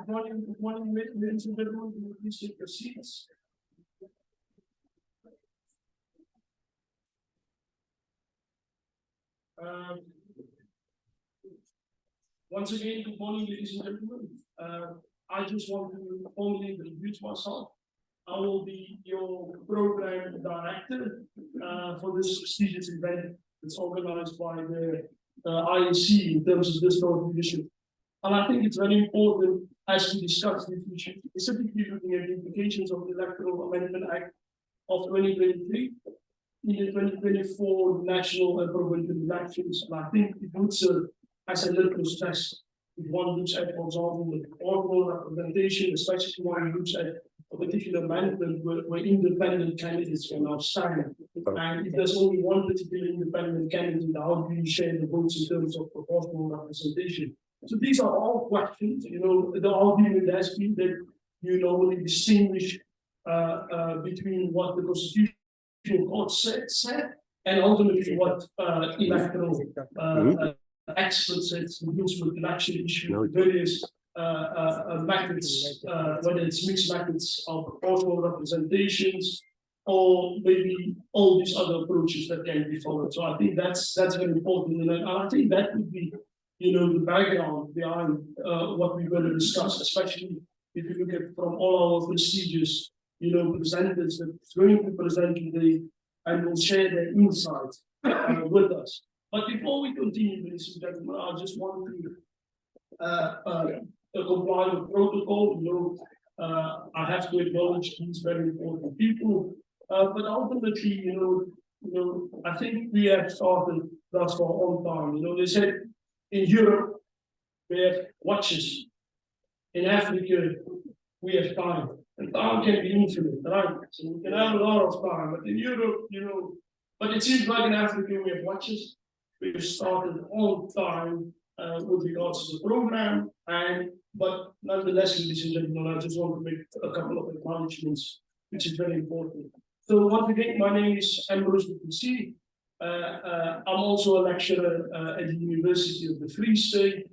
Good morning, ladies and gentlemen. Please take your seats. Once again, good morning, ladies and gentlemen. I just want to formally introduce myself. I will be your program director for this prestigious event that's organized by the IEC in terms of this competition. And I think it's very important as we discuss this issue, specifically looking at the implications of the Electoral Amendment Act of 2023 in the 2024 national and provincial elections. And I think it would serve as a litmus test if one looks at, for example, the overall representation, especially when one looks at a particular amendment where independent candidates can now stand. And if there's only one particular independent candidate, how do you share the votes in terms of proportional representation? So these are all questions. The argument has been that you normally distinguish between what the Constitutional Court said and ultimately what electoral experts said deals with election issues, various methods, whether it's mixed methods of proportional representations or maybe all these other approaches that can be followed. So I think that's very important, and I think that would be the background behind what we're going to discuss, especially if you look at from all our prestigious presenters that's going to present today and will share their insights with us. But before we continue, ladies and gentlemen, I just want to comply with protocol. I have to acknowledge these very important people, but ultimately, I think we have started thus far on time. They said in Europe we have watches, in Africa we have time, and time can be infinite, right? So we can have a lot of time, but in Europe, but it seems like in Africa we have watches. We've started on time with regards to the program, but nonetheless, ladies and gentlemen, I just want to make a couple of acknowledgements, which is very important. So once again, my name is Ambrose with Plessis. I'm also a lecturer at the University of the Free State.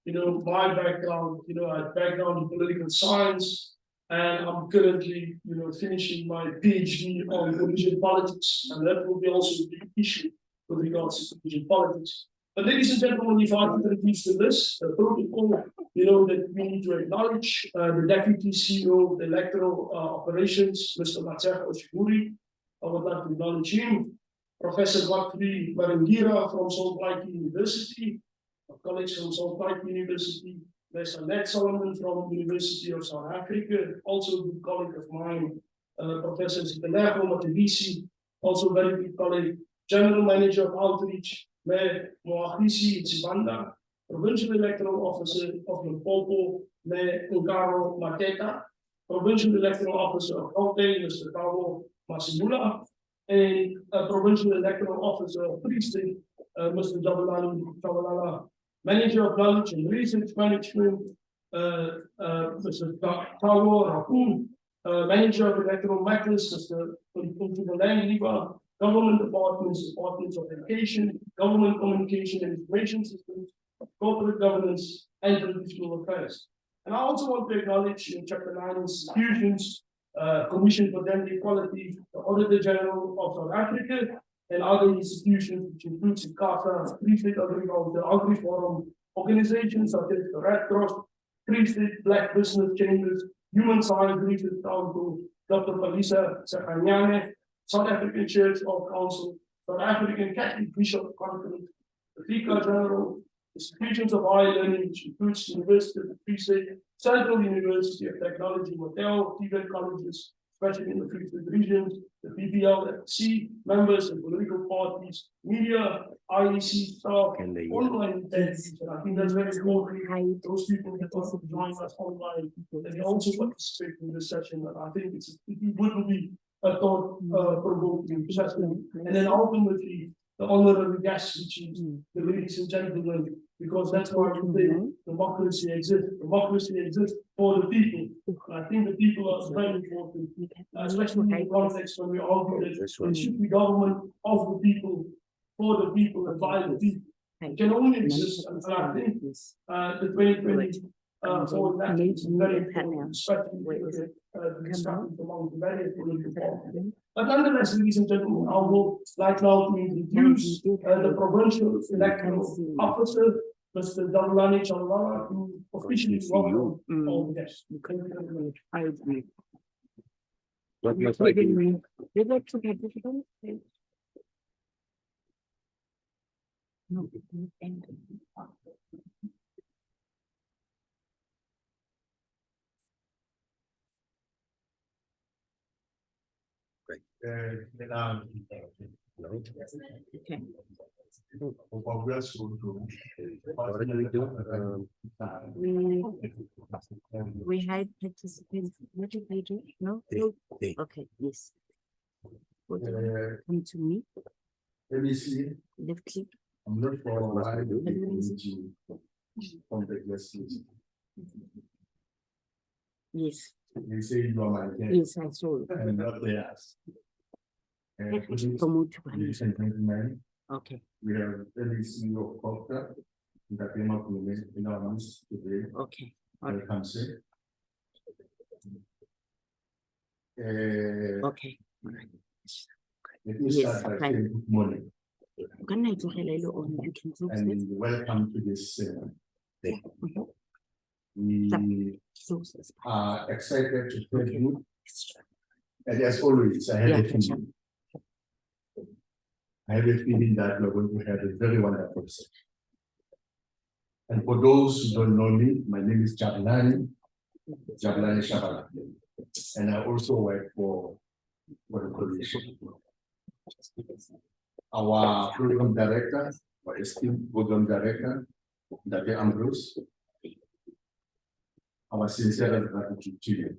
My background, I have background in political science, and I'm currently, finishing my PhD on Norwegian politics, and that will be also a big issue with regards to Norwegian politics. But ladies and gentlemen, if I introduce the list, the protocol, that we need to acknowledge the Deputy CEO of the Electoral Operations, Mr. Masego Sheburi. I would like to acknowledge him. Professor Maringira from Plaatje University, our colleagues from Plaatje University, there's Sanet from the University of South Africa, also a good colleague of mine, Professor Plessis, also very good colleague, General Manager of Outreach, Mayor Moagisi Tsibanda, Provincial Electoral Officer of Limpopo, Mayor Ungaro Mateta, Provincial Electoral Officer of Gauteng, Mr. Kawo Masego, and Provincial Electoral Officer of Free State, Mr. Jabalala, Manager of Knowledge and Research Management, Mr. Kawo Rakun, Manager of Electoral Matters, Mr. Liba, Government Departments, Departments of Education, Government Communication and Information Systems, Corporate Governance, and Traditional Affairs. And I also want to acknowledge in Chapter 9 institutions, Commission for Gender Equality, the Auditor General of South Africa, and other institutions, which includes ICASA, Free State Agriculture, Agri-Forum, organizations such as the Red Cross, Free State Black Business Chambers, Human Science Research Council, Dr. Palisa Sakanyane, South African Church of Council, South African Catholic Bishop Conference, the FICA General, institutions of higher learning, which includes University of the Free State, Central University of Technology, Motel, TVET colleges, especially in the Free State regions, the PPLFC, members and political parties, media, IEC staff, online entities, and I think that's very important. Those people that also join us online, and they also participate in this session, and I think it would be a thought-provoking session. And then ultimately, the honorary guests, which is the ladies and gentlemen, because that's why we say democracy exists. Democracy exists for the people. And I think the people are very important, especially in the context when we argue that it should be government of the people, for the people, and by the people. It can only exist, and I think the 2020 for that is very important, especially the discussions among the various political parties. But nonetheless, ladies and gentlemen, I would like now to introduce the provincial electoral officer, Mr. Daulani Chalwala, to officially welcome all guests. I agree. What must I do? No. Okay. What do we do? We had participants. What did they do? No? They. Okay, yes. Come to me. Let me see. Left click. I'm not for What must I do? from the guests. Yes. They say you are my guest Yes, I saw it. and not theirs. Promote to Ladies and gentlemen, Okay, we have LEC of Culture that came up in our midst today. okay. All right. Welcome, sir. Okay. All right. Let me Yes, start by fine. saying good morning Can I do hello on you can do this? and welcome to this ceremony. Mhm. We Close this. are excited to thank you. And as always, I have Yeah, a feeling. I have a feeling that we're going to have a very wonderful session. And for those who don't know me, my name is Jabulani Shabala. And I also work for the coalition. Our program director, our esteemed program director, Dr. Ambrose, our sincere gratitude to you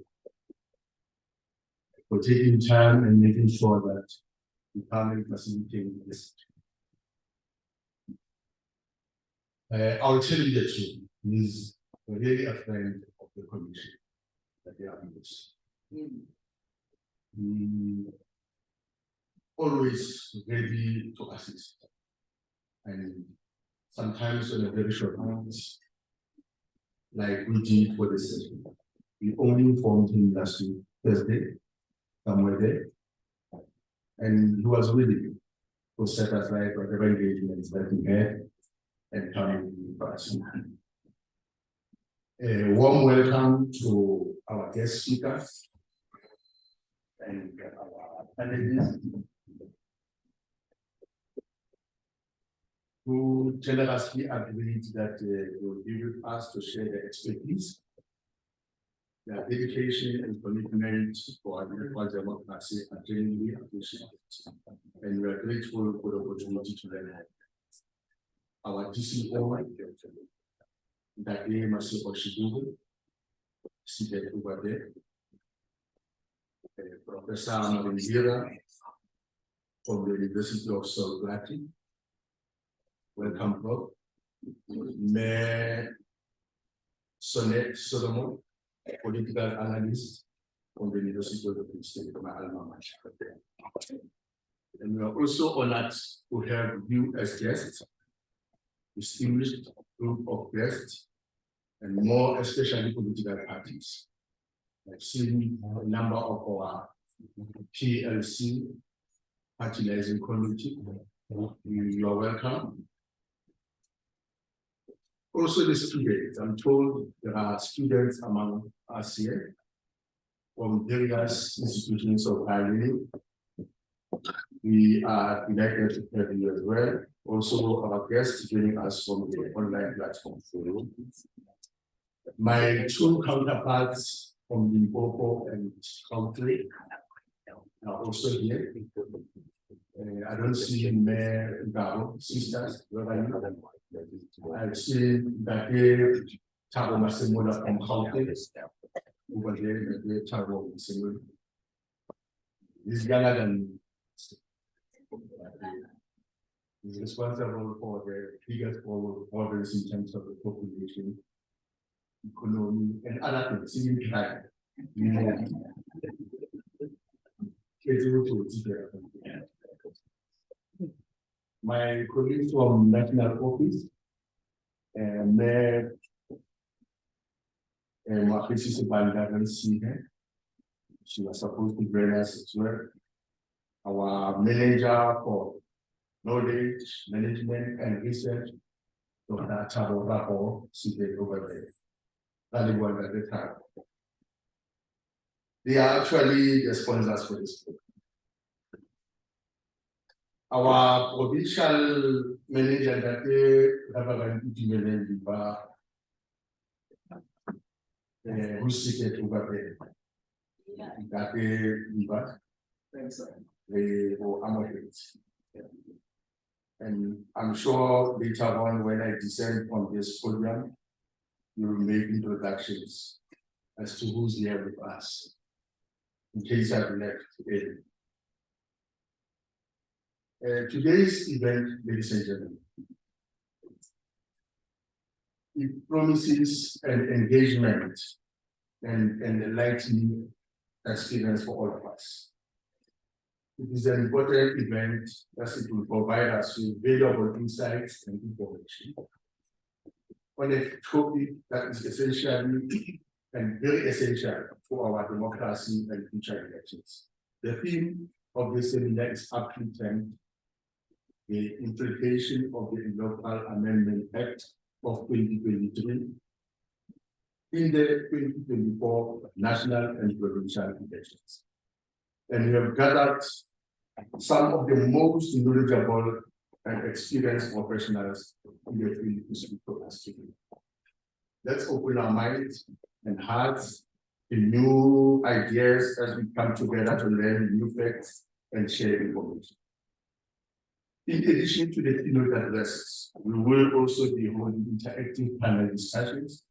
for taking time and making sure that we can facilitate this. I'll tell you the truth, he's really a friend of the commission, Dr. Ambrose. He always ready to assist, and sometimes on a very short notice, like we did for the session. We only informed him last week, Thursday, somewhere there, and he was willing to set aside whatever engagements that he had and come to us. A warm welcome to our guest speakers and our panelists who generously agreed that they will be with us to share their expertise, their dedication and commitment for agricultural democracy are genuinely appreciated. And we are grateful for the opportunity to learn. Our DCO, Dr. Masego Sheburi, seated over there. Professor Maringira from the University of Plessis. Welcome, Prof. Mayor Sanet Solomon, political analyst from the University of Plessis, my alma mater. And we are also honored to have you as guests, distinguished group of guests, and more especially political parties. I've seen a number of our PLC, Party Liaison Committee. You are welcome. Also the students, I'm told there are students among us here from various institutions of higher learning. We are delighted to have you as well. Also our guests joining us from the online platform. My two counterparts from Limpopo and country are also here. I don't see Mayor Gabo, sisters, where are you? I've seen that Tabo Masemola from County over there, the Tabo Masemola. He's younger than he's responsible for the biggest orders in terms of the population, economy, and other things, even crime. You know, my colleagues from National Office, and and my principal doesn't see her. She was supposed to bring us as well. Our manager for knowledge, management, and research, Dr. Chabo Rapo, seated over there. That is one at the time. They are actually the sponsors for this program. Our provincial manager that they have who's seated over there. That they or Ambrose. And I'm sure later on when I descend on this program, we will make introductions as to who's here with us. In case I've left today. Today's event, ladies and gentlemen, it promises an engagement and enlightening experience for all of us. It is an important event as it will provide us with valuable insights and information on a topic that is essentially and very essential for our democracy and future elections. The theme of this seminar is aptly termed the implication of the Electoral Amendment Act of 2023 in the 2024 national and provincial elections. And we have gathered some of the most knowledgeable and experienced professionals in the field to speak for us today. Let's open our minds and hearts to new ideas as we come together to learn new facts and share information. In addition to the keynote addresses, we will also be holding interactive panel discussions,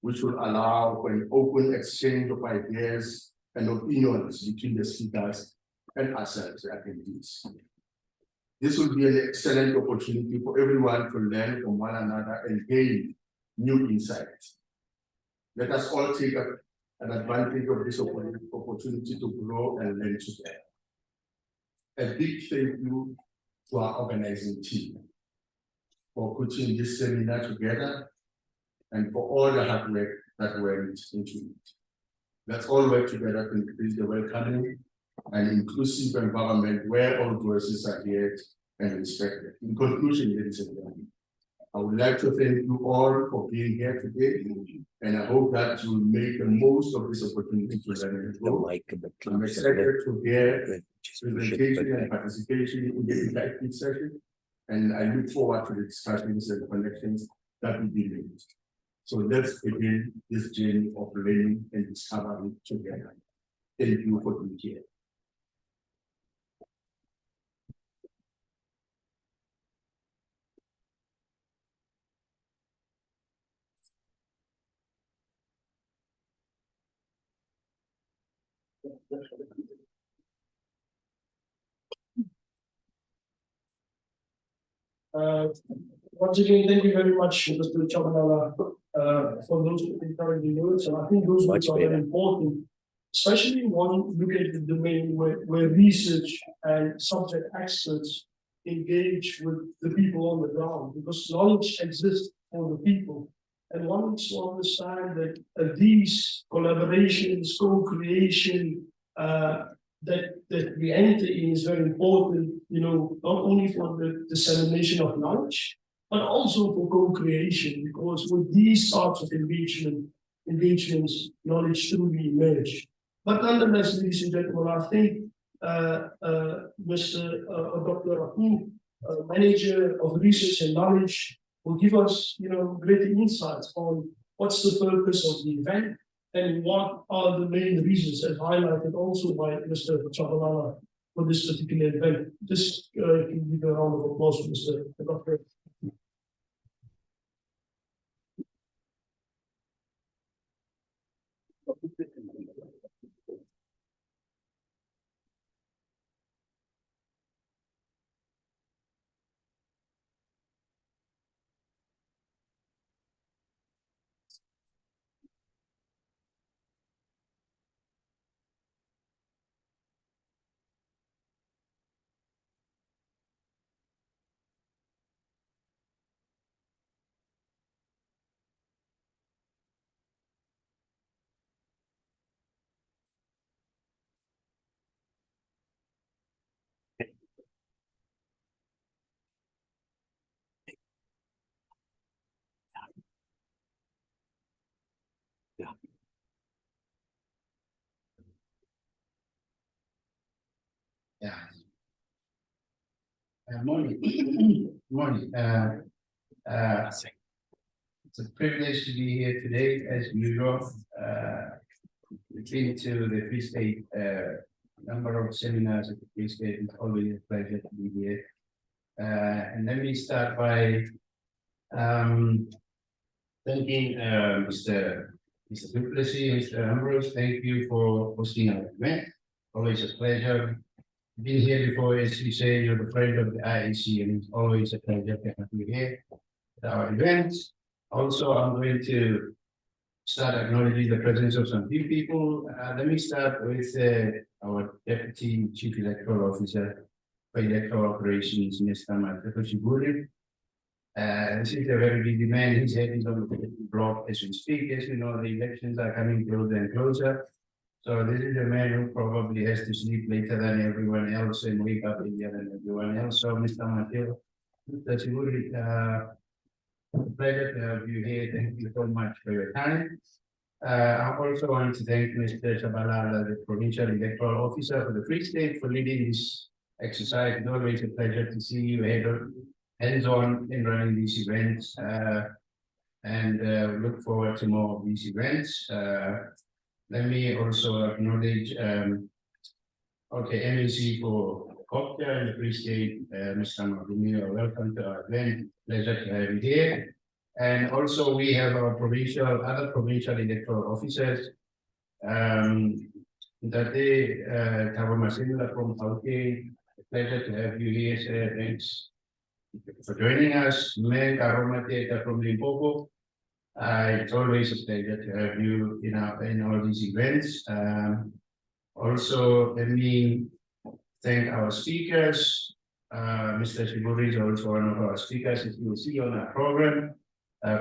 which will allow for an open exchange of ideas and opinions between the speakers and ourselves, the attendees. This will be an excellent opportunity for everyone to learn from one another and gain new insights. Let us all take an advantage of this opportunity to grow and learn together. A big thank you to our organizing team for putting this seminar together and for all the hard work that went into it. Let's all work together to increase the welcoming and inclusive environment where all voices are heard and respected. In conclusion, ladies and gentlemen, I would like to thank you all for being here today, and I hope that you will make the most of this opportunity to learn and grow. I'm excited to hear presentation and participation in the interactive session, and I look forward to the discussions and connections that will be made. So let's begin this journey of learning and discovery together. Thank you for being here. Once again, thank you very much, Mr. Chabanala, for those encouraging words. And I think those words are very important, especially when you look at the domain where research and subject experts engage with the people on the ground, because knowledge exists for the people. And one needs to understand that these collaborations, co-creation, that we enter in is very important, not only for the dissemination of knowledge, but also for co-creation, because with these sorts of engagements, knowledge truly emerge. But nonetheless, ladies and gentlemen, I think Dr. Apu, Manager of Research and Knowledge, will give us, greater insights on what's the purpose of the event and what are the main reasons, as highlighted also by Mr. Chabalala for this particular event. Just can give a round of applause for Mr. Dr. Morning. Morning. It's a privilege to be here today, as usual. We've been to the Free State, number of seminars at the Free State. It's always a pleasure to be here. And let me start by thanking Mr. Plessis, Mr. Ambrose. Thank you for hosting our event. Always a pleasure. Been here before, as you say, you're the friend of the IEC, and it's always a pleasure to have you here at our events. Also, I'm going to start acknowledging the presence of some few people. Let me start with our Deputy Chief Electoral Officer for Electoral Operations, Mr. Sheburi. This is a very busy man. His head is on the block as we speak. As you know, the elections are coming closer and closer. So this is a man who probably has to sleep later than everyone else and wake up earlier than everyone else. So Mr. Mateo, that's really pleasure to have you here. Thank you so much for your time. I also want to thank Mr. Shabalala, the Provincial Electoral Officer for the Free State, for leading this exercise. It's always a pleasure to see you hands-on in running these events, and look forward to more of these events. Let me also acknowledge, MAC for Cocktail in the Free State, Mr. Maringira, welcome to our event. Pleasure to have you here. And also we have our other provincial electoral officers. That day, Masego from Plaatje. Pleasure to have you here, sir. Thanks for joining us. Me, from Limpopo. It's always a pleasure to have you in all these events. Also, let me thank our speakers. Mr. Sheburi is also one of our speakers, as you will see on our program.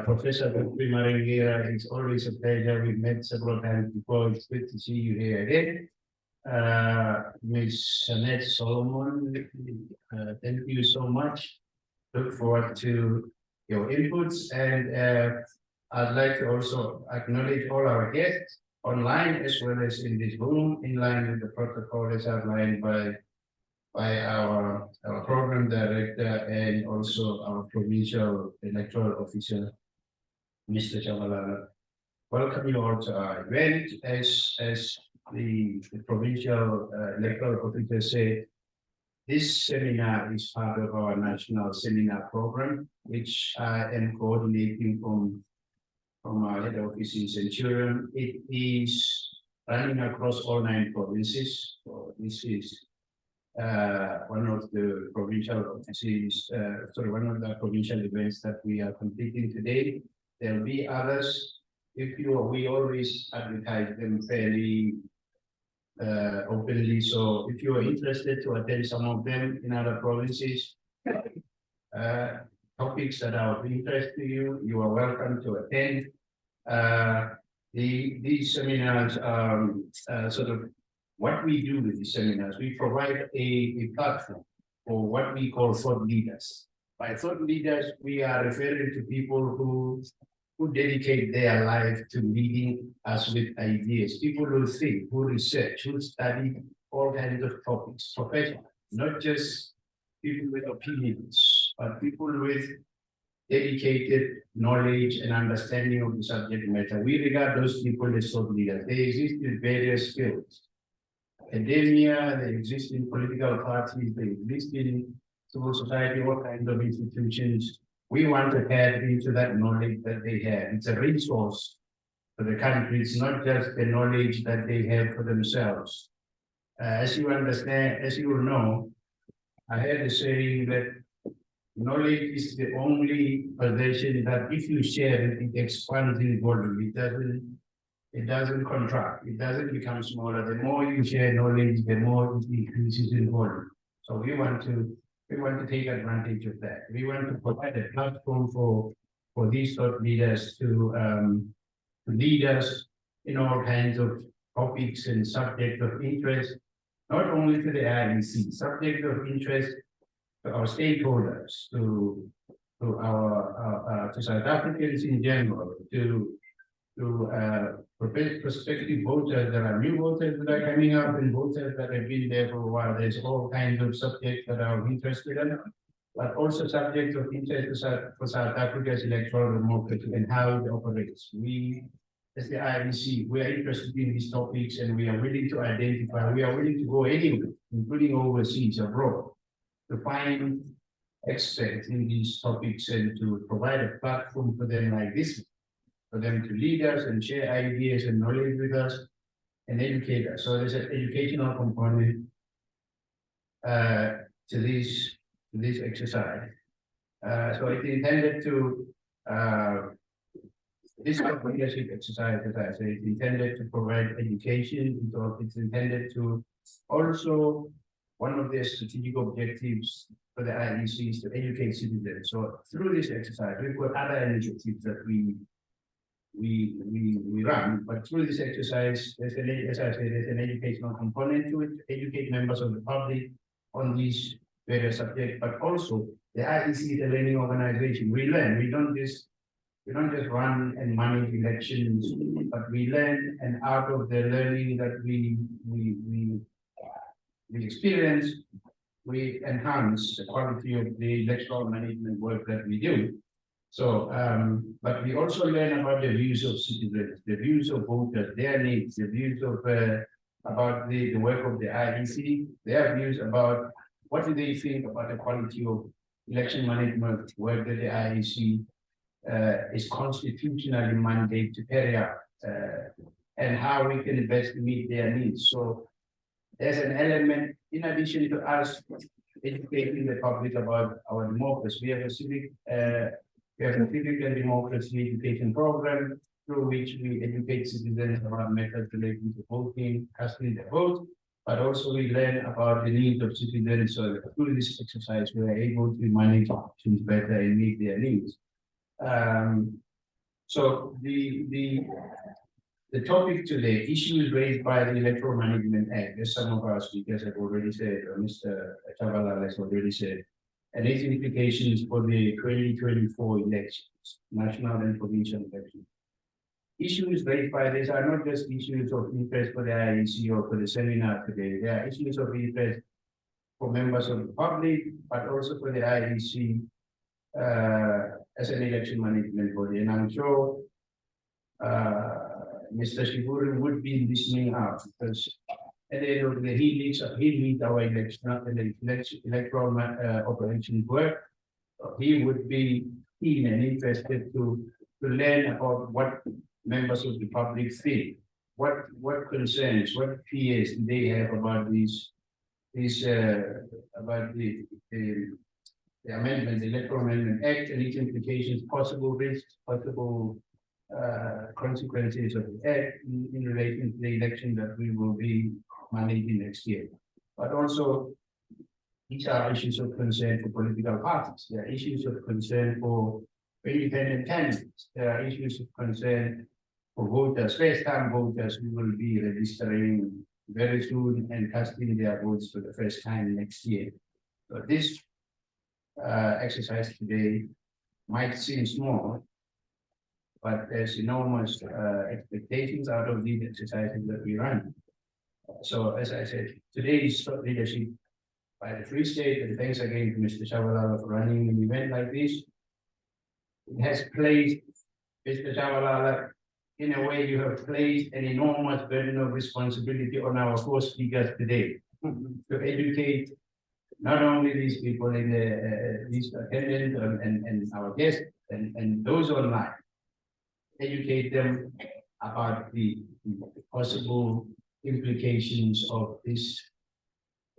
Professor Maringira, it's always a pleasure. We've met several times before. It's good to see you here again. Ms. Sanet Solomon, thank you so much. Look forward to your inputs, and I'd like to also acknowledge all our guests online as well as in this room, in line with the protocol as outlined by our program director and also our provincial electoral officer, Mr. Chamalala. Welcome you all to our event. As the provincial electoral officer said, this seminar is part of our national seminar program, which I am coordinating from our head office in Centurion. It is running across all 9 provinces. So this is one of the provincial offices, one of the provincial events that we are completing today. There will be others. We always advertise them fairly openly. So if you are interested to attend some of them in other provinces, topics that are of interest to you, you are welcome to attend. These seminars, what we do with these seminars, we provide a platform for what we call thought leaders. By thought leaders, we are referring to people who dedicate their life to leading us with ideas, people who think, who research, who study all kinds of topics, professionals, not just people with opinions, but people with dedicated knowledge and understanding of the subject matter. We regard those people as thought leaders. They exist in various fields. Academia, they exist in political parties, they exist in civil society, all kinds of institutions. We want to tap into that knowledge that they have. It's a resource for the country. It's not just the knowledge that they have for themselves. As you understand, as you will know, I had a saying that knowledge is the only possession that if you share it, it expands in volume. It doesn't contract. It doesn't become smaller. The more you share knowledge, the more it increases in volume. So we want to take advantage of that. We want to provide a platform for these thought leaders to lead us in all kinds of topics and subjects of interest, not only to the IEC, subject of interest to our stakeholders, to South Africans in general, to prospective voters. There are new voters that are coming up and voters that have been there for a while. There's all kinds of subjects that are of interest to them. but also subject of interest for South Africa's electoral democracy and how it operates. We, as the IEC, we are interested in these topics and we are willing to identify, we are willing to go anywhere, including overseas, abroad, to find experts in these topics and to provide a platform for them like this, for them to lead us and share ideas and knowledge with us and educate us. So there's an educational component to this exercise. So it's intended to this leadership exercise, as I say, is intended to provide education. It's intended to also, one of their strategic objectives for the IEC is to educate citizens. So through this exercise, we've got other initiatives that we run, but through this exercise, there's as I say, there's an educational component to it, to educate members of the public on these various subjects, but also the IEC is a learning organization. We learn, we don't just run and manage elections, but we learn, and out of the learning that we experience, we enhance the quality of the electoral management work that we do. So, but we also learn about the views of citizens, the views of voters, their needs, the views of about the work of the IEC, their views about what do they think about the quality of election management work that the IEC is constitutionally mandated to carry out, and how we can best meet their needs. So there's an element, in addition to us educating the public about our democracy, we have a civic and democracy education program through which we educate citizens about methods relating to voting, casting their vote, but also we learn about the needs of citizens. So through this exercise, we are able to manage options better and meet their needs. So the topic today, issues raised by the Electoral Management Act, as some of our speakers have already said, or Mr. Chabalala has already said, and its implications for the 2024 elections, national and provincial elections. Issues raised by this are not just issues of interest for the IEC or for the seminar today. They are issues of interest for members of the public, but also for the IEC as an election management body. And I'm sure Mr. Sheburi would be listening out, because at the end of the day, he leads our electoral operations work. He would be keen and interested to learn about what members of the public think, what concerns, what fears they have about about the amendment, the Electoral Amendment Act, and its implications, possible risks, possible consequences of the act in relation to the election that we will be managing next year. But also, these are issues of concern for political parties. There are issues of concern for independent candidates. There are issues of concern for voters, first-time voters who will be registering very soon and casting their votes for the first time next year. So this exercise today might seem small, but there's enormous expectations out of these exercises that we run. So as I said, today's leadership by the Free State, and thanks again to Mr. Chabalala for running an event like this. It has placed, Mr. Chabalala, in a way you have placed an enormous burden of responsibility on our four speakers today to educate not only these people in these attendants and our guests and those online, educate them about the possible implications of this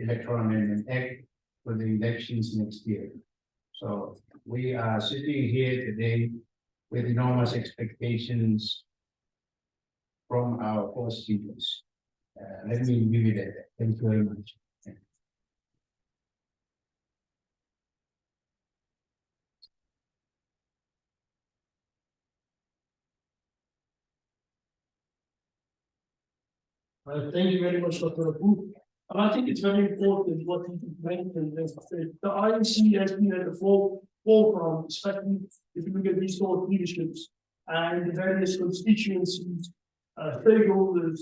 Electoral Amendment Act for the elections next year. So we are sitting here today with enormous expectations from our four speakers. Let me leave it at that. Thank you very much. Thank you very much, Dr. Abu. And I think it's very important what you mentioned. The IEC has been at the forefront, especially if you look at these thought leaderships and the various constituencies, stakeholders,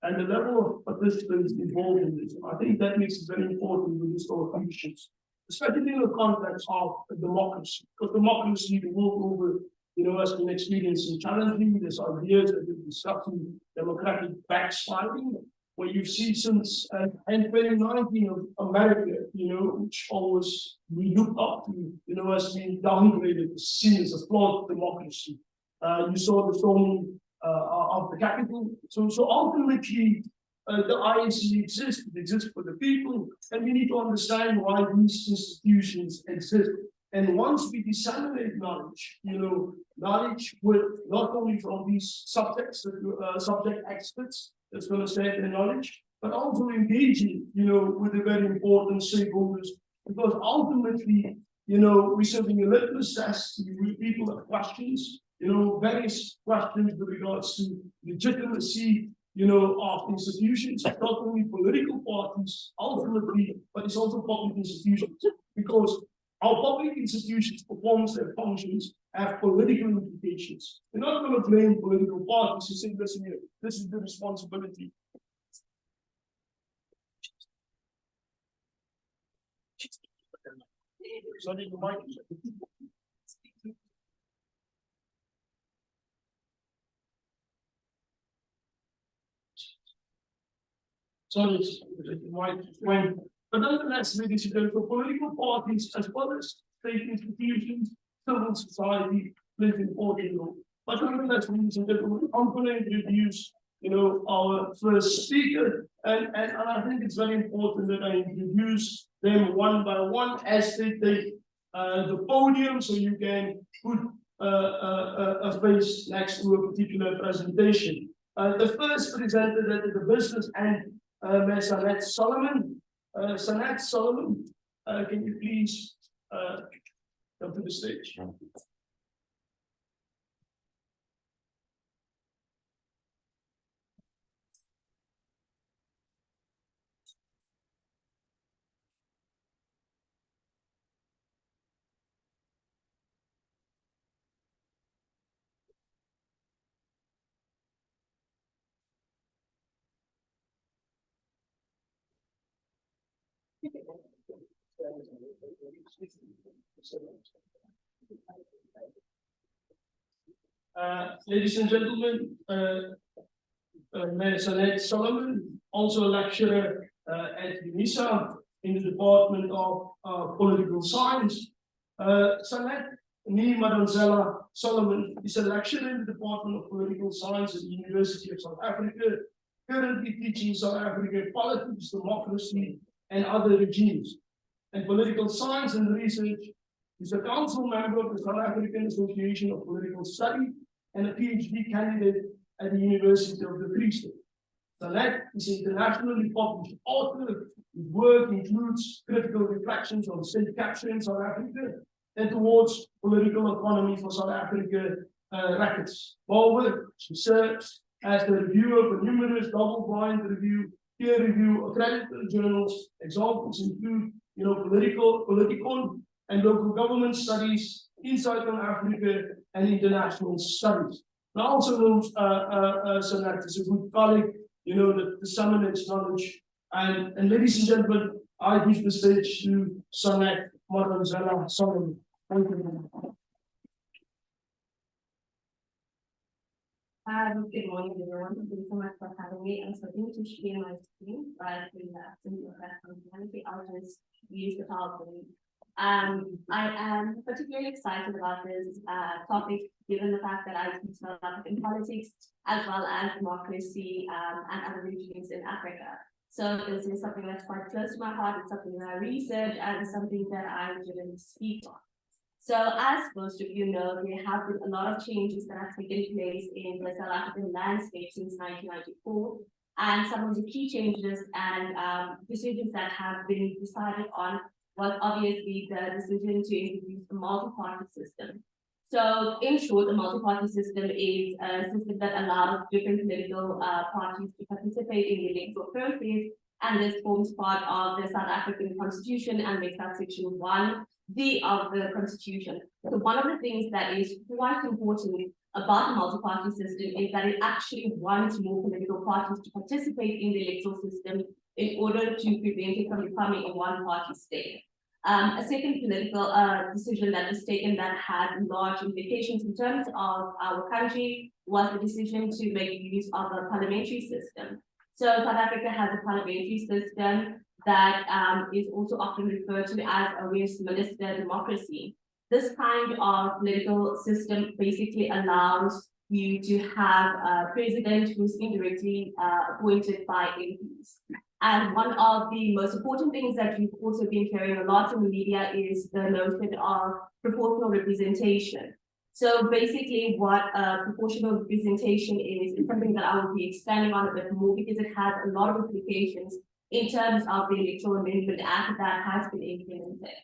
and the level of participants involved in this. I think that makes it very important with these thought leaderships. especially in the context of a democracy, because democracy, the world over, has been experiencing challenging. There's ideas that we're discussing democratic backsliding, where you've seen since 2019 of America, which always we look up to, has been downgraded, seen as a flawed democracy. You saw the storming of the capital. So ultimately, the IEC exists for the people, and we need to understand why these institutions exist. And once we disseminate knowledge, knowledge with not only from these subject experts that's going to share their knowledge, but also engaging, with the very important stakeholders, because ultimately, we're serving a litmus test. People have questions, various questions with regards to legitimacy, of institutions, not only political parties, ultimately, but it's also public institutions, because our public institutions performance their functions have political implications. We're not going to blame political parties and say, listen here, this is the responsibility. Sorry, the mic. Sorry, the mic went. But nonetheless, ladies and gentlemen, for political parties as well as state institutions, civil society plays an important role. But nonetheless, ladies and gentlemen, I'm going to introduce, our first speaker, and I think it's very important that I introduce them one by one as they take the podium, so you can put a face next to a particular presentation. The first presenter that is the business and Sanet Solomon. Sanet Solomon, can you please come to the stage? Ladies and gentlemen, Sanet Solomon, also a lecturer at UNISA in the Department of Political Science. Sanet Maringira Solomon is a lecturer in the Department of Political Science at the University of South Africa, currently teaching South Africa politics, democracy, and other regimes, and political science and research. He's a council member of the South African Association of Political Study and a PhD candidate at the University of the Free State. Sanet is an internationally published author. His work includes critical reflections on state capture in South Africa and towards political economy for South Africa records. Moreover, she serves as the reviewer for numerous double-blind review, peer review, accredited journals. Examples include, political and local government studies in Southern Africa and international studies. I also know Sanet is a good colleague, that disseminates knowledge. And ladies and gentlemen, I give the stage to Sanet Maringira Solomon. Thank you. Good morning, everyone. Thank you so much for having me. I'm starting to share my screen, but in I'll just use the PowerPoint. I am particularly excited about this topic, given the fact that I teach South African politics as well as democracy and other regions in Africa. So this is something that's quite close to my heart. It's something that I research and something that I didn't speak on. So as most of you know, there have been a lot of changes that have taken place in the South African landscape since 1994. And some of the key changes and decisions that have been decided on was obviously the decision to introduce a multi-party system. So in short, a multi-party system is a system that allows different political parties to participate in the electoral process, and this forms part of the South African Constitution and makes that Section 1D of the Constitution. So one of the things that is quite important about the multi-party system is that it actually wants more political parties to participate in the electoral system in order to prevent it from becoming a one-party state. A second political decision that was taken that had large implications in terms of our country was the decision to make use of a parliamentary system. So South Africa has a parliamentary system that is also often referred to as a Westminster democracy. This kind of political system basically allows you to have a president who's indirectly appointed by MPs. And one of the most important things that you've also been hearing a lot in the media is the notion of proportional representation. So basically what proportional representation is something that I will be expanding on a bit more because it has a lot of implications in terms of the Electoral Amendment Act that has been implemented.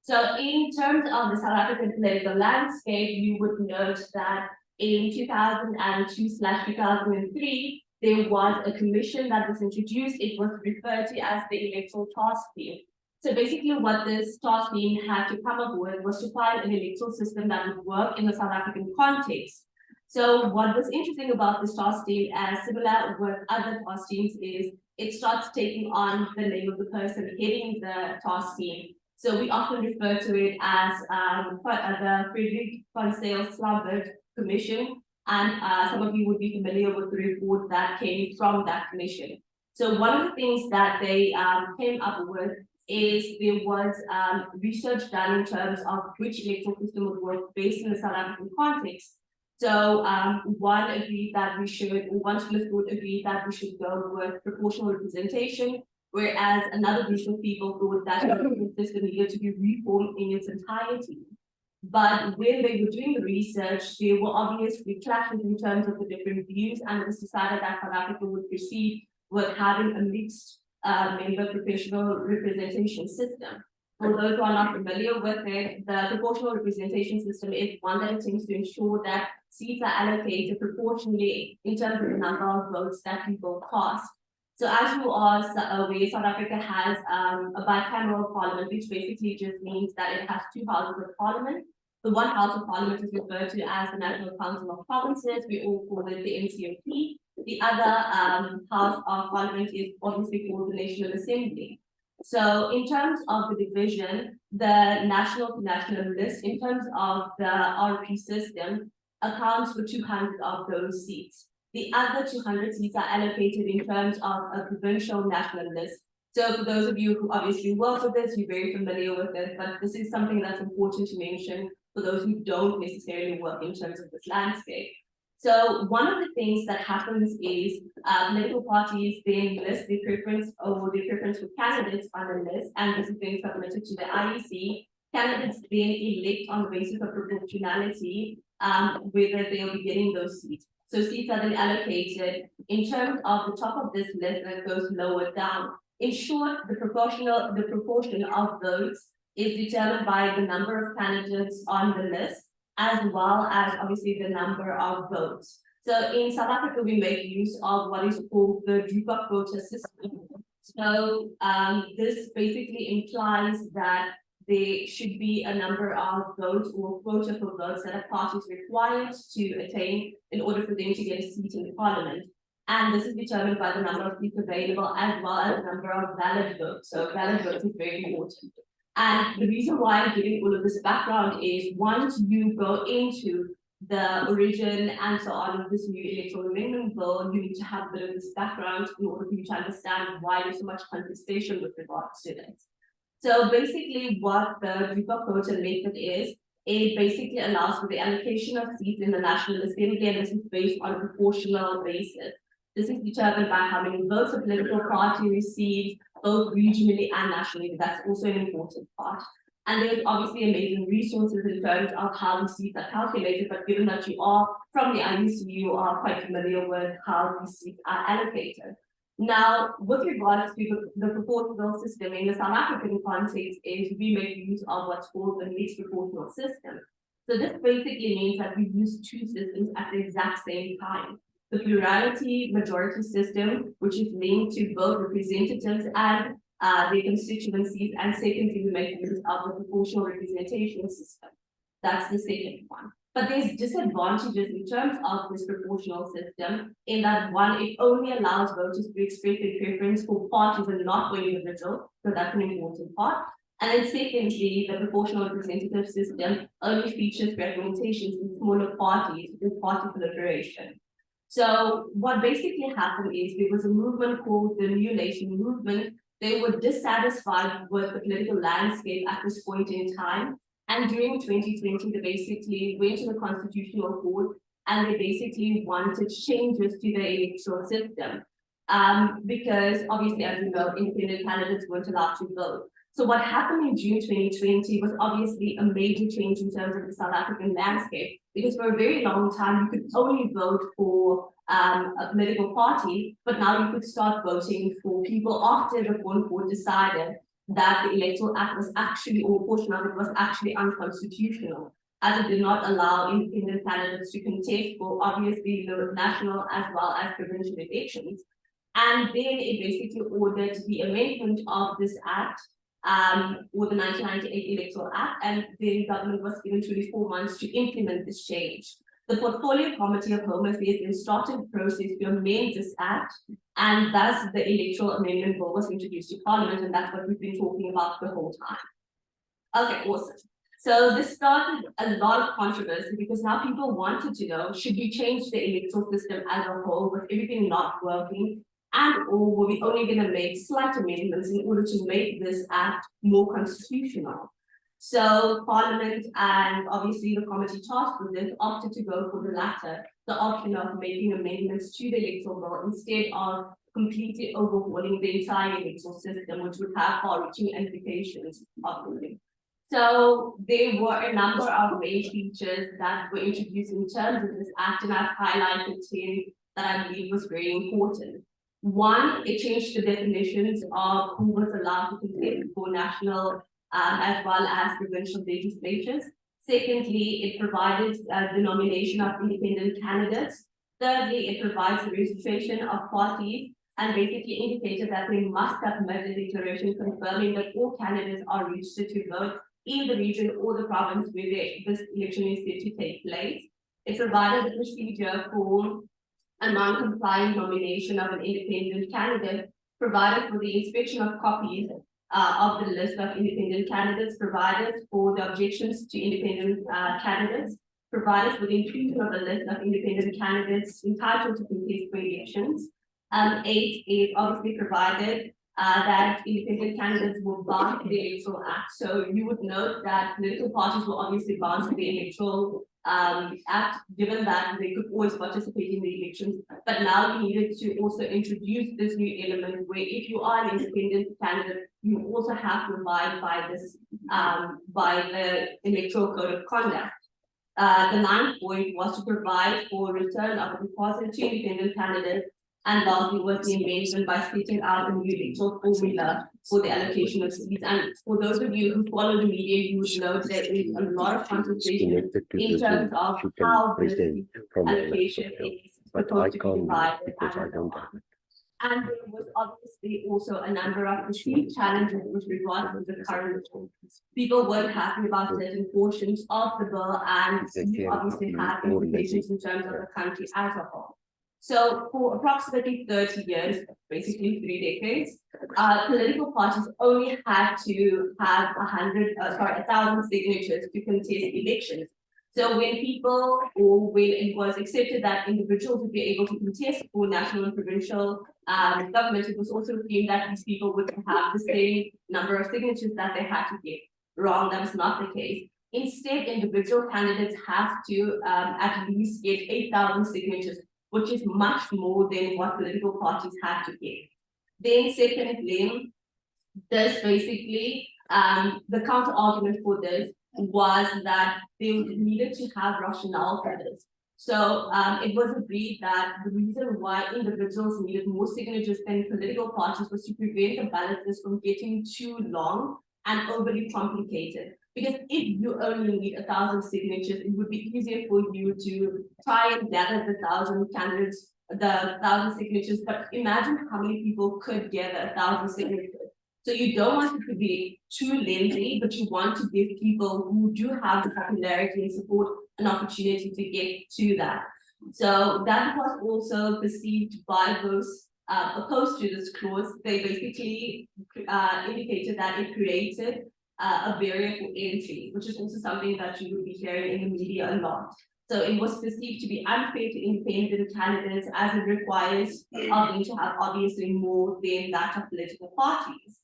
So in terms of the South African political landscape, you would note that in 2002/2003, there was a commission that was introduced. It was referred to as the Electoral Task Team. So basically what this task team had to come up with was to find an electoral system that would work in the South African context. So what was interesting about this task team, as similar with other task teams, is it starts taking on the name of the person heading the task team. So we often refer to it as the Frederick van Zyl-Slabbert Commission, and some of you would be familiar with the report that came from that commission. So one of the things that they came up with is there was research done in terms of which electoral system would work based in the South African context. So one agreed that we should, or one school would agree that we should go with proportional representation, whereas another group of people thought that the system needed to be reformed in its entirety. But when they were doing the research, there were obviously clashes in terms of the different views, and it was decided that South Africa would proceed with having a mixed member proportional representation system. For those who are not familiar with it, the proportional representation system is one that attempts to ensure that seats are allocated proportionally in terms of the number of votes that people cast. So as you are aware, South Africa has a bicameral parliament, which basically just means that it has two houses of parliament. The one house of parliament is referred to as the National Council of Provinces. We all call it the NCOP. The other house of parliament is obviously called the National Assembly. So in terms of the division, the national list, in terms of the RP system, accounts for 200 of those seats. The other 200 seats are allocated in terms of a provincial national list. So for those of you who obviously work with this, you're very familiar with it, but this is something that's important to mention for those who don't necessarily work in terms of this landscape. So one of the things that happens is political parties then list their preference or their preference for candidates on the list, and this is then submitted to the IEC. Candidates then elect on the basis of proportionality whether they'll be getting those seats. So seats are then allocated in terms of the top of this list that goes lower down. In short, the proportion of votes is determined by the number of candidates on the list, as well as obviously the number of votes. So in South Africa, we make use of what is called the Drupa quota system. So this basically implies that there should be a number of votes or quota for votes that a party is required to attain in order for them to get a seat in the parliament. And this is determined by the number of seats available as well as the number of valid votes. So valid votes is very important. And the reason why I'm giving all of this background is once you go into the origin and so on of this new electoral amendment bill, you need to have a bit of this background in order for you to understand why there's so much contestation with regards to this. So basically what the Drupa quota method is, it basically allows for the allocation of seats in the National Assembly, and this is based on a proportional basis. This is determined by how many votes a political party receives, both regionally and nationally. That's also an important part. And there's obviously amazing resources in terms of how the seats are calculated, but given that you are from the IEC, you are quite familiar with how these seats are allocated. Now, with regards to the proportional system in the South African context is we make use of what's called the mixed proportional system. So this basically means that we use two systems at the exact same time. The plurality majority system, which is linked to both representatives and their constituencies, and secondly, we make use of the proportional representation system. That's the second one. But there's disadvantages in terms of this proportional system in that one, it only allows voters to express their preference for parties and not for individuals. So that's an important part. And then secondly, the proportional representative system only features representations in smaller parties with party proliferation. So what basically happened is there was a movement called the New Nation Movement. They were dissatisfied with the political landscape at this point in time. And during 2020, they basically went to the Constitutional Court and they basically wanted changes to the electoral system. Because obviously, as you know, independent candidates weren't allowed to vote. So what happened in June 2020 was obviously a major change in terms of the South African landscape, because for a very long time, you could only vote for a political party, but now you could start voting for people after the Foreign Court decided that the Electoral Act was actually, or a portion of it was actually unconstitutional, as it did not allow independent candidates to contest for obviously the national as well as provincial elections. And then it basically ordered the amendment of this act, or the 1998 Electoral Act, and the government was given 24 months to implement this change. The Portfolio Committee of Home Affairs then started the process to amend this act, and thus the Electoral Amendment Bill was introduced to Parliament, and that's what we've been talking about the whole time. Okay, awesome. So this started a lot of controversy because now people wanted to know, should we change the electoral system as a whole with everything not working? And or were we only going to make slight amendments in order to make this act more constitutional? So Parliament and obviously the committee tasked with it opted to go for the latter, the option of making amendments to the electoral bill instead of completely overhauling the entire electoral system, which would have far-reaching implications, obviously. So there were a number of main features that were introduced in terms of this act, and I've highlighted 10 that I believe was very important. One, it changed the definitions of who was allowed to contest for national as well as provincial legislatures. Secondly, it provided the nomination of independent candidates. Thirdly, it provides the registration of parties and basically indicated that they must submit a declaration confirming that all candidates are registered to vote in the region or the province where this election is set to take place. It provided a procedure for a non-compliant nomination of an independent candidate, provided for the inspection of copies of the list of independent candidates, provided for the objections to independent candidates, provided for the inclusion of the list of independent candidates entitled to contest for elections. 8, it obviously provided that independent candidates were bound to the Electoral Act. So you would note that political parties were obviously bound to the Electoral Act, given that they could always participate in the elections. But now you needed to also introduce this new element where if you are an independent candidate, you also have to abide by this, by the Electoral Code of Conduct. The 9th point was to provide for return of a deposit to independent candidates. And lastly was the amendment by setting out a new electoral formula for the allocation of seats. And for those of you who follow the media, you would know there is a lot of conversation in terms of how this allocation is supposed to be divided and so on. And there was obviously also a number of perceived challenges with regards to the current law. People weren't happy about certain portions of the bill, and you obviously have implications in terms of the country as a whole. So for approximately 30 years, basically 3 decades, political parties only had to have 1,000 signatures to contest elections. So when people, or when it was accepted that individuals would be able to contest for national and provincial government, it was also assumed that these people would have the same number of signatures that they had to get. Wrong, that was not the case. Instead, individual candidates have to at least get 8,000 signatures, which is much more than what political parties had to get. Then secondly, this basically, the counter argument for this was that they needed to have rationale for this. So it was agreed that the reason why individuals needed more signatures than political parties was to prevent the ballots from getting too long and overly complicated. Because if you only need 1,000 signatures, it would be easier for you to try and gather the 1,000 candidates, the 1,000 signatures. But imagine how many people could gather 1,000 signatures. So you don't want it to be too lengthy, but you want to give people who do have the popularity and support an opportunity to get to that. So that was also perceived by those opposed to this clause. They basically indicated that it created a barrier for entry, which is also something that you would be hearing in the media a lot. So it was perceived to be unfair to independent candidates as it requires of them to have obviously more than that of political parties.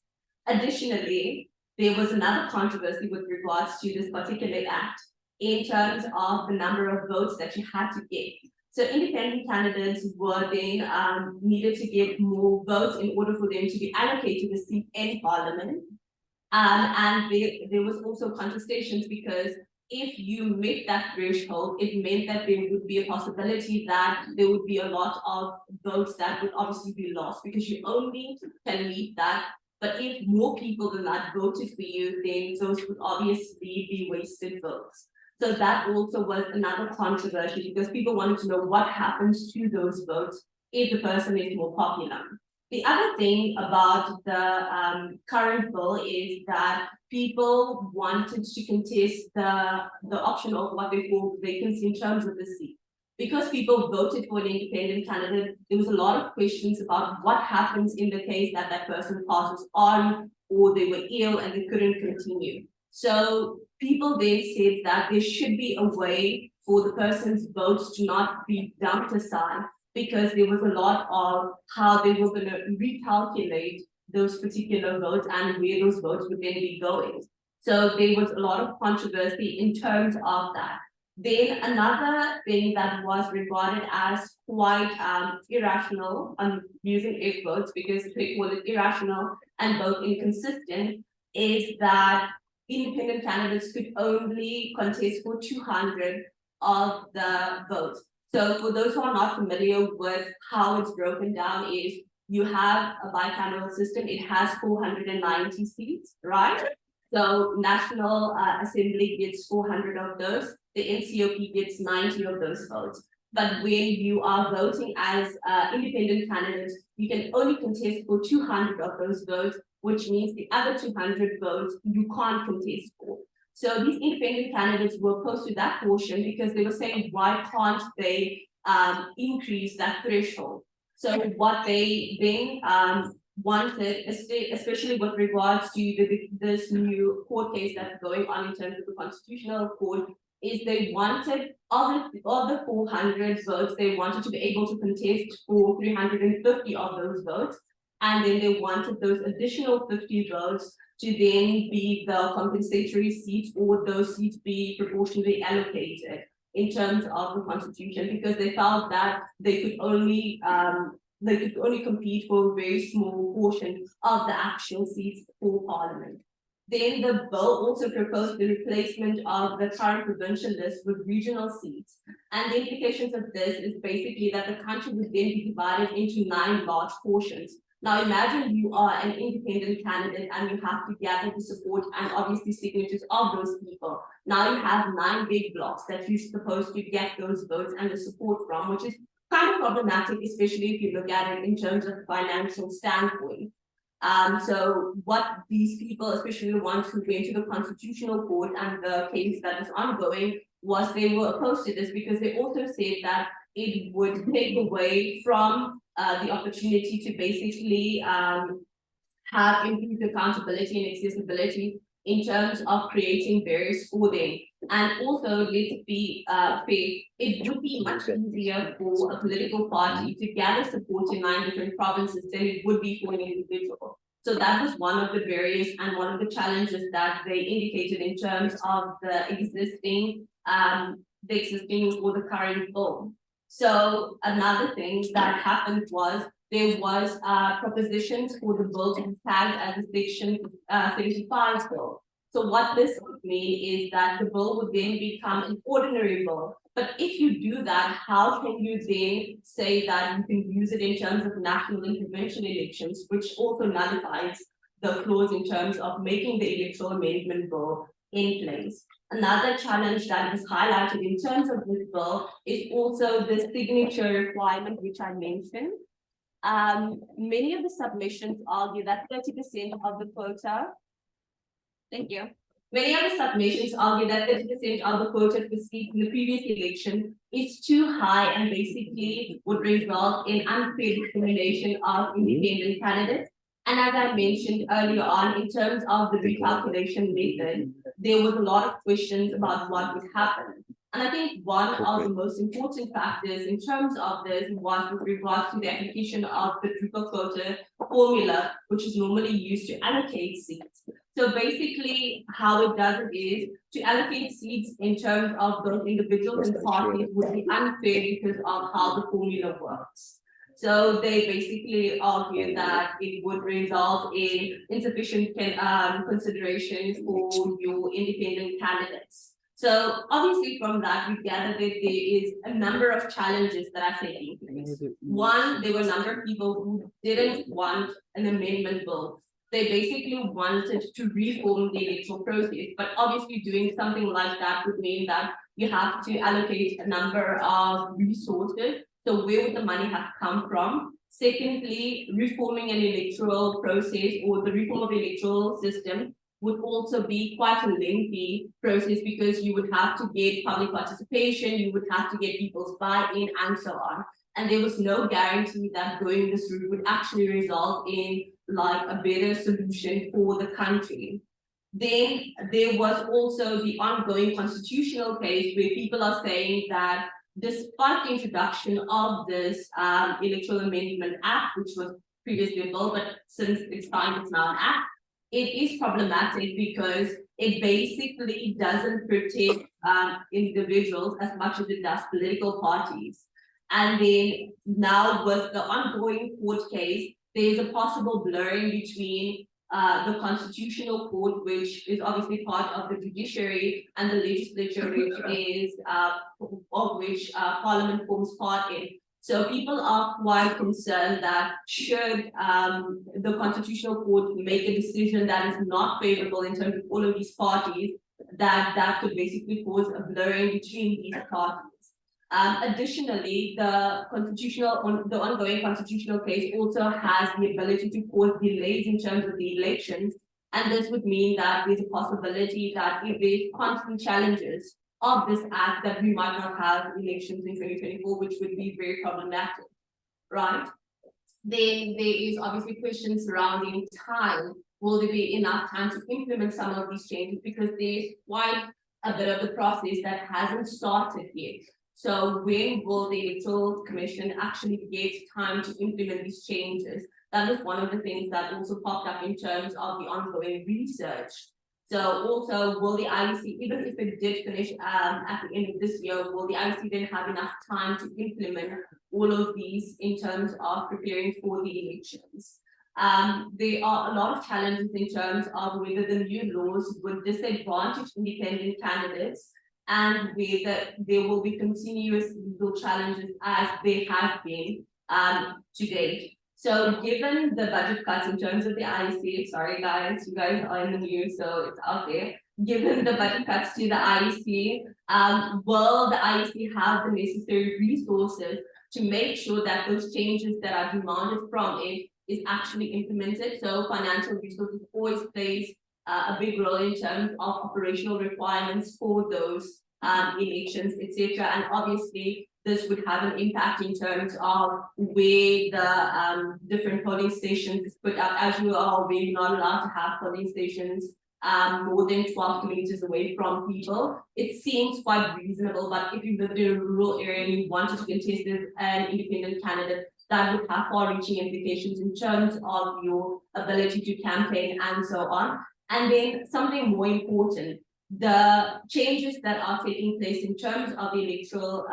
Additionally, there was another controversy with regards to this particular act in terms of the number of votes that you had to get. So independent candidates were then needed to get more votes in order for them to be allocated a seat in parliament. And there was also contestations because if you met that threshold, it meant that there would be a possibility that there would be a lot of votes that would obviously be lost because you only can meet that. But if more people than that voted for you, then those would obviously be wasted votes. So that also was another controversy because people wanted to know what happens to those votes if the person is more popular. The other thing about the current bill is that people wanted to contest the option of what they call vacancy in terms of the seat. Because people voted for an independent candidate, there was a lot of questions about what happens in the case that that person passes on or they were ill and they couldn't continue. So people then said that there should be a way for the person's votes to not be dumped aside because there was a lot of how they were going to recalculate those particular votes and where those votes would then be going. So there was a lot of controversy in terms of that. Then another thing that was regarded as quite irrational, I'm using air quotes because they call it irrational and both inconsistent, is that independent candidates could only contest for 200 of the votes. So for those who are not familiar with how it's broken down is you have a bicameral system, it has 490 seats, right? So National Assembly gets 400 of those, the NCOP gets 90 of those votes. But when you are voting as independent candidates, you can only contest for 200 of those votes, which means the other 200 votes you can't contest for. So these independent candidates were opposed to that portion because they were saying, why can't they increase that threshold? So what they then wanted, especially with regards to this new court case that's going on in terms of the Constitutional Court, is they wanted all the 400 votes, they wanted to be able to contest for 350 of those votes. And then they wanted those additional 50 votes to then be the compensatory seats or those seats be proportionally allocated in terms of the constitution because they felt that they could only compete for a very small portion of the actual seats for parliament. Then the bill also proposed the replacement of the current provincial list with regional seats. And the implications of this is basically that the country would then be divided into 9 large portions. Now imagine you are an independent candidate and you have to gather the support and obviously signatures of those people. Now you have 9 big blocks that you're supposed to get those votes and the support from, which is kind of problematic, especially if you look at it in terms of financial standpoint. So what these people, especially the ones who went to the Constitutional Court and the case that is ongoing, was they were opposed to this because they also said that it would take away from the opportunity to basically have improved accountability and accessibility in terms of creating barriers for them. And also, let's be fair, it would be much easier for a political party to gather support in 9 different provinces than it would be for an individual. So that was one of the barriers and one of the challenges that they indicated in terms of the existing or the current bill. So another thing that happened was there was propositions for the bill to be tagged as a section 75 bill. So what this would mean is that the bill would then become an ordinary bill. But if you do that, how can you then say that you can use it in terms of national and provincial elections, which also nullifies the clause in terms of making the electoral amendment bill in place? Another challenge that is highlighted in terms of this bill is also the signature requirement, which I mentioned. Many of the submissions argue that 30% of the quota. Thank you. Many of the submissions argue that 30% of the quota for seats in the previous election is too high and basically would result in unfair discrimination of independent candidates. And as I mentioned earlier on, in terms of the recalculation method, there was a lot of questions about what would happen. And I think one of the most important factors in terms of this was with regards to the application of the triple quota formula, which is normally used to allocate seats. So basically, how it does it is to allocate seats in terms of those individuals and parties would be unfair because of how the formula works. So they basically argue that it would result in insufficient consideration for your independent candidates. So obviously from that, we gather that there is a number of challenges that are taking place. One, there were a number of people who didn't want an amendment bill. They basically wanted to reform the electoral process, but obviously doing something like that would mean that you have to allocate a number of resources. So where would the money have come from? Secondly, reforming an electoral process or the reform of the electoral system would also be quite a lengthy process because you would have to get public participation, you would have to get people's buy-in and so on. And there was no guarantee that going this route would actually result in like a better solution for the country. Then there was also the ongoing constitutional case where people are saying that despite the introduction of this Electoral Amendment Act, which was previously a bill, but since it's time, it's now an act, it is problematic because it basically doesn't protect individuals as much as it does political parties. And then now with the ongoing court case, there's a possible blurring between the constitutional court, which is obviously part of the judiciary, and the legislature, which is of which Parliament forms part in. So people are quite concerned that should the constitutional court make a decision that is not favorable in terms of all of these parties, that could basically cause a blurring between these parties. Additionally, the ongoing constitutional case also has the ability to cause delays in terms of the elections. And this would mean that there's a possibility that if there's constant challenges of this act, that we might not have elections in 2024, which would be very problematic, right? Then there is obviously questions surrounding time. Will there be enough time to implement some of these changes? Because there's quite a bit of the process that hasn't started yet. So when will the Electoral Commission actually get time to implement these changes? That was one of the things that also popped up in terms of the ongoing research. So also, will the IEC, even if it did finish at the end of this year, will the IEC then have enough time to implement all of these in terms of preparing for the elections? There are a lot of challenges in terms of whether the new laws would disadvantage independent candidates and whether there will be continuous legal challenges as they have been to date. So given the budget cuts in terms of the IEC, sorry guys, you guys are in the news, so it's out there. Given the budget cuts to the IEC, will the IEC have the necessary resources to make sure that those changes that are demanded from it is actually implemented? So financial resources always plays a big role in terms of operational requirements for those elections, etc. And obviously, this would have an impact in terms of where the different polling stations is put up. As you are aware, you're not allowed to have polling stations more than 12 kilometers away from people. It seems quite reasonable, but if you lived in a rural area and you wanted to contest as an independent candidate, that would have far-reaching implications in terms of your ability to campaign and so on. And then something more important, the changes that are taking place in terms of the Electoral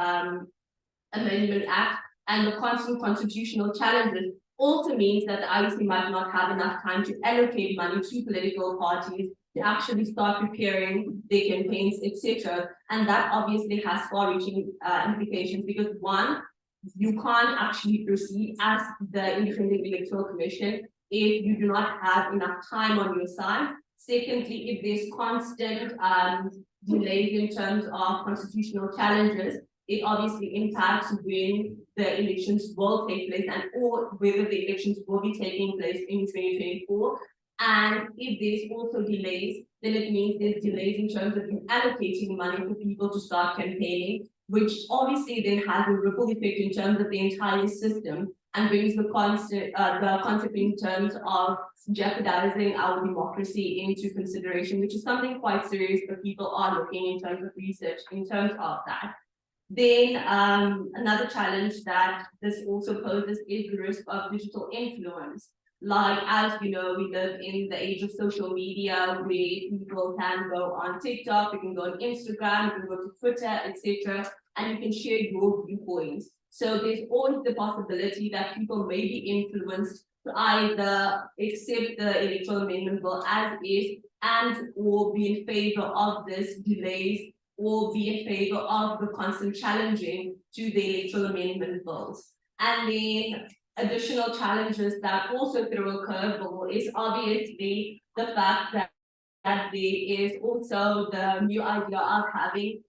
Amendment Act and the constant constitutional challenges also means that the IEC might not have enough time to allocate money to political parties to actually start preparing their campaigns, etc. And that obviously has far-reaching implications because one, you can't actually proceed as the Independent Electoral Commission if you do not have enough time on your side. Secondly, if there's constant delays in terms of constitutional challenges, it obviously impacts when the elections will take place and or whether the elections will be taking place in 2024. And if there's also delays, then it means there's delays in terms of allocating money for people to start campaigning, which obviously then has a ripple effect in terms of the entire system, and brings the concept in terms of jeopardizing our democracy into consideration, which is something quite serious, but people are looking in terms of research in terms of that. Then another challenge that this also poses is the risk of digital influence. Like, as you know, we live in the age of social media where people can go on TikTok, you can go on Instagram, you can go to Twitter, etc., and you can share your viewpoints. So there's always the possibility that people may be influenced to either accept the electoral amendment bill as is and or be in favor of this delays or be in favor of the constant challenging to the electoral amendment bills. And then additional challenges that also throw a curveball is obviously the fact that there is also the new idea of having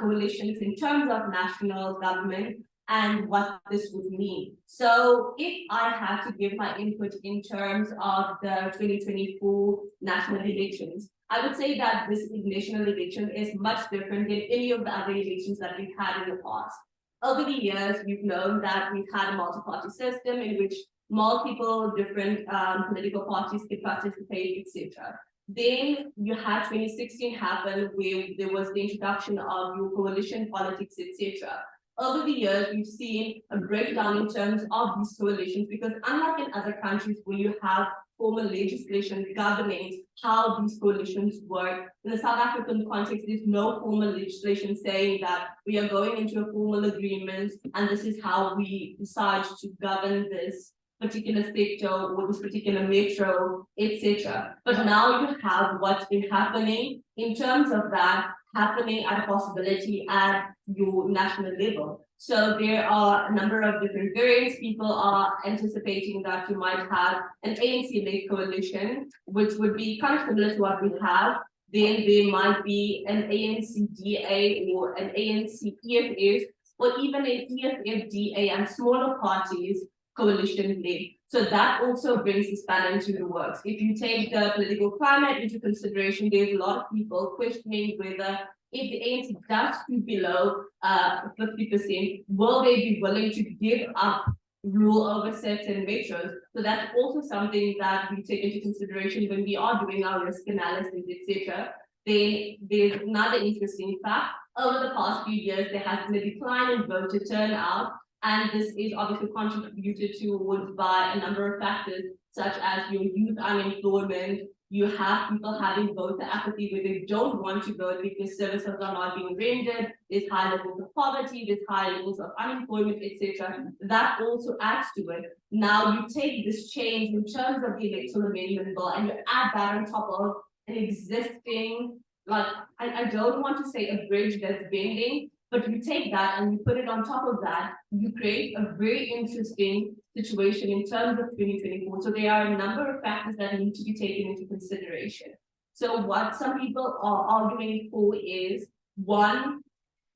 coalitions in terms of national government and what this would mean. So if I had to give my input in terms of the 2024 national elections, I would say that this national election is much different than any of the other elections that we've had in the past. Over the years, we've known that we've had a multi-party system in which multiple different political parties could participate, etc. Then you had 2016 happen where there was the introduction of your coalition politics, etc. Over the years, we've seen a breakdown in terms of these coalitions because unlike in other countries where you have formal legislation governing how these coalitions work, in the South African context, there's no formal legislation saying that we are going into a formal agreement and this is how we decide to govern this particular sector or this particular metro, etc. But now you have what's been happening in terms of that happening at a possibility at your national level. So there are a number of different variants. People are anticipating that you might have an ANC-led coalition, which would be kind of similar to what we have. Then there might be an ANC-DA or an ANC-EFF, or even an EFF-DA and smaller parties coalition-led. So that also brings the span into the works. If you take the political climate into consideration, there's a lot of people questioning whether if the ANC does scoot below 50%, will they be willing to give up rule over certain metros? So that's also something that we take into consideration when we are doing our risk analysis, etc. Then there's another interesting fact. Over the past few years, there has been a decline in voter turnout, and this is obviously contributed towards by a number of factors, such as your youth unemployment. You have people having voter apathy where they don't want to vote because services are not being rendered. There's high levels of poverty, there's high levels of unemployment, etc. That also adds to it. Now you take this change in terms of the electoral amendment bill and you add that on top of an existing, like, I don't want to say a bridge that's bending, but you take that and you put it on top of that, you create a very interesting situation in terms of 2024. So there are a number of factors that need to be taken into consideration. So what some people are arguing for is, one,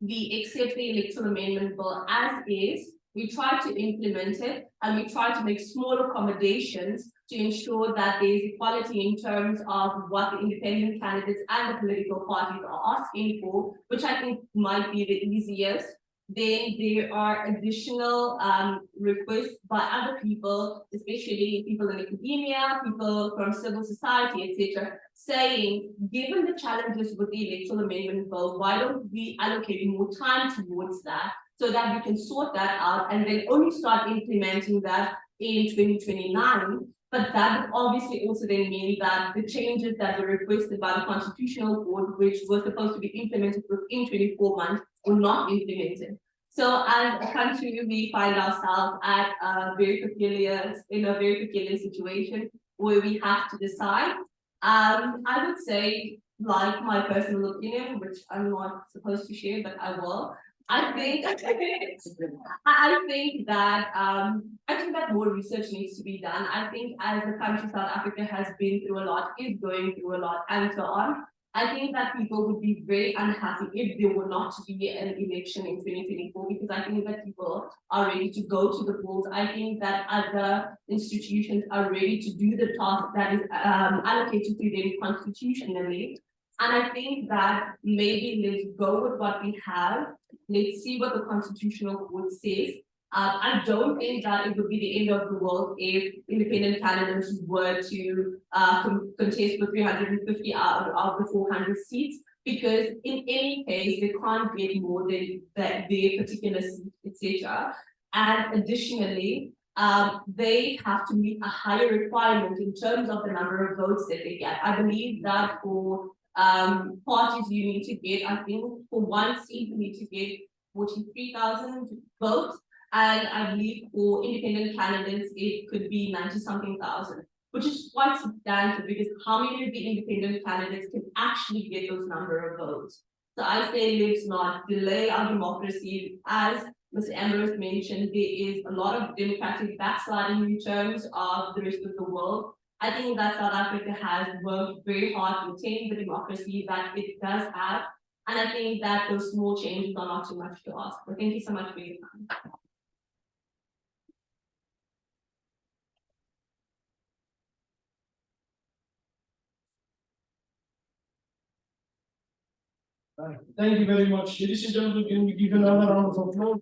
we accept the electoral amendment bill as is, we try to implement it, and we try to make small accommodations to ensure that there is equality in terms of what the independent candidates and the political parties are asking for, which I think might be the easiest. Then there are additional requests by other people, especially people in academia, people from civil society, etc., saying, given the challenges with the electoral amendment bill, why don't we allocate more time towards that so that we can sort that out and then only start implementing that in 2029. But that would obviously also then mean that the changes that were requested by the Constitutional Court, which were supposed to be implemented within 24 months, were not implemented. So as a country, we find ourselves at a very peculiar situation where we have to decide. I would say, like my personal opinion, which I'm not supposed to share, but I will. I think that more research needs to be done. I think as a country, South Africa has been through a lot, is going through a lot, and so on. I think that people would be very unhappy if there were not to be an election in 2024, because I think that people are ready to go to the polls. I think that other institutions are ready to do the task that is allocated to them constitutionally. And I think that maybe let's go with what we have. Let's see what the Constitutional Court says. I don't think that it would be the end of the world if independent candidates were to contest for 350 out of the 400 seats, because in any case, they can't get more than their particular seat, etc. And additionally, they have to meet a higher requirement in terms of the number of votes that they get. I believe that for parties you need to get, I think for one seat you need to get 43,000 votes, and I believe for independent candidates it could be 90-something thousand, which is quite substantial, because how many of the independent candidates can actually get those number of votes? So I say let's not delay our democracy. As Mr. Ambrose mentioned, there is a lot of democratic backsliding in terms of the rest of the world. I think that South Africa has worked very hard to retain the democracy that it does have. And I think that those small changes are not too much to ask. But thank you so much for your time. Thank you very much. Ladies and gentlemen, can we give another round of applause?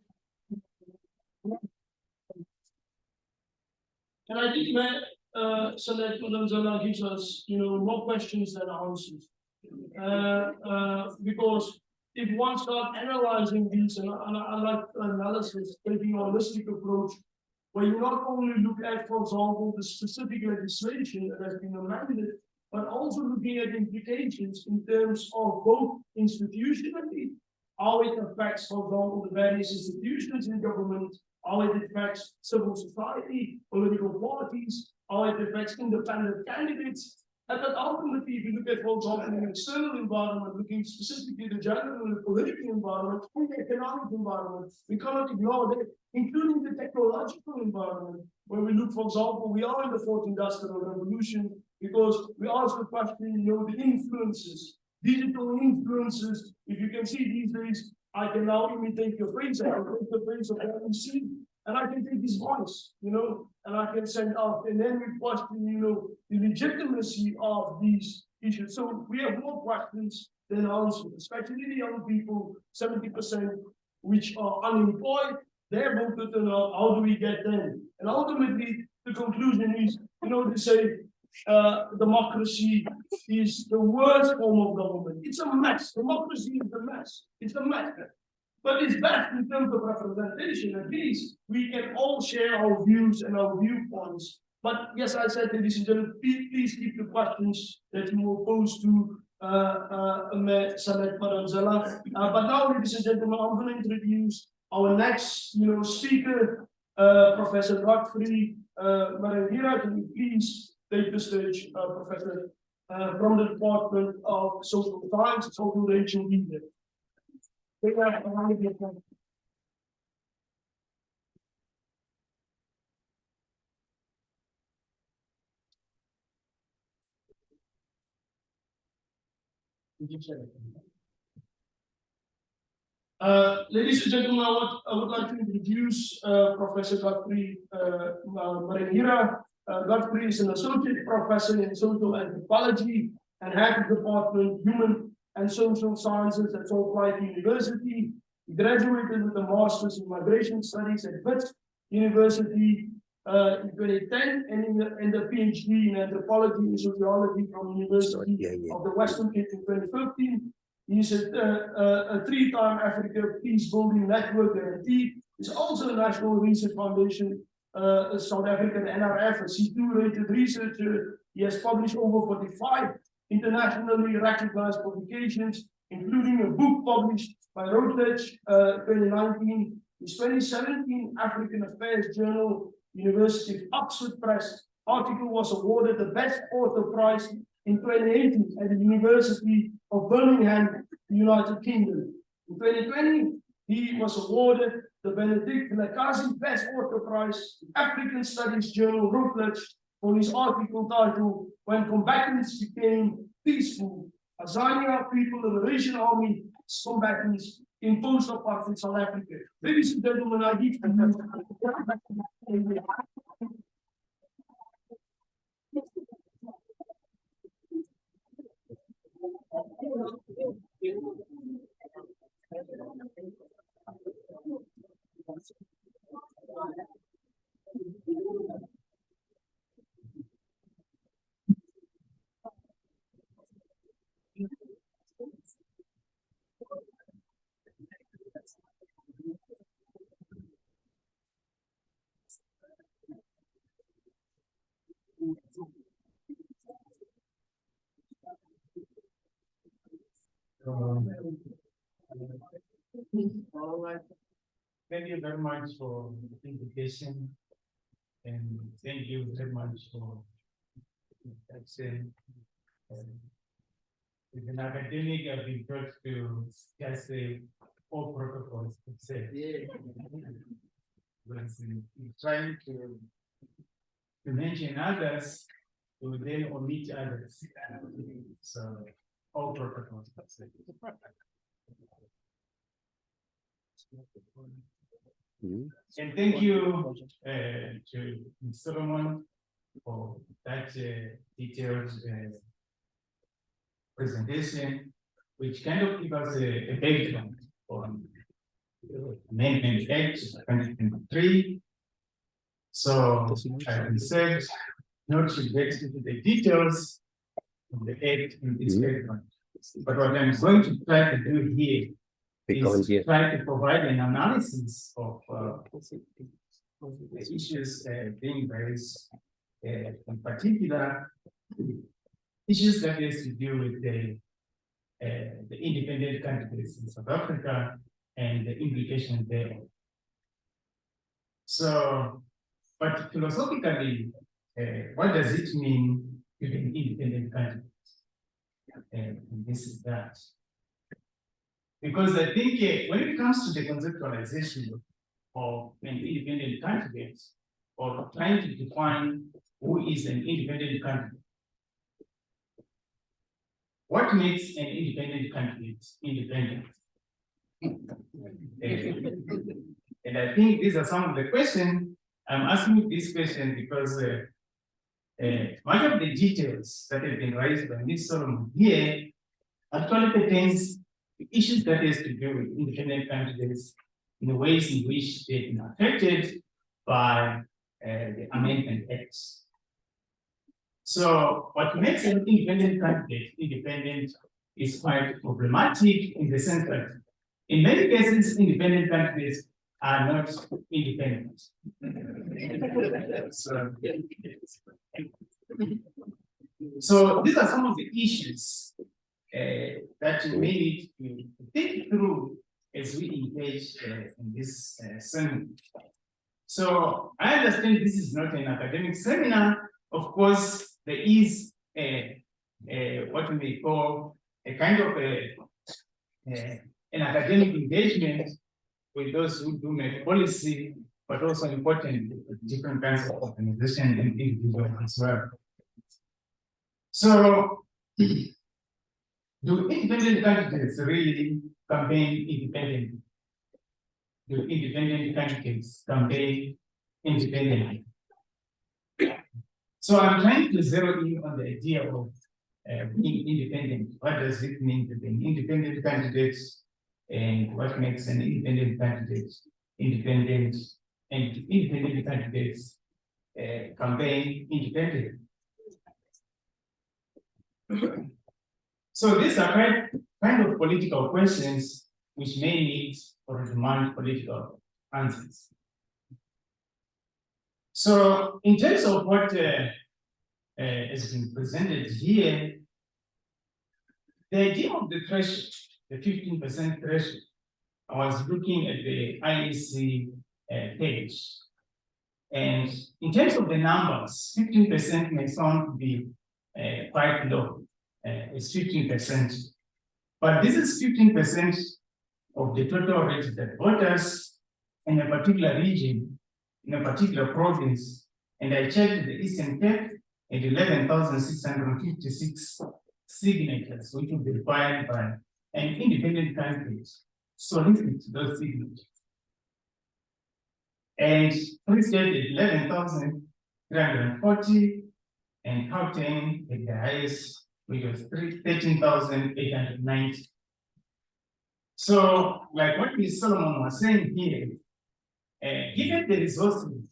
And I think that Sanet gives us, more questions than answers. Because if one starts analyzing these, and I like analysis, taking a holistic approach, where you not only look at, for example, the specific legislation that has been amended, but also looking at implications in terms of both institutionally, how it affects, for example, the various institutions in government, how it affects civil society, political parties, how it affects independent candidates. And that ultimately, if you look at, for example, an external environment, looking specifically at the general and political environment, and the economic environment, we cannot ignore that, including the technological environment, where we look, for example, we are in the fourth industrial revolution, because we ask the question, the influences, digital influences. If you can see these days, I can now imitate your phrase, I can take the phrase of IEC, and I can take his voice, and I can send out, and then we question, the legitimacy of these issues. So we have more questions than answers, especially the young people, 70%, which are unemployed. They're voted or not, how do we get them? And ultimately, the conclusion is, they say, democracy is the worst form of government. It's a mess. Democracy is a mess. It's a mess. But it's best in terms of representation. At least we can all share our views and our viewpoints. But yes, I said, ladies and gentlemen, please keep the questions that you will pose to Sanet Paranzala. But now, ladies and gentlemen, I'm going to introduce our next, speaker, Professor Godfrey Maringira. Can you please take the stage, Professor, from the Department of Social Science, Social Relation Media. Ladies and gentlemen, I would like to introduce Professor Godfrey Maringira. Godfrey is an associate professor in social anthropology and head of the Department of Human and Social Sciences at Plaatje University. He graduated with a master's in migration studies at Wits University in 2010 and a PhD in anthropology and sociology from the University of the Western Cape in 2015. He's a three-time Africa Peace Building Network guarantee. He's also the National Research Foundation South Africa, the NRF, a C2 rated researcher. He has published over 45 internationally recognized publications, including a book published by Routledge 2019, his 2017 African Affairs Journal, University of Oxford Press article was awarded the Best Author Prize in 2018 at the University of Birmingham, United Kingdom. In 2020, he was awarded the Benedict Lakazi Best Author Prize, African Studies Journal Routledge, for his article titled When Combatants Became Peaceful, Azania People Liberation Army Combatants in Post-Apartheid South Africa. Ladies and gentlemen, I give Thank you very much for the invitation. And thank you very much for saying. As an academic, I've been taught to just say all protocols to say. But trying to mention others to then omit others. So all protocols to say. And thank you to Solomon for that detailed presentation, which kind of gives us a background on Amendment Act 2023. So, as we said, not to get into the details of the Act in its background. But what I'm going to try to do here is try to provide an analysis of the issues being raised, in particular, issues that has to do with the independent candidates in South Africa and the implications there. So, but philosophically, what does it mean to be an independent candidate? And this is that. Because I think when it comes to the conceptualization of an independent candidate, or trying to define who is an independent candidate, what makes an independent candidate independent? And I think these are some of the questions. I'm asking this question because one of the details that have been raised by Ms. Solomon here actually pertains to issues that has to do with independent candidates in the ways in which they've been affected by the Amendment Act. So what makes an independent candidate independent is quite problematic in the sense that in many cases, independent candidates are not independent. So these are some of the issues that we need to think through as we engage in this seminar. So I understand this is not an academic seminar. Of course, there is what we may call a kind of an academic engagement with those who do make policy, but also important different kinds of organizations and individuals as well. So, do independent candidates really campaign independently? Do independent candidates campaign independently? So I'm trying to zero in on the idea of being independent. What does it mean to be an independent candidate? And what makes an independent candidate independent? And independent candidates campaign independently. So these are kind of political questions which may need or demand political answers. So in terms of what has been presented here, the idea of the threshold, the 15% threshold, I was looking at the IEC page. And in terms of the numbers, 15% may sound to be quite low. It's 15%. But this is 15% of the total registered voters in a particular region, in a particular province. And I checked the Eastern Cape at 11,656 signatures, which will be required by an independent candidate. So listen to those signatures. And Free State at 11,340, and Gauteng at the highest, which was 13,890. So, like what Ms. Solomon was saying here, given the resources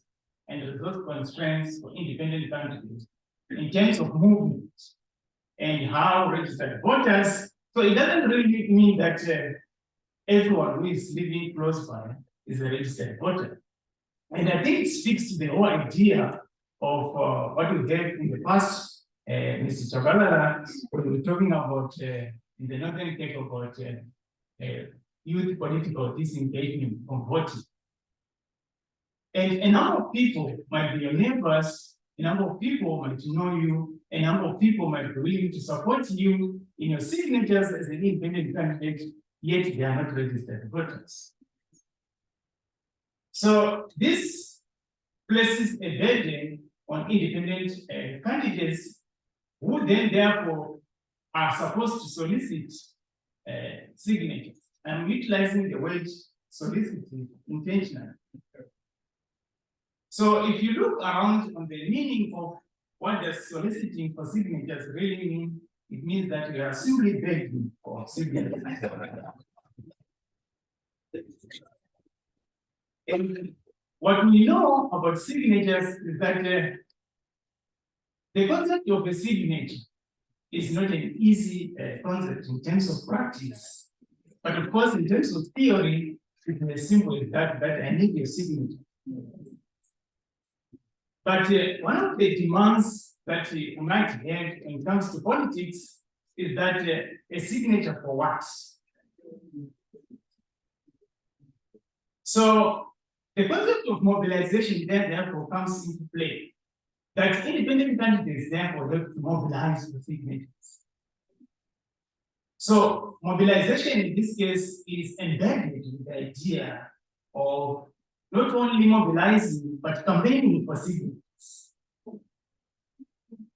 and resource constraints for independent candidates in terms of movement and how registered voters, so it doesn't really mean that everyone who is living close by is a registered voter. And I think it speaks to the whole idea of what we had in the past, Mr. Chabalala, when we were talking about in the Northern Cape about youth political disengagement from voting. And a number of people might be your neighbors, a number of people might know you, a number of people might be willing to support you in your signatures as an independent candidate, yet they are not registered voters. So this places a burden on independent candidates who then therefore are supposed to solicit signatures. I'm utilizing the word soliciting intentionally. So if you look around on the meaning of what does soliciting for signatures really mean, it means that we are simply begging for signatures. And what we know about signatures is that the concept of a signature is not an easy concept in terms of practice. But of course, in terms of theory, it's as simple as that I need your signature. But one of the demands that we might have when it comes to politics is that a signature for what? So the concept of mobilization there therefore comes into play. That independent candidates therefore have to mobilize the signatures. So mobilization in this case is embedded in the idea of not only mobilizing, but campaigning for signatures.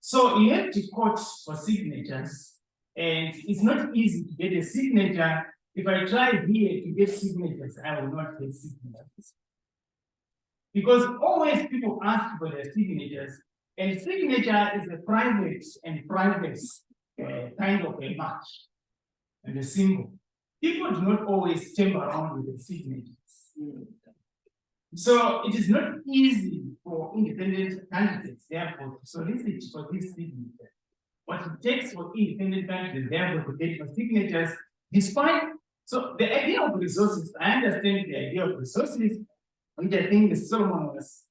So you have to quote for signatures, and it's not easy to get a signature. If I try here to get signatures, I will not get signatures. Because always people ask for their signatures, and signature is a private kind of a match and a symbol. People do not always stamp around with the signatures. So it is not easy for independent candidates, therefore, to solicit for this signature. What it takes for independent candidates, therefore, to get for signatures, despite, so the idea of resources, I understand the idea of resources, which I think Solomon was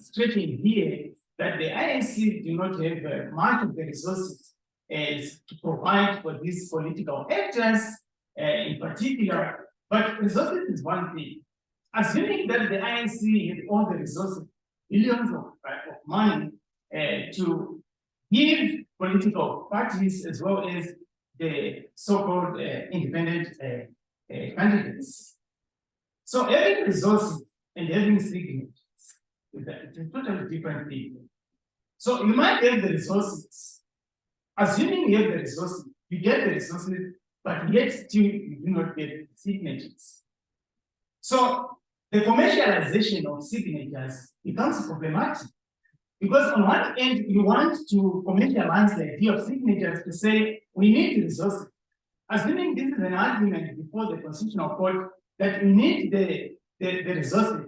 stretching here, that the IEC do not have much of the resources as to provide for these political actors in particular, but resources is one thing. Assuming that the IEC has all the resources, billions of money to give political parties as well as the so-called independent candidates. So having resources and having signatures, it's a totally different thing. So you might have the resources. Assuming you have the resources, you get the resources, but yet still you do not get signatures. So the commercialization of signatures becomes problematic. Because on one end, you want to commercialize the idea of signatures to say, we need resources. Assuming this is an argument before the Constitutional Court that we need the resources.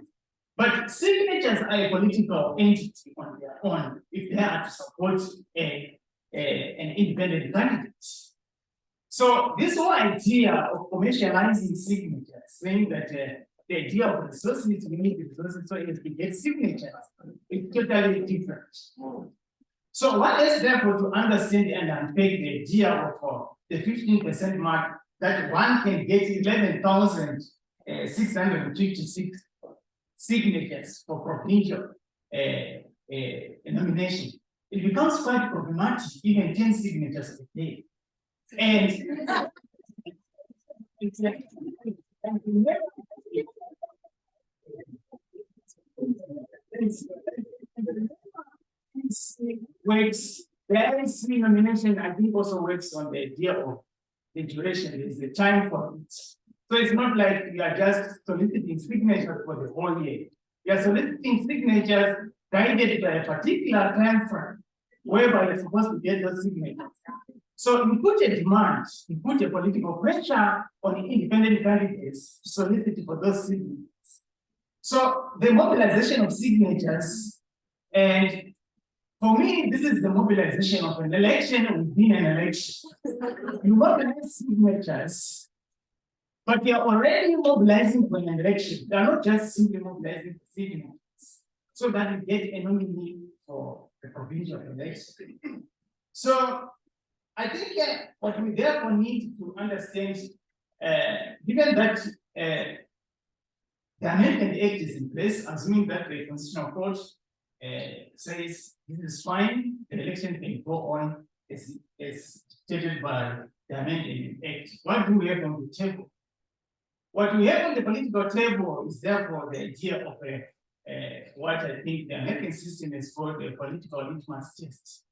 But signatures are a political entity on their own if they are to support an independent candidate. So this whole idea of commercializing signatures, saying that the idea of resources, we need resources so as to get signatures, is totally different. So one has therefore to understand and unpack the idea of the 15% mark that one can get 11,656 signatures for provincial nomination. It becomes quite problematic, even 10 signatures a day. And it's like, works, the IEC nomination, I think, also works on the idea of the duration, is the time for it. So it's not like you are just soliciting signatures for the whole year. You are soliciting signatures guided by a particular time frame, whereby you're supposed to get those signatures. So you put a demand, you put a political pressure on the independent candidates to solicit for those signatures. So the mobilization of signatures, and for me, this is the mobilization of an election within an election. You mobilize signatures, but you're already mobilizing for an election. They're not just simply mobilizing for signatures, so that you get a nominee for the provincial election. So I think what we therefore need to understand given that the Amendment Act is in place, assuming that the Constitutional Court says this is fine, the election can go on as stated by the Amendment Act. What do we have on the table? What we have on the political table is therefore the idea of what I think the American system is called a political litmus test.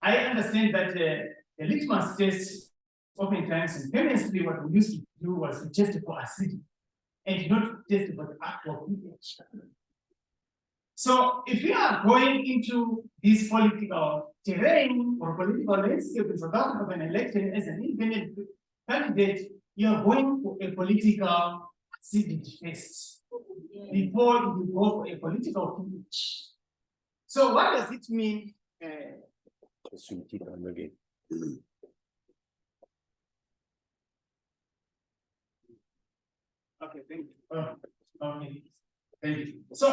I understand that the litmus test, oftentimes and famously, what we used to do was to test for acidity and not test for the actual pH. So if we are going into this political terrain or political landscape in South Africa of an election as an independent candidate, you are going for a political acidity test before you go for a political pH. So what does it mean? Okay, thank you. Okay, thank you. So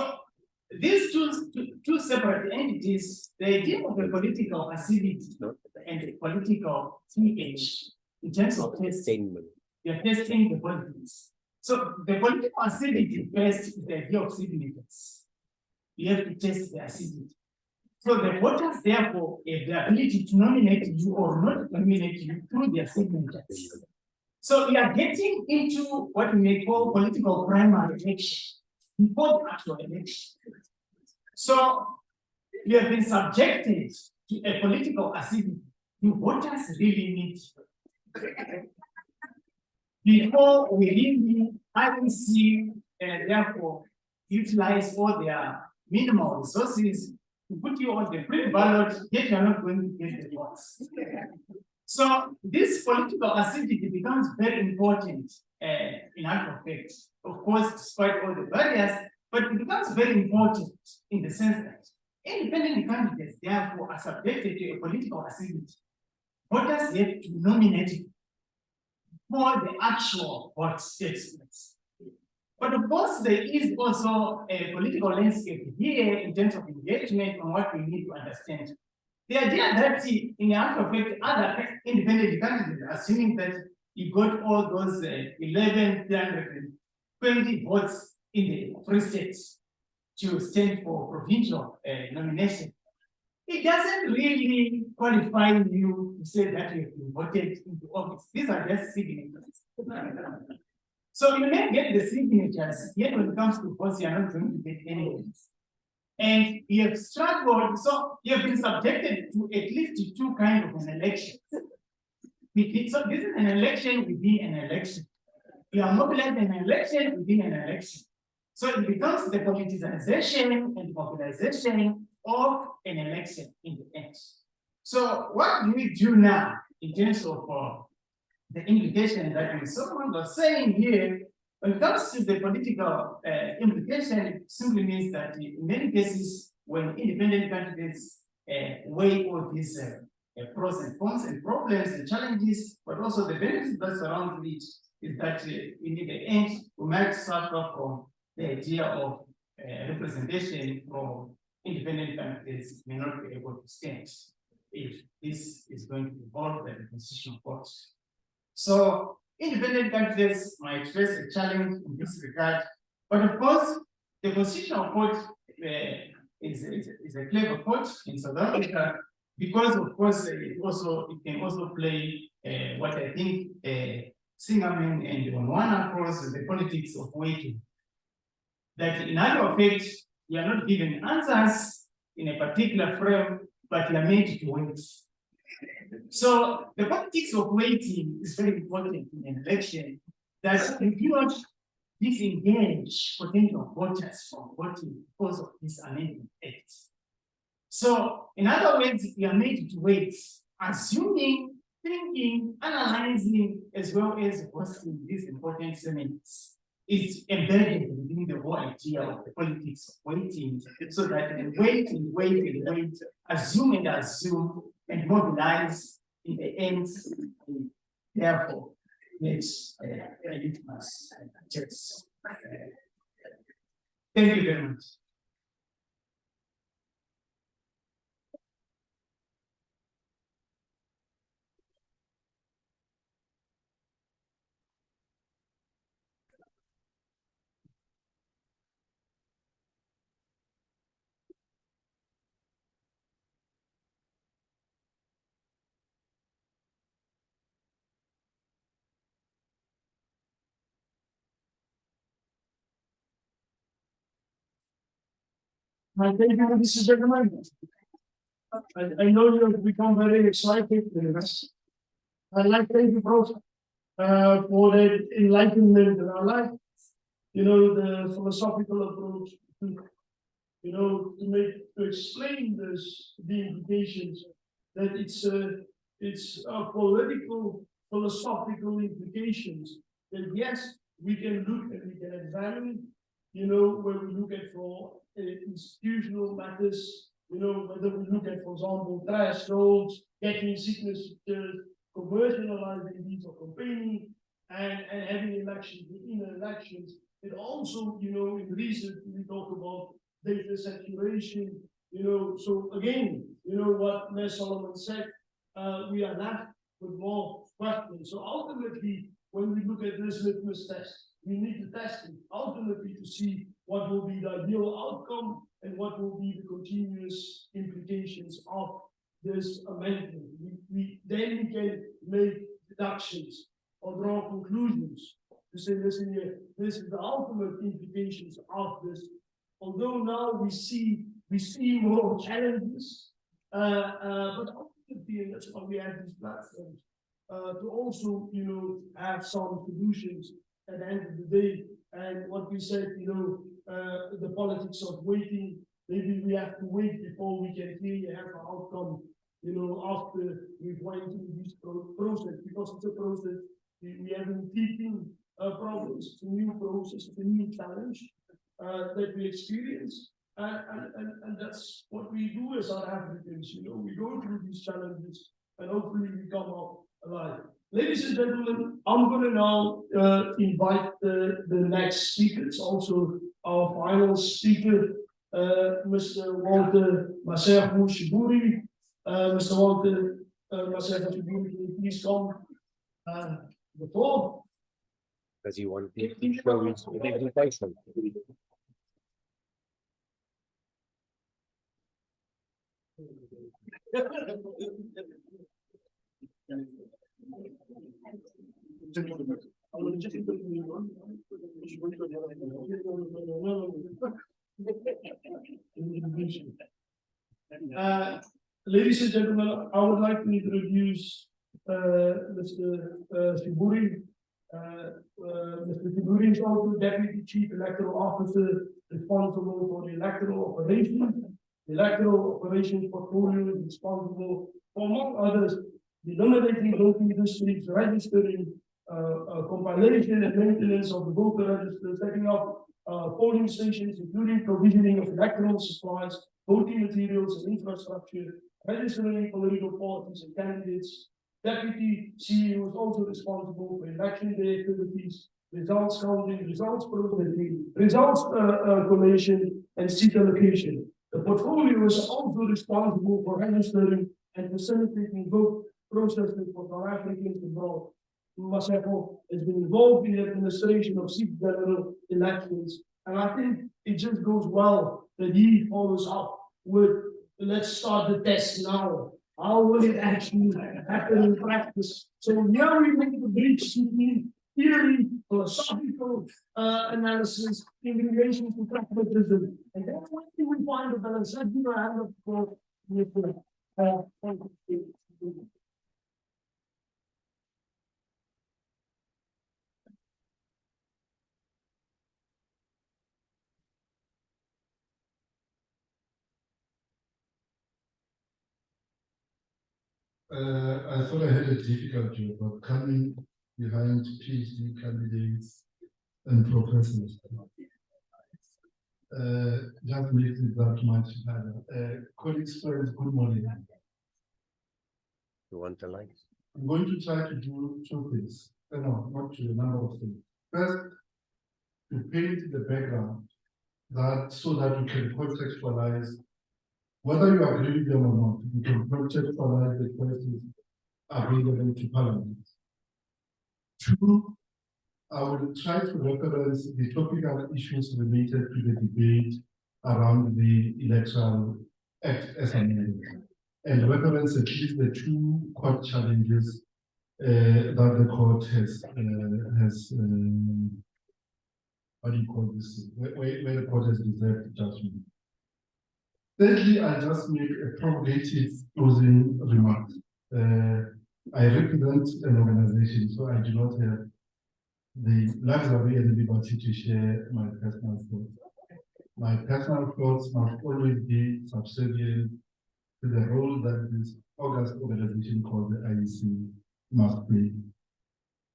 these two separate entities, the idea of a political acidity and a political pH in terms of testing, you're testing the politics. So the political acidity first is the idea of signatures. You have to test the acidity. So the voters therefore have the ability to nominate you or not nominate you through their signatures. So we are getting into what we may call political primary election before the actual election. So we have been subjected to a political acidity. Do voters really need before we really IEC and therefore utilize all their minimal resources to put you on the pre-ballot, yet you're not going to get the votes. So this political acidity becomes very important in actual fact. Of course, despite all the barriers, but it becomes very important in the sense that independent candidates therefore are subjected to a political acidity. Voters have to nominate for the actual vote statements. But of course, there is also a political landscape here in terms of engagement on what we need to understand. The idea that in actual fact, other independent candidates, assuming that you got all those 11,320 votes in the Free State to stand for provincial nomination, it doesn't really qualify you to say that you have been voted into office. These are just signatures. So you may get the signatures, yet when it comes to votes, you are not going to get any votes. And you have struggled, so you have been subjected to at least two kinds of an election. So this is an election within an election. You are mobilized in an election within an election. So it becomes the politicization and mobilization of an election in the end. So what do we do now in terms of the implication that someone was saying here? When it comes to the political implication, it simply means that in many cases, when independent candidates weigh all these pros and cons and problems and challenges, but also the benefits that surround it, is that in the end, we might suffer from the idea of representation from independent candidates may not be able to stand if this is going to involve the constitutional court. So independent candidates might face a challenge in this regard, but of course, the constitutional court is a clever court in South Africa because, of course, it can also play what I think Singaman and on one across the politics of waiting. That in other effect, you are not given answers in a particular frame, but you are made to wait. So the politics of waiting is very important in an election, that you do not disengage potential voters from voting because of this Amendment Act. So in other words, you are made to wait, assuming, thinking, analyzing, as well as hosting these important seminars. It's embedded within the whole idea of the politics of waiting, so that you wait and wait and wait, assume and mobilize in the end, and therefore, it's a litmus test. Thank you very much. I thank you, ladies and gentlemen. I know you have become very excited. I'd like to thank you, Prof, for the enlightenment, and I like, the philosophical approach to, to explain the implications, that it's a political, philosophical implications, that yes, we can look and we can examine, when we look at for institutional matters, whether we look at, for example, thresholds, getting signatures, commercializing these or campaigning, and having elections within elections. It also, in recent, we talk about data saturation, so again, what Les Solomon said, we are left with more questions. So ultimately, when we look at this litmus test, we need to test it ultimately to see what will be the ideal outcome and what will be the continuous implications of this amendment. Then we can make deductions or draw conclusions to say, listen here, this is the ultimate implications of this. Although now we see more challenges, but ultimately, and that's why we have these platforms, to also, have some solutions at the end of the day. And what we said, the politics of waiting, maybe we have to wait before we can clearly have an outcome, after we've went through this process, because it's a process, we haven't teaching problems, it's a new process, it's a new challenge that we experience. And that's what we do as our Africans, we go through these challenges and hopefully we come out alive. Ladies and gentlemen, I'm going to now invite the next speaker. It's also our final speaker, Mr. Walter Masego Sheburi. Mr. Walter Masego Sheburi, can you please come before? Does he want to show his presentation? Ladies and gentlemen, I would like to introduce Mr. Sheburi. Mr. Sheburi is also Deputy Chief Electoral Officer responsible for the electoral operations. The electoral operations portfolio is responsible for, among others, eliminating voting districts, registering, compilation and maintenance of the voter register, setting up polling stations, including provisioning of electoral supplies, voting materials and infrastructure, registering political parties and candidates. Deputy CEO is also responsible for election day activities, results counting, results processing, results collation, and seat allocation. The portfolio is also responsible for registering and facilitating vote processing for South Africans abroad. Masego has been involved in the administration of seat general elections, and I think it just goes well that he follows up with, let's start the test now. How will it actually happen in practice? So here we make the bridge between theory, philosophical analysis in relation to pragmatism. And that's why we find the balance. Let's give a hand up for thank you. I thought I had a difficult job, but coming behind PhD candidates and professors just makes it that much harder. Colleagues, friends, good morning. You want the light? I'm going to try to do two things. No, not two, a number of things. First, to paint the background so that you can contextualize whether you agree with them or not. You can contextualize the questions available to Parliament. Two, I will try to reference the topical issues related to the debate around the Electoral Act as amended, and reference at least the two court challenges that the court has what do you call this? Where the court has reserved judgment. Thirdly, I'll just make a provocative closing remark. I represent an organization, so I do not have the luxury and liberty to share my personal thoughts. My personal thoughts must always be subservient to the role that this august organization called the IEC must play.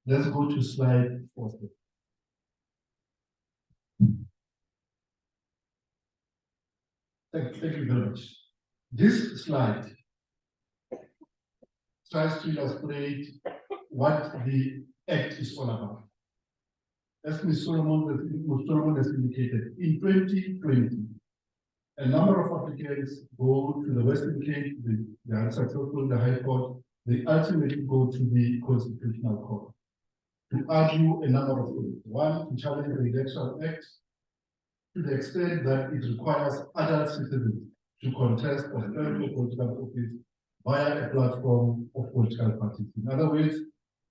Let's go to slide 4. Thank you very much. This slide tries to illustrate what the Act is all about. As Ms. Solomon has indicated, in 2020, a number of applicants go to the Western Cape, they are successful in the High Court, they ultimately go to the Constitutional Court to argue a number of things. One, to challenge the Electoral Act to the extent that it requires adult citizens to contest or stand for political office via a platform of political parties. In other words,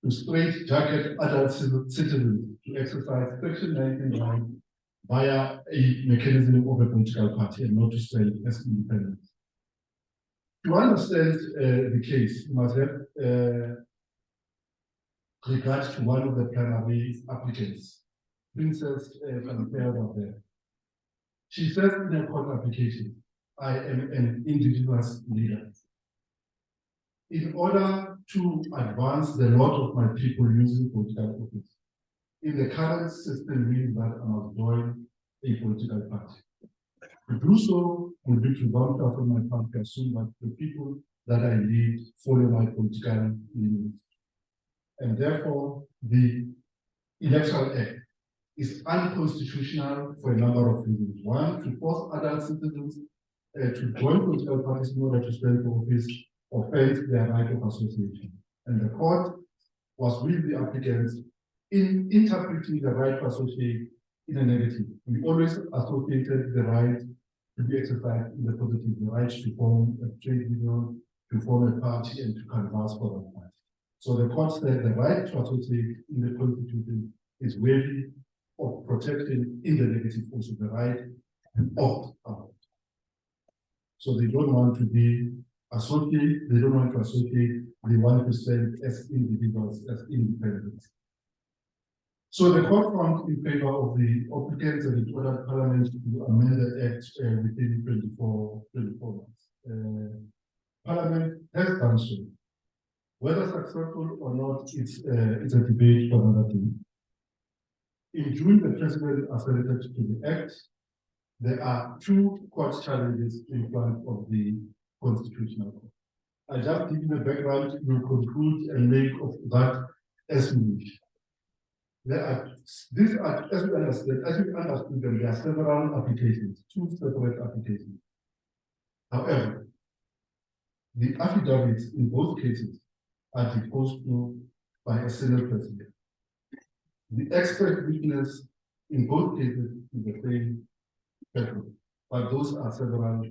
to straitjacket adult citizens to exercise Section 99 via a mechanism of a political party and not to stand as independents. To understand the case, you must have regard to one of the primary applicants, Princess there. She says in her court application, I am an indigenous leader. In order to advance the lot of my people using political office, in the current system means that I must join a political party. To do so will be to bounce out of my party as soon as the people that I lead follow my political leanings. And therefore, the Electoral Act is unconstitutional for a number of reasons. One, to force adult citizens to join political parties in order to stand for office offends their right of association. And the court was with the applicants in interpreting the right to associate in a negative. We always associated the right to be exercised in the positive, the right to form a trade union, to form a party, and to canvass for that party. So the court said the right to associate in the Constitution is worthy of protection in the negative, also the right to opt out. So they don't want to be associated, they don't want to associate, they want to stand as individuals, as independents. So the court found in favor of the applicants and it ordered Parliament to amend the Act within 24 months. Parliament has done so. Whether successful or not, it's a debate for another day. In June, the President assented to the Act. There are 2 court challenges in front of the Constitutional Court. I just give you the background, you conclude and make of that as you wish. There are, these are, as we understood them, there are several applications, 2 separate applications. However, the affidavits in both cases are deposed to by a Senate President. The expert witness in both cases is the same person, but those are several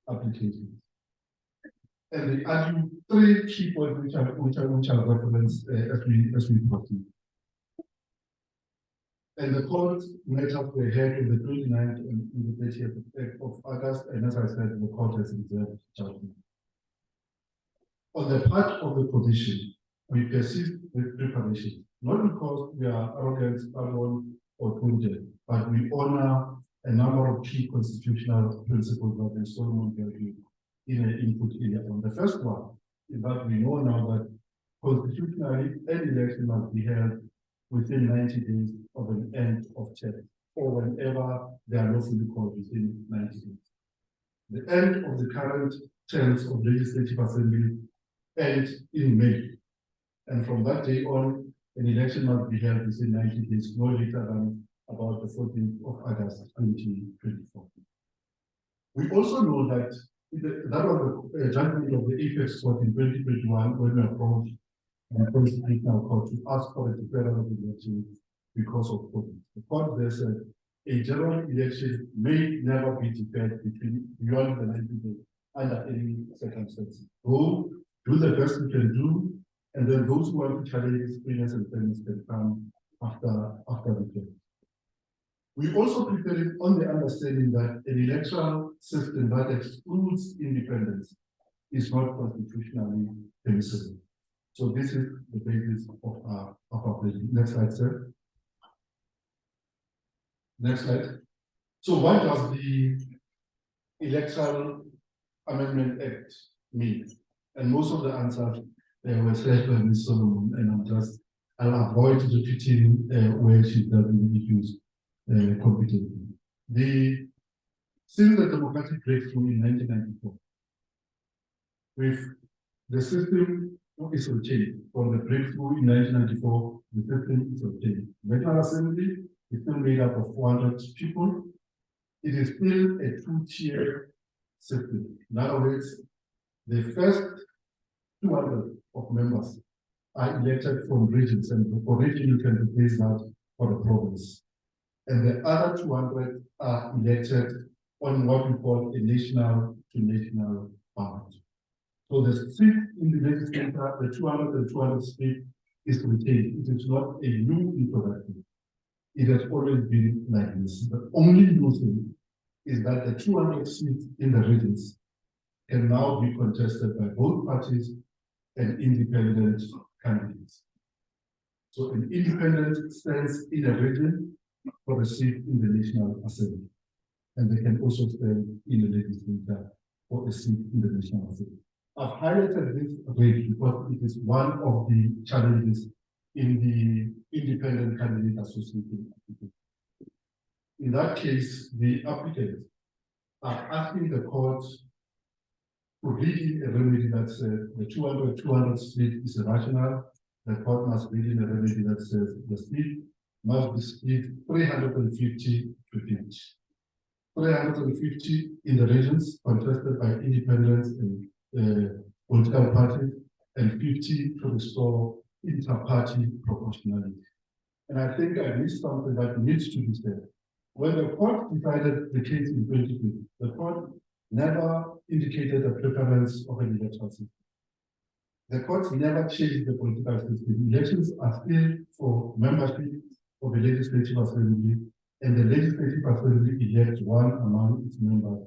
applications. And they argue 3 key points which are referenced as we proceed. And the court met up the head on the 29th and the 30th of August, and as I said, the court has reserved judgment. On the part of the position, we persist with preparation, not because we are arrogant, stubborn, or prudent, but we honor a number of key constitutional principles that the Solomon gave in an input area. On the first one is that we know now that constitutionally, any election must be held within 90 days of an end of term, or whenever they are lawfully called within 90 days. The end of the current terms of legislative assembly end in May. And from that day on, an election must be held within 90 days, no later than about the 14th of August 2024. We also know that that was the judgment of the Apex Court in 2021 when we approached the Constitutional Court to ask for a deferral of election because of COVID. The court there said a general election may never be deferred beyond the 90 days under any circumstances. Go, do the best you can do, and then those who want to challenge this fairness and fairness can come after the term. We also prepared on the understanding that an electoral system that excludes independence is not constitutionally permissible. So this is the basis of our plan. Next slide, sir. Next slide. So what does the Electoral Amendment Act mean? And most of the answers were said by Ms. Solomon, and I'll avoid repeating where she doesn't use competently. Since the democratic breakthrough in 1994, with the system is obtained. From the breakthrough in 1994, the system is obtained. The National Assembly is still made up of 400 people. It is still a two-tier system. In other words, the first 200 of members are elected from regions, and for region you can replace that for the province. And the other 200 are elected on what we call a national to national ballot. So the seat in the legislature, the 200 and 200 seat is retained. It is not a new introduction. It has always been like this. The only new thing is that the 200 seats in the regions can now be contested by both parties and independent candidates. So an independent stands in a region for a seat in the National Assembly. And they can also stand in the legislature for a seat in the National Assembly. I've highlighted this rate because it is one of the challenges in the independent candidate association. In that case, the applicants are asking the court to read in a remedy that says the 200-200 split is irrational. The court must read in a remedy that says the split must be split 350 to 50. 350 in the regions contested by independents and political parties, and 50 to restore inter-party proportionality. And I think I missed something that needs to be said. When the court decided the case in 2020, the court never indicated a preference of an electoral system. The court never changed the political system. Elections are still for membership of the Legislative Assembly, and the Legislative Assembly elects one among its members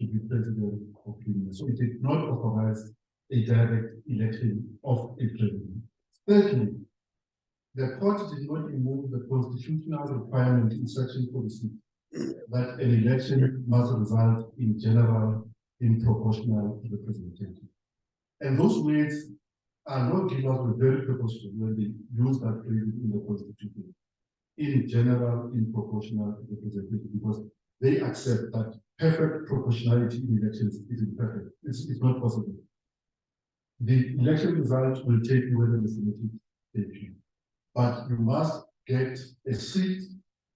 to be president of Kenya. So it did not authorize a direct election of a president. Thirdly, the court did not remove the constitutional requirement in Section 46 that an election must result in general, in proportional representation. And those words are not given us very purposeful when they use that phrase in the Constitution. In general, in proportional representation, because they accept that perfect proportionality in elections is imperfect. It's not possible. The election result will take you whether the Senate takes you. But you must get a seat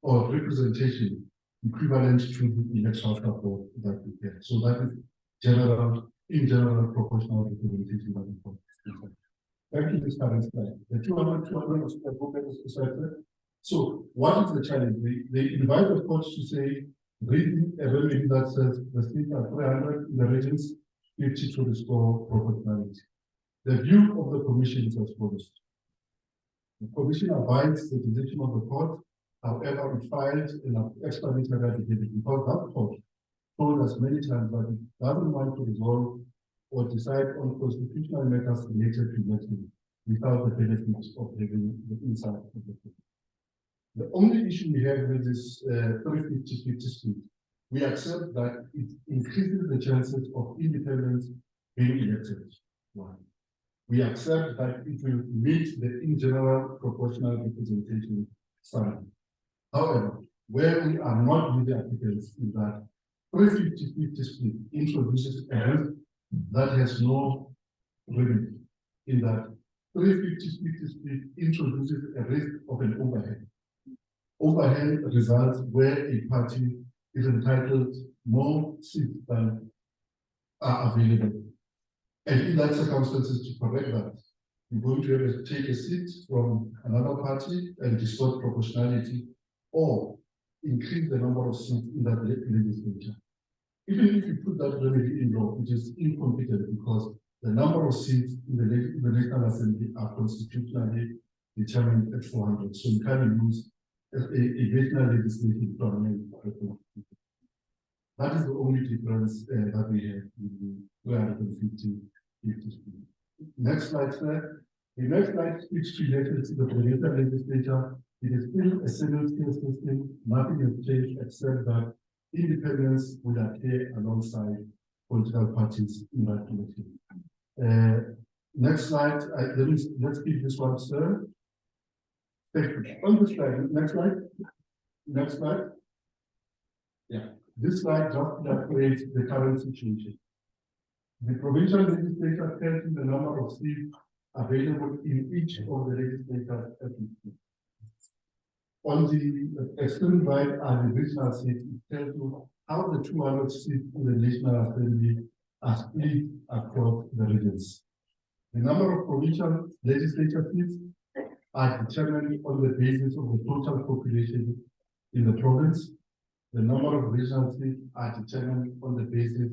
or representation equivalent to the electoral support that you get. So that is general, in general, proportional representation that is important. Back to this current slide. The 200 was presented. So what is the challenge? They invite the court to say, reading a remedy that says the seats are 300 in the regions, 50 to restore proportionality. The view of the commission is as follows. The commission abides the decision of the court. However, it filed an explanatory affidavit because that court told us many times that it doesn't want to resolve or decide on constitutional matters related to election without the benefits of having the insight of the court. The only issue we have with this 350-50 split, we accept that it increases the chances of independents being elected. One. We accept that it will meet the in general proportional representation standard. However, where we are not with the applicants is that 350-50 split introduces a risk that has no remedy. In that 350-50 split introduces a risk of an overhead. Overhead results where a party is entitled more seats than are available. And in that circumstances, to correct that, you're going to have to take a seat from another party and distort proportionality or increase the number of seats in that legislature. Even if you put that remedy in law, it is incompetent because the number of seats in the National Assembly are constitutionally determined at 400. So you can't use additional legislation to amend the Constitution. That is the only difference that we have in the 250. Next slide, sir. The next slide speaks related to the provincial legislature. It is still a single-tier system. Nothing has changed except that independence will appear alongside political parties in that election. Next slide. Let's keep this one, sir. On this slide, next slide. Next slide. Yeah, this slide just illustrates the current situation. The provincial legislature tells you the number of seats available in each of the legislatures at least. On the extreme right are the regional seats. It tells you how the 200 seats in the National Assembly are split across the regions. The number of provincial legislature seats are determined on the basis of the total population in the province. The number of regional seats are determined on the basis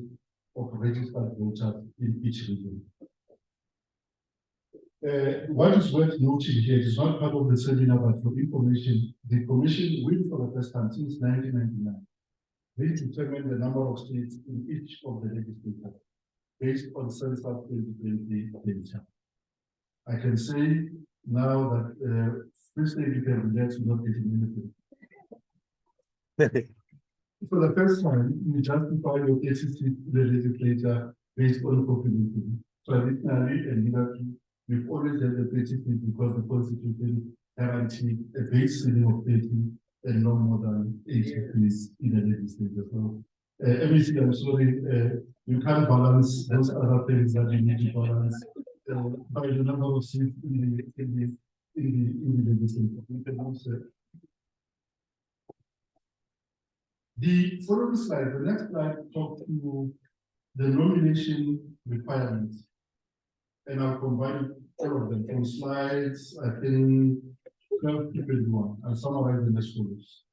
of registered voters in each region. What is worth noting here is not part of the seminar, but for information, the Commission will, for the first time since 1999, will determine the number of seats in each of the legislatures based on census 2020 data. I can say now that first thing you can relax not getting anything. For the first time, you justify your 80 seats in the legislature based on population. Traditionally and hitherto, we've always had the 30 seats because the Constitution guaranteed a base ceiling of 30 and no more than 80 seats in the legislature. So, MEC, I'm sorry, you can't balance those other things that you need to balance by the number of seats in the legislature. You can also. The following slide, the next slide, talks to the nomination requirements. And I'll combine all of them from slides, I think, 12 to 21, and summarize them as follows.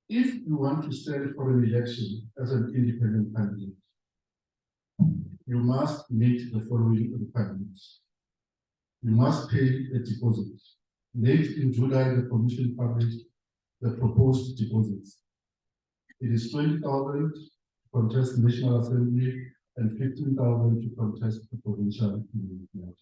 If you want to stand for an election as an independent candidate, you must meet the following requirements. You must pay a deposit. Late in July, the Commission published the proposed deposits. It is 20,000 to contest the National Assembly and 15,000 to contest the provincial election.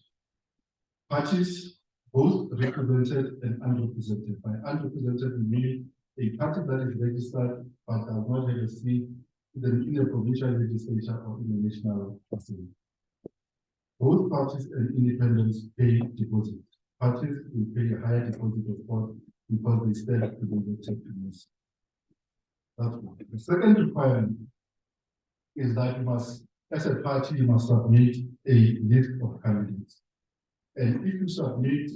Parties, both represented and unrepresented. By unrepresented, we mean a party that is registered but does not have a seat in the provincial legislature or in the National Assembly. Both parties and independents pay deposits. Parties will pay a higher deposit, of course, because they stand to be elected in this. That's one. The second requirement is that you must, as a party, you must submit a list of candidates. And if you submit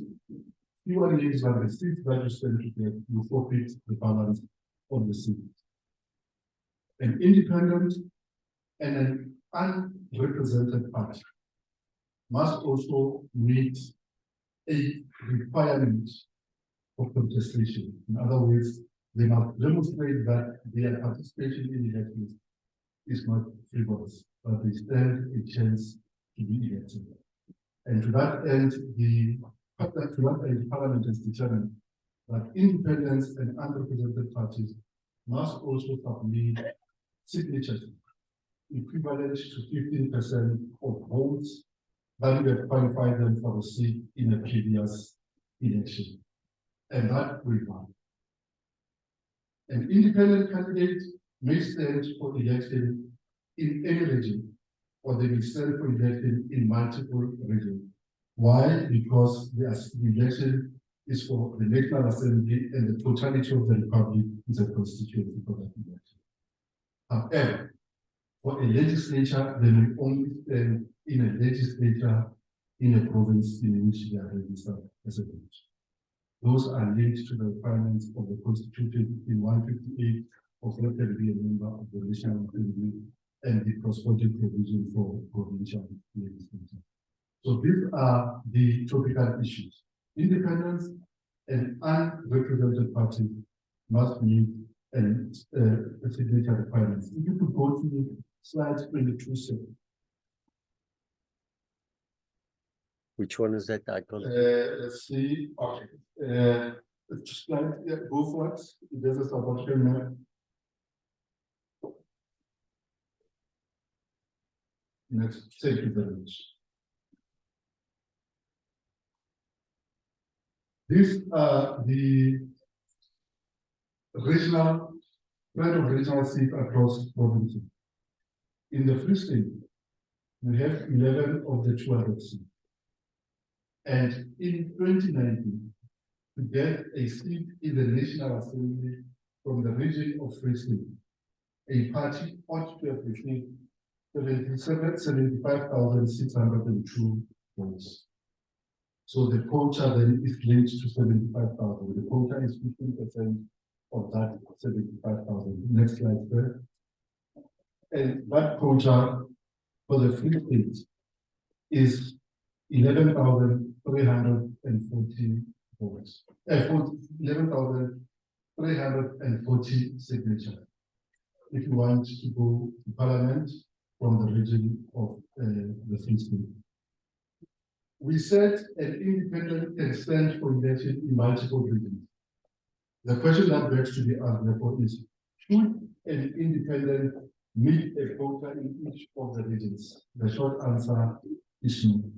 fewer names than the seats that you stand to get, you forfeit the balance of the seats. An independent and an unrepresented party must also meet a requirement of contestation. In other words, they must demonstrate that their participation in elections is not frivolous, but they stand a chance to be elected. And to that end, the Parliament has determined that independents and unrepresented parties must also submit signatures equivalent to 15% of votes that would have qualified them for a seat in a previous election. And that will run. An independent candidate may stand for election in any region, or they may stand for election in multiple regions. Why? Because the election is for the National Assembly and the totality of the Republic is a constituency for that election. However, for a legislature, they may only stand in a legislature in a province in which they are registered as a vote. Those are linked to the requirements of the Constitution in 158 of what can be a member of the National Assembly and the corresponding provision for provincial legislature. So these are the topical issues. Independence and unrepresented parties must meet and signature requirements. If you could go to slide 22, sir. Which one is that icon? Let's see. Okay. Slide, yeah, go for it. There's a supporting map. Next, thank you very much. These are the regional, spread of regional seats across provinces. In the Free State, we have 11 of the 200 seats. And in 2019, to get a seat in the National Assembly from the region of Free State, a party ought to have received 75,602 votes. So the quota then is linked to 75,000. The quota is 15% of that 75,000. Next slide, sir. And that quota for the Free State is 11,340 votes. 11,340 signatures. If you want to go to Parliament from the region of the Free State. We said an independent can stand for election in multiple regions. The question that begs to be asked, therefore, is should an independent meet a quota in each of the regions? The short answer is no.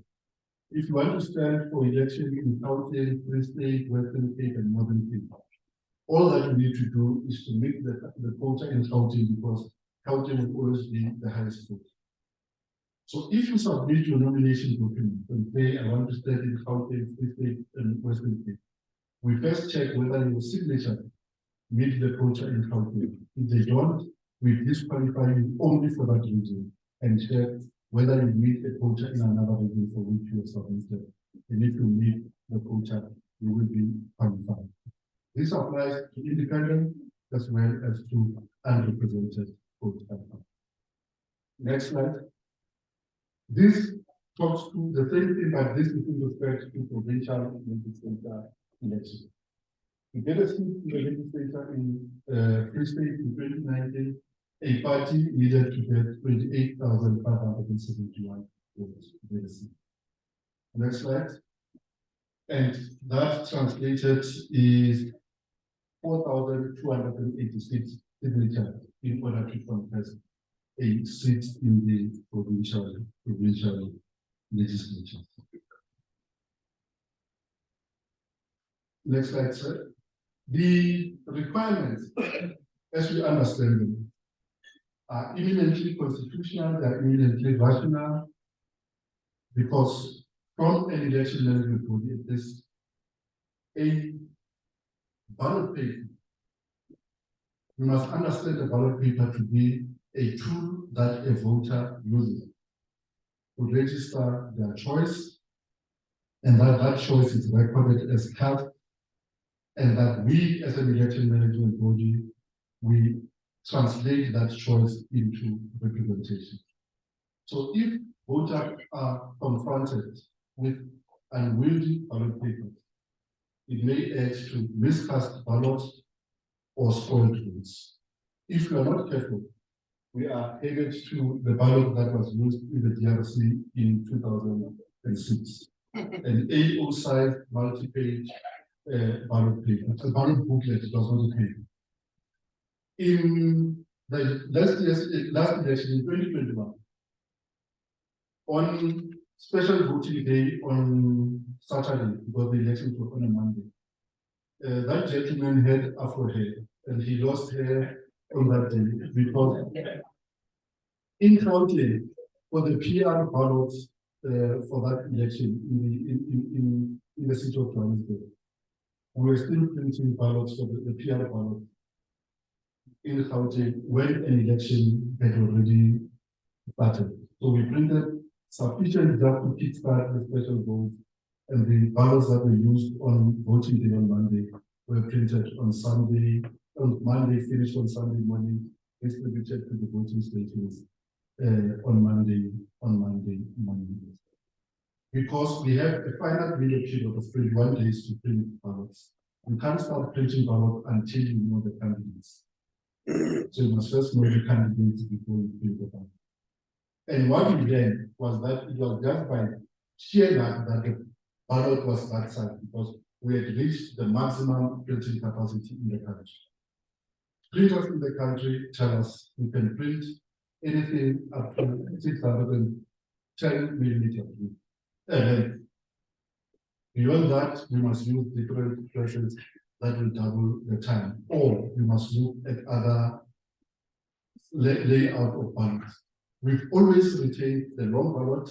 If you want to stand for election in Gauteng, Free State, Western Cape, and Northern Cape, all that you need to do is to meet the quota in Gauteng, because Gauteng will always be the highest vote. So if you submit your nomination document and say, I want to stand in Gauteng, Free State, and Western Cape, we first check whether your signature meet the quota in Gauteng. If they don't, we disqualify you only for that region and check whether you meet a quota in another region for which you have submitted. And if you meet the quota, you will be qualified. This applies to independent as well as to unrepresented quota. Next slide. This talks to the same thing, but this is in respect to provincial legislature election. To get a seat in the legislature in Free State in 2019, a party needed to get 28,571 votes to get a seat. Next slide. And that translated is 4,286 signatures in order to contest a seat in the provincial legislature. Next slide, sir. The requirements, as we understand them, are eminently constitutional, they are eminently rational, because from an election management body, it is a ballot paper. We must understand the ballot paper to be a tool that a voter uses to register their choice, and that choice is recorded as cast, and that we as an election management body, we translate that choice into representation. So if voters are confronted with unwieldy ballot papers, it may add to miscast ballots or spoiled votes. If we are not careful, we are headed to the ballot that was used in the DRC in 2006, an A0 size multi-page ballot paper, a ballot booklet. It was not a paper. In the last election in 2021, on special voting day on Saturday, because the elections were on a Monday, that gentleman had Afro hair, and he lost hair on that day because in Gauteng, for the PR ballots for that election in the city of Johannesburg, we were still printing ballots for the PR ballot in Gauteng when an election had already started. So we printed sufficient just to kickstart the special vote, and the ballots that were used on voting day on Monday were printed on Sunday, on Monday, finished on Sunday morning, distributed to the voting stations on Monday morning. Because we have a finite window period of 21 days to print ballots. You can't start printing ballots until you know the candidates. So you must first know the candidates before you print the ballot. And what we learned was that it was just by sheer luck that the ballot was that size, because we had reached the maximum printing capacity in the country. Printers in the country tell us we can print anything up to 610 millimeter length. Beyond that, we must use different presses that will double the time, or we must look at other layout of ballots. We've always retained the long ballot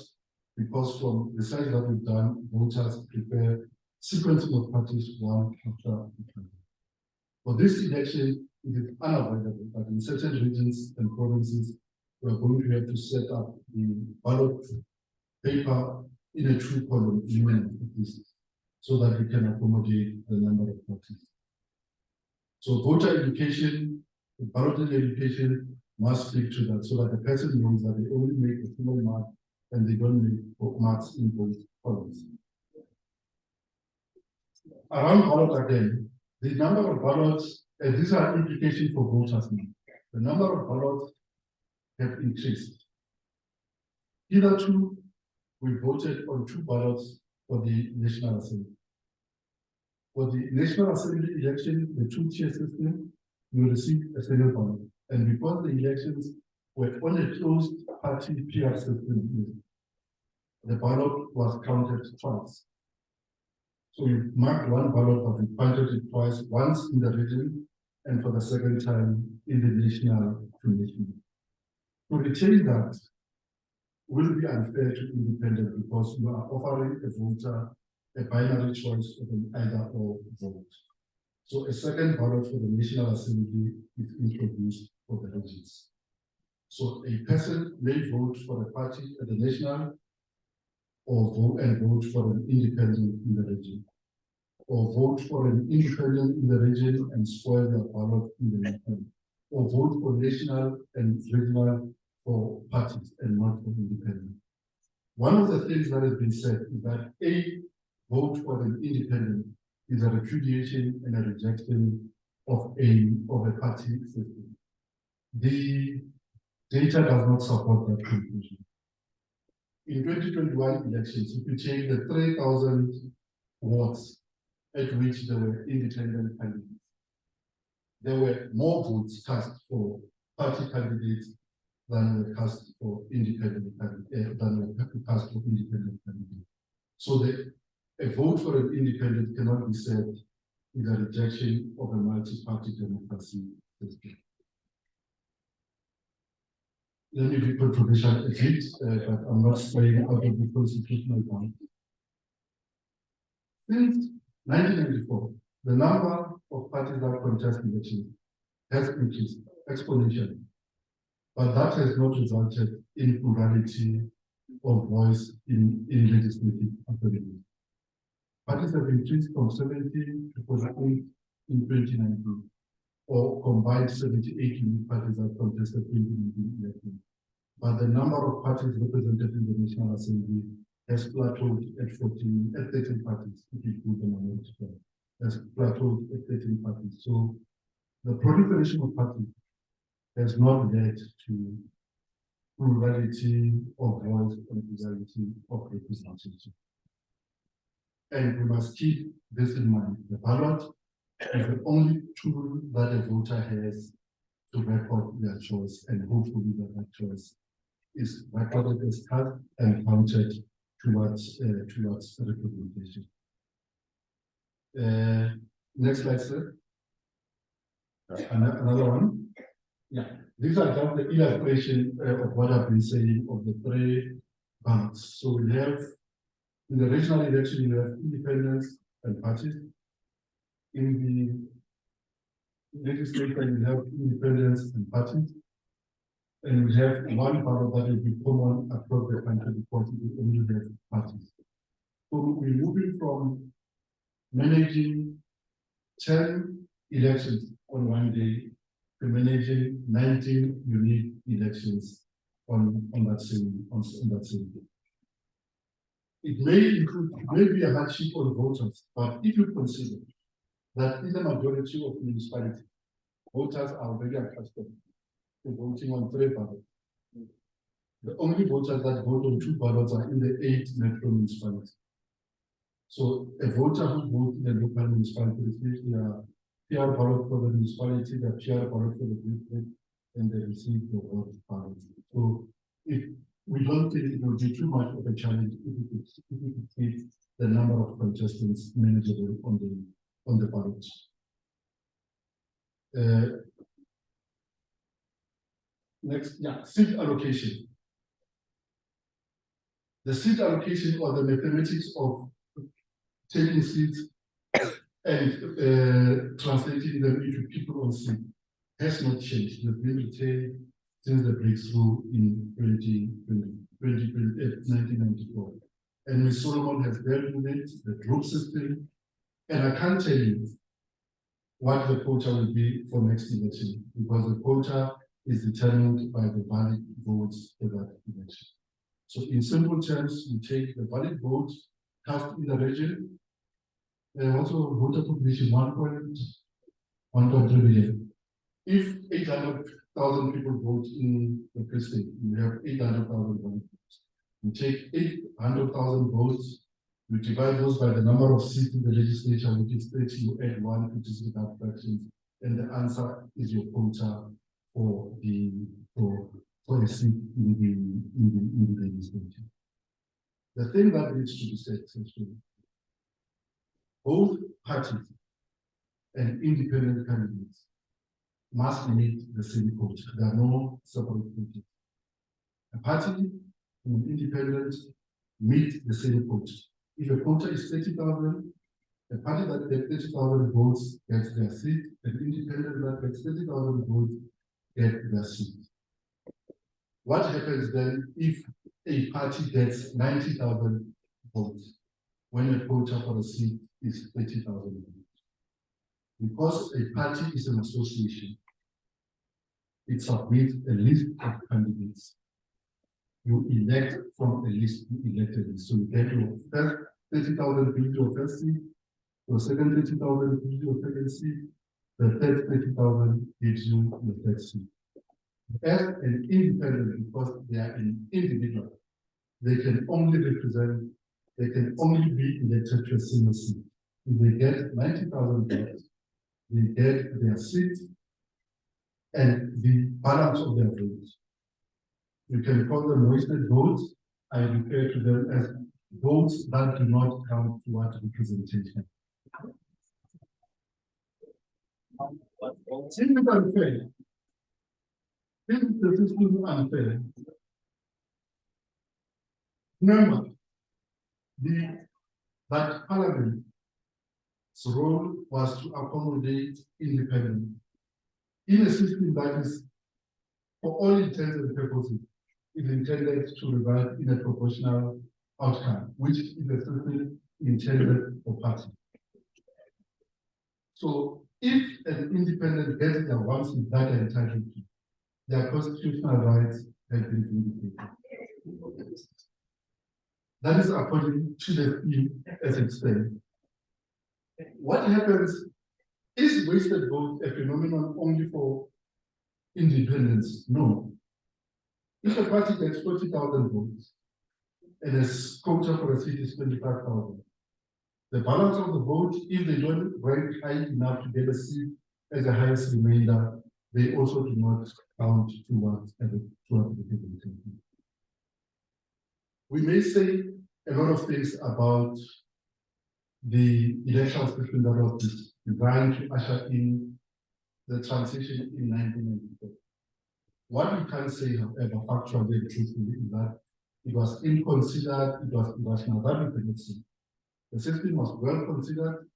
because from the research that we've done, voters prefer sequencing of parties one after another. For this election, it is unavoidable that in certain regions and provinces, we are going to have to set up the ballot paper in a two-column unit at least, so that we can accommodate the number of parties. So voter education, balloting education must speak to that, so that the person knows that they only make a single mark and they don't make marks in both columns. Around ballot again, the number of ballots, these are implications for voters now. The number of ballots have increased. Hitherto, we voted on 2 ballots for the National Assembly. For the National Assembly election, the 2-tier system, you receive a single ballot. And because the elections were on a closed party PR system, the ballot was counted twice. So you marked one ballot, but we counted it twice, once in the region and for the second time in the national commission. To retain that will be unfair to independent because you are offering a voter a binary choice of an either or vote. So a second ballot for the National Assembly is introduced for the regions. So a person may vote for a party at the national or vote for an independent in the region, or vote for an independent in the region and spoil their ballot in the national, or vote for national and regional for parties and not for independent. One of the things that has been said is that a vote for an independent is a repudiation and a rejection of a party system. The data does not support that conclusion. In 2021 elections, if you take the 3,000 wards at which there were independent candidates, there were more votes cast for party candidates than were cast for independent candidates. So a vote for an independent cannot be said is a rejection of a multi-party democracy system. Let me be controversial a bit, but I'm not straying out of the constitutional point. Since 1994, the number of parties that contest elections has increased exponentially, but that has not resulted in plurality of voice in legislative assemblies. Parties have increased from 70 to 48 in 2019, or combined 78 unique parties that contested 2019 elections. But the number of parties represented in the National Assembly has plateaued at 13 parties, if you include the minority party, has plateaued at 13 parties. So the proliferation of parties has not led to plurality of voice and plurality of representation. And we must keep this in mind. The ballot is the only tool that a voter has to record their choice, and hopefully that choice is recorded as cast and counted towards representation. Next slide, sir. Another one. Yeah, these are just the illustration of what I've been saying of the 3 ballots. So we have in the regional election, you have independents and parties. In the legislature, you have independents and parties. And we have one ballot that will be common across the country because we only have parties. So we're moving from managing 10 elections on one day to managing 19 unique elections on that same day. It may be a hardship on voters, but if you consider that in the majority of municipalities, voters are already accustomed to voting on 3 ballots. The only voters that vote on 2 ballots are in the 8 metro municipalities. So a voter who votes in a local municipality receives their PR ballot for the municipality, their PR ballot for the district, and they receive the vote ballot. So if we don't think it will be too much of a challenge if we could keep the number of contestants manageable on the ballot. Next, yeah, seat allocation. The seat allocation or the mathematics of taking seats and translating them into people on seat has not changed. It has been retained since the breakthrough in 1994. And Ms. Solomon has dealt with it, the group system, and I can't tell you what the quota will be for next election, because the quota is determined by the valid votes for that election. So in simple terms, we take the valid votes cast in the region, also voter population 1.3 million. If 800,000 people vote in the precinct, we have 800,000 votes. We take 800,000 votes, we divide those by the number of seats in the legislature, which is 30, you add 1, which is without fractions, and the answer is your quota for a seat in the legislature. The thing that needs to be said essentially, both parties and independent candidates must meet the same quota. There are no separate quotas. A party and an independent meet the same quota. If a quota is 30,000, a party that gets 30,000 votes gets their seat, an independent that gets 30,000 votes gets their seat. What happens then if a party gets 90,000 votes when a quota for a seat is 30,000 votes? Because a party is an association, it submits a list of candidates. You elect from a list, you elect a list. So you get your first 30,000 gives your first seat, your second 30,000 gives your second seat, the third 30,000 gives you your third seat. As an independent, because they are an individual, they can only represent, they can only be elected to a single seat. If they get 90,000 votes, they get their seat and the balance of their votes. You can call them wasted votes. I refer to them as votes that do not count toward representation. This is unfair. This is the system unfair. Remember, that Parliament's role was to accommodate independence in a system that is, for all intents and purposes, is intended to result in a proportional outcome, which is a system intended for party. So if an independent gets their one seat that they're entitled to, their constitutional rights have been vindicated. That is according to the scheme as it stands. What happens is wasted vote a phenomenon only for independence? No. If a party gets 40,000 votes and a quota for a seat is 25,000, the balance of the vote, if they don't rank high enough to get a seat as the highest remainder, they also do not count towards the representation. We may say a lot of things about the electoral system that was designed to usher in the transition in 1994. What we can say, however, factually and truthfully, is that it was ill-considered, it was irrational. That we cannot say. The system was well considered.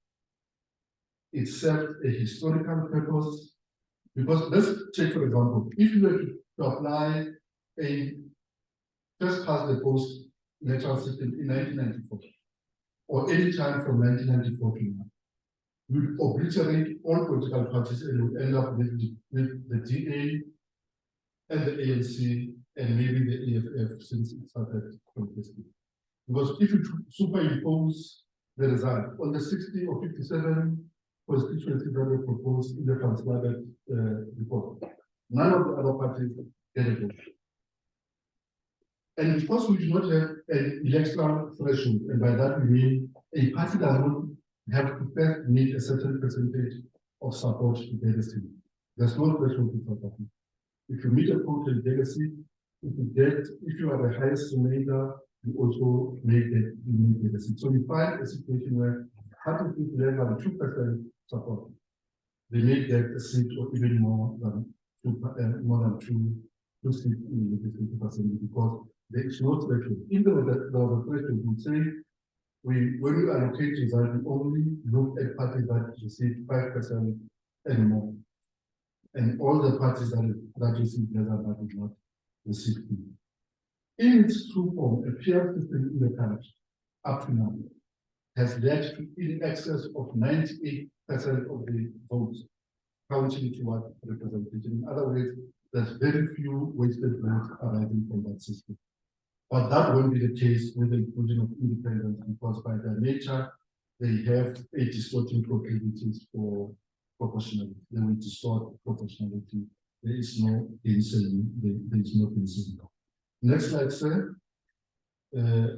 It served a historical purpose. Because let's take, for example, if you were to apply a first past the post electoral system in 1994, or any time from 1994 to now, you would obliterate all political parties and would end up with the DA and the ANC and maybe the EFF since it started contesting. Because if you superimpose the result on the 60 or 57 constituencies that were proposed in the transcribed report, none of the other parties get a vote. And because we do not have an electoral threshold, and by that we mean a party does not have to first meet a certain percentage of support to get a seat. There's no threshold to support. If you meet a quota, you get a seat. If you are the highest senator, you also make it, you make it a seat. So we find a situation where parties with less than 2% support, they may get a seat or even more than two seats in the legislative assembly because there is no threshold. Even though there was a threshold, we say when we allocate results, we only look at parties that receive 5% and more. And all the parties that receive less than that will not receive it. In its true form, a peer system in the country up to now has led to in excess of 98% of the votes counting toward representation. In other words, there's very few wasted votes arising from that system. But that won't be the case with the inclusion of independents because by their nature, they have a distorting proclivities for proportionality. They will distort proportionality. There is no incentive. There is no incentive. Next slide, sir.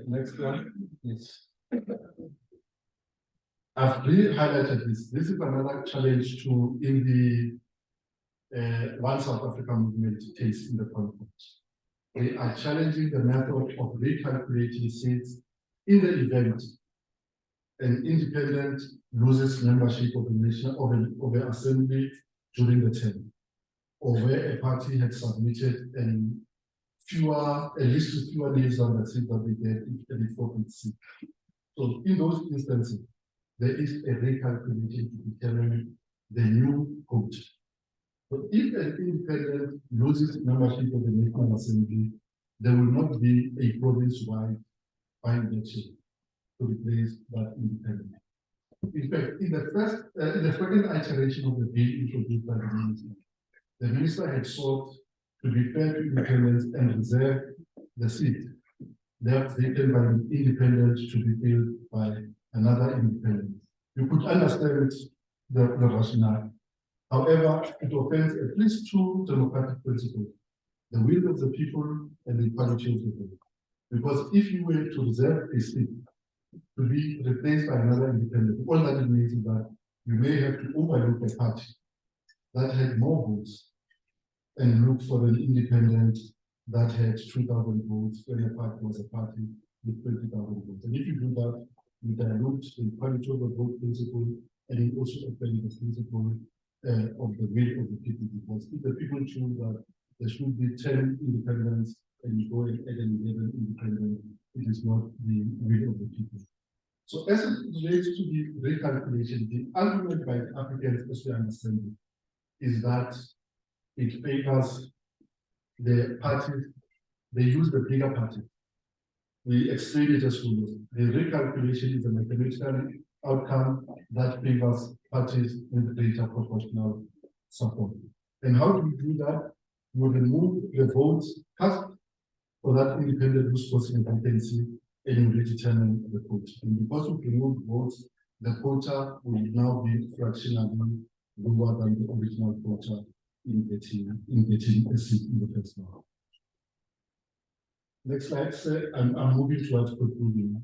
Next one. Yes. I've really highlighted this. This is another challenge to in the One South Africa movement case in the conference. We are challenging the method of recalculating seats in the event an independent loses membership of the nation of the assembly during the term, or where a party had submitted a list with fewer names than the seat that they get if any forfeit seat. So in those instances, there is a recalculation to determine the new vote. But if an independent loses membership of the National Assembly, there will not be a province-wide by-election to replace that independent. In fact, in the second iteration of the bill introduced by the minister had sought to be fair to independents and reserve the seat left vacant by an independent to be filled by another independent. You could understand the rationale. However, it offends at least two democratic principles: the will of the people and the equality of the vote. Because if you were to reserve a seat to be replaced by another independent, all that it means is that you may have to overlook a party that had more votes and look for an independent that had 2,000 votes when a party was a party with 20,000 votes. And if you do that, you dilute the equality of the vote principle and you also offend the principle of the will of the people. Because if the people choose that there should be 10 independents and you go and add an 11 independent, it is not the will of the people. So as it relates to the recalculation, the argument by the applicants, as we understand it, is that it favors the parties, they use the bigger party. We explain it as follows. The recalculation is a mathematical outcome that favors parties with greater proportional support. And how do we do that? You remove the votes cast for that independent who's posting a vacancy and you redetermine the quota. And because we remove votes, the quota will now be fractionally lower than the original quota in getting a seat in the first round. Next slide, sir. I'm moving towards concluding.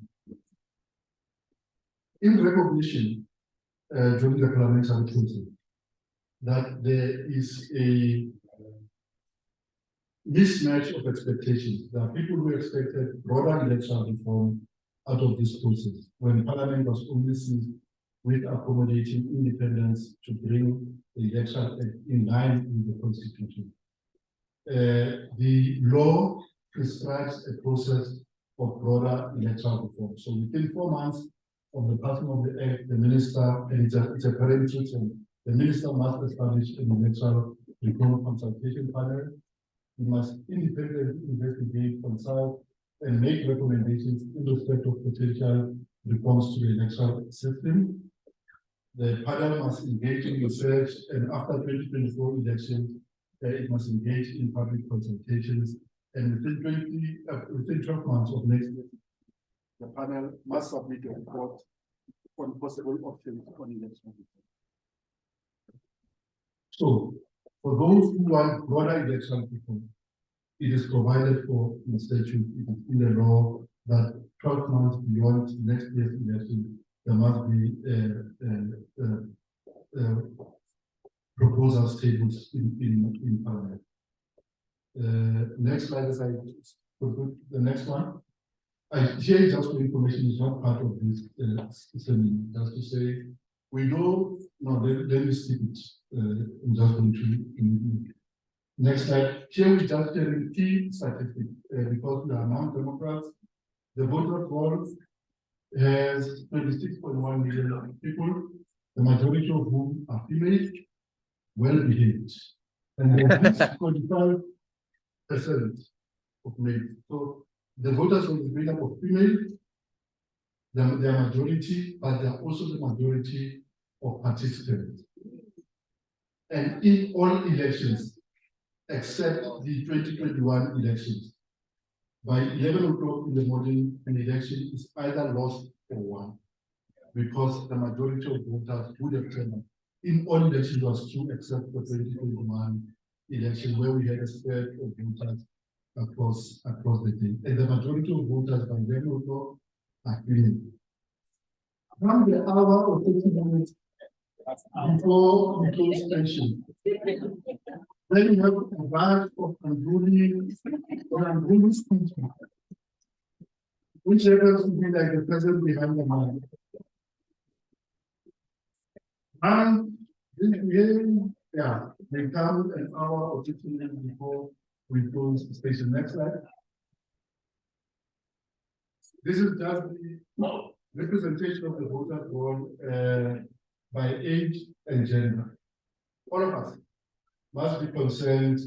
In recognition during the parliamentary process that there is a mismatch of expectations. There are people who expected broader electoral reform out of this process when Parliament was only seized with accommodating independence to bring the electoral act in line with the Constitution. The law prescribes a process of broader electoral reform. So within 4 months of the passing of the act, the minister, and it's a parental term, the minister must establish an electoral reform consultation panel. He must independently investigate, consult, and make recommendations in respect of potential reforms to the electoral system. The panel must engage in research, and after 2024 elections, it must engage in public consultations. And within 12 months of next year, the panel must submit a report on possible options on election. So, for those who want broader election reform, it is provided for in statute, it is in the law that 12 months beyond next year's election, there must be proposals tabled in Parliament. Next slide is the next one. Here just for information is not part of this seminar, just to say we know. No, let me skip it. I'm just going to next slide. Here we just sharing key statistics because we are non-democrats. The voter roll has 26.1 million people, the majority of whom are female, well behaved, and there is 45% of male. So the voters will be made up of female, they are majority, but they are also the majority of participants. And in all elections, except the 2021 elections, by 11 o'clock in the morning, an election is either lost or won, because the majority of voters would have turned up. In all elections was true, except for 2021 election, where we had a spread of voters across the day. And the majority of voters by 11 o'clock are female. Around the hour or 30 minutes before we close station, then you have a batch of unruly speech, which happens to be like the person behind the man. And this behavior, yeah, they come an hour or 15 minutes before we close the station. Next slide. This is just the representation of the voter roll by age and gender. All of us must be concerned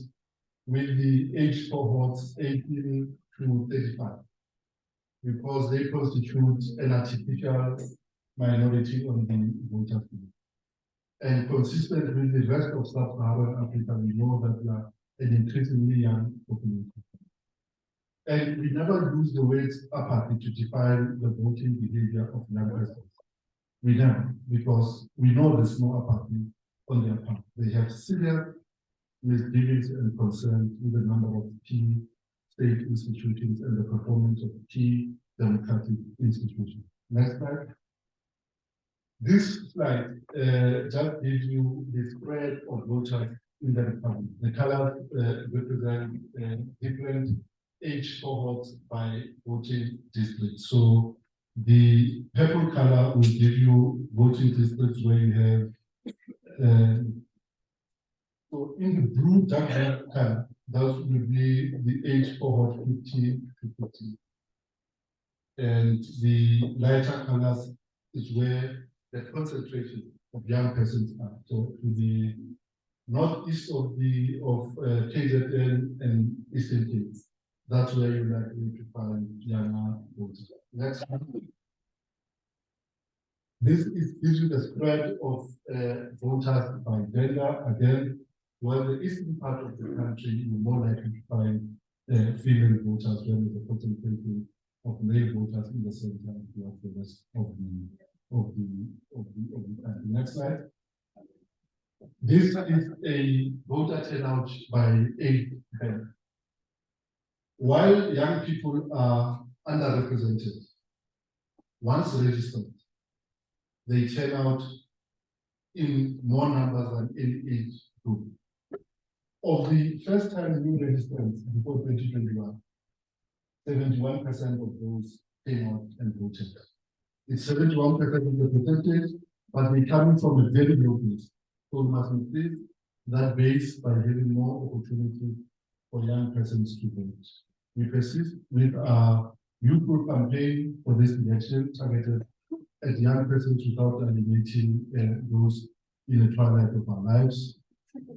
with the age cohorts 18 to 35, because they constitute an artificial minority on the voter pool. And consistent with the rest of sub-Saharan Africa, we know that we are an increasingly young population. And we never use the words apathy to define the voting behavior of young persons. We never, because we know there's no apathy on their part. They have serious misgivings and concerns with the number of key state institutions and the performance of key democratic institutions. Next slide. This slide just gives you the spread of voters in the republic. The colors represent different age cohorts by voting districts. So the purple color will give you voting districts where you have so in the blue dark blue color, that will be the age cohort 50 to 50. And the lighter colors is where the concentration of young persons are. So to the northeast of KZN and Eastern Cape, that's where you're likely to find younger voters. Next one. This gives you the spread of voters by gender. Again, while the eastern part of the country, you're more likely to find female voters, where the concentration of male voters in the center of the rest of the country. Next slide. This is a voter turnout by age band. While young people are underrepresented, once registered, they turn out in more numbers than in each group. Of the first-time new registrants before 2021, 71% of those came out and voted. It's 71% of the percentage, but we're coming from a very low base. So we must increase that base by having more opportunity for young persons to vote. We persist with our youth group campaign for this election targeted at young persons without alienating those in the twilight of our lives.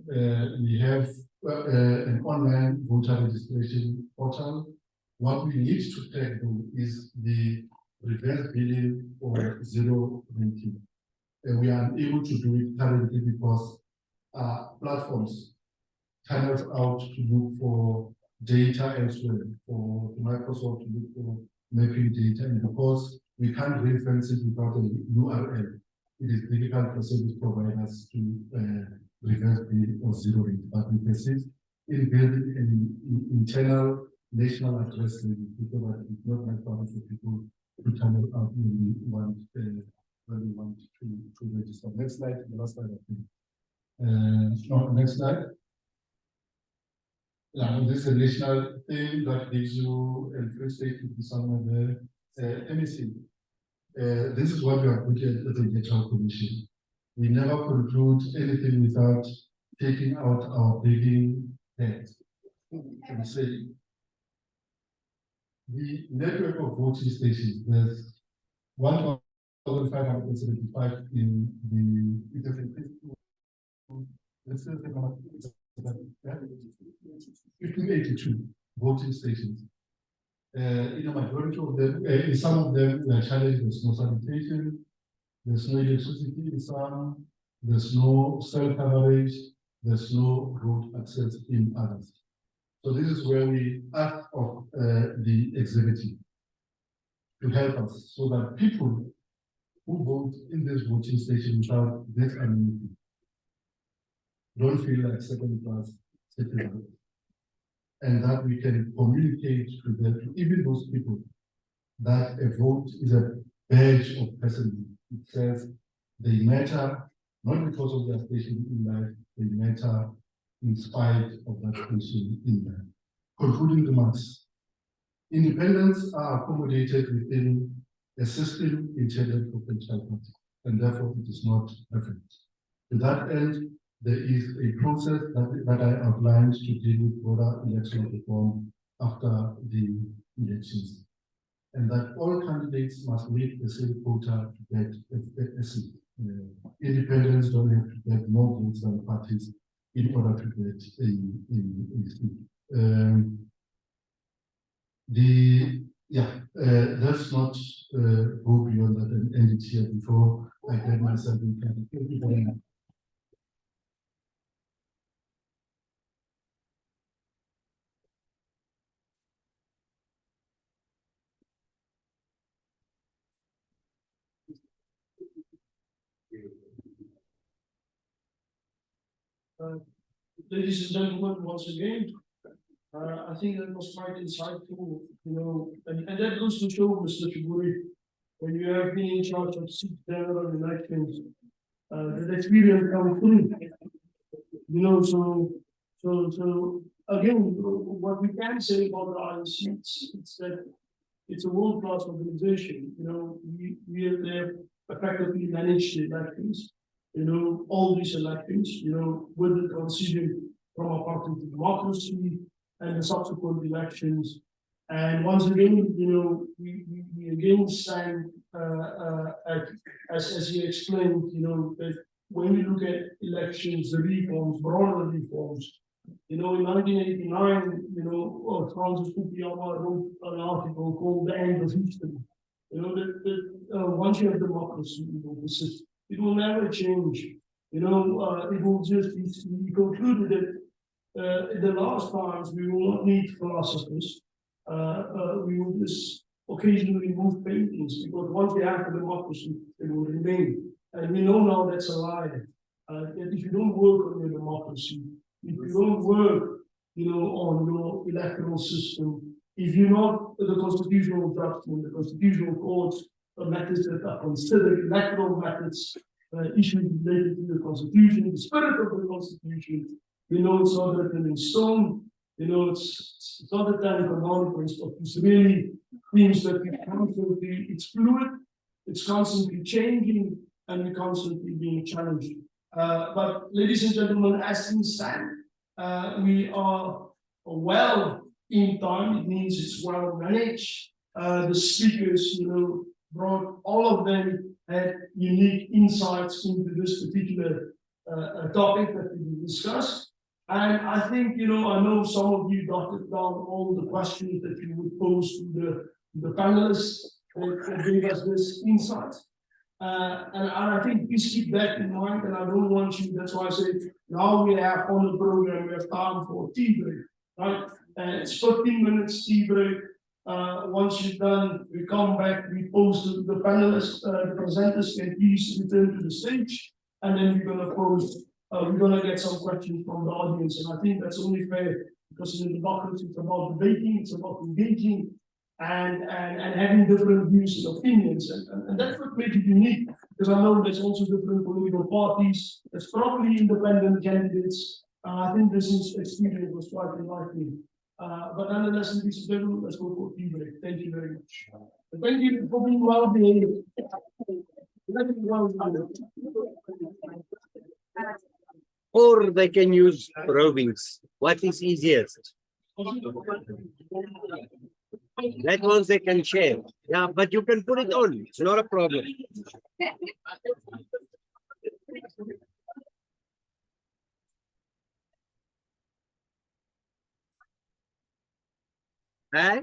We have an online voter registration portal. What we need to take though is the reverse billing or zero ranking. We are unable to do it currently because platforms cannot out to look for data elsewhere, for Microsoft to look for mapping data, and because we can't reference it without a URL, it is difficult for service providers to reverse bill or zero rate. But we persist in building an internal national address because it's not like for people to channel out when we want when we want to register. Next slide, the last slide, I think. No, next slide. Yeah, this is a national thing that gives you a free state to some of the MEC. This is what we are putting at the Electoral Commission. We never conclude anything without taking out our begging head and say the network of voting stations, there's 1,575 in the 1582 voting stations. In a majority of them, in some of them, we are challenged. There's no sanitation, there's no electricity in some, there's no cell coverage, there's no road access in others. So this is where we ask of the executive to help us so that people who vote in this voting station without this amenity don't feel like second-class citizens, and that we can communicate to them, to even those people, that a vote is a badge of personhood. It says they matter, not because of their station in life, they matter in spite of that station in life. Concluding remarks. Independents are accommodated within a system intended for political party, and therefore it is not perfect. To that end, there is a process that I outlined to deal with broader electoral reform after the elections, and that all candidates must meet the same quota to get a seat. Independents don't have to get more votes than parties in order to get a seat. Let's not go beyond that and end it here before I get myself in trouble. Thank you very much. Ladies and gentlemen, once again, I think that was quite insightful, and that goes to show, Mr. Sheburi, when you have been in charge of 6 general elections, that experience comes through. So again, what we can say about the IEC, it's that it's a world-class organization. We have effectively managed the elections. All these elections, with the transition from a party to democracy and the subsequent elections. And once again, we again stand, as he explained, that when we look at elections, the reforms, broader reforms, in 1989, Francis Fukuyama wrote an article called The End of History. Once you have democracy, it will never change. It will just, he concluded that the last times we will not need philosophers. We will just occasionally move paintings, because once we have the democracy, it will remain. And we know now that's a lie. That if you don't work on your democracy, if you don't work, on your electoral system, if you're not the constitutional judgment, the constitutional courts, methods that are considered electoral methods, issues related to the Constitution, the spirit of the Constitution, it's not written in stone, it's not the 10 commandments, but it's really things that we constantly, it's fluid, it's constantly changing, and we're constantly being challenged. But ladies and gentlemen, as things stand, we are well in time. It means it's well managed. The speakers, brought, all of them had unique insights into this particular topic that we discussed. And I think, I know some of you jotted down all the questions that you would pose to the panelists that gave us this insight. And I think please keep that in mind, and I don't want you, that's why I say now we have on the program, we have time for tea break, right? It's 15 minutes tea break. Once you're done, we come back, we pose the panelists, the presenters can please return to the stage, and then we're gonna pose, we're gonna get some questions from the audience, and I think that's only fair, because in the democracy it's about debating, it's about engaging, and having different views and opinions, and that's what makes it unique. Because I know there's also different political parties, there's probably independent candidates. I think this is experience was quite unlikely. But nonetheless, in this level, let's go for feedback. Thank you very much. And thank you for being well behaved. Or they can use rovings. What is easiest? That ones they can share. Yeah, but you can put it on. It's not a problem. Eh?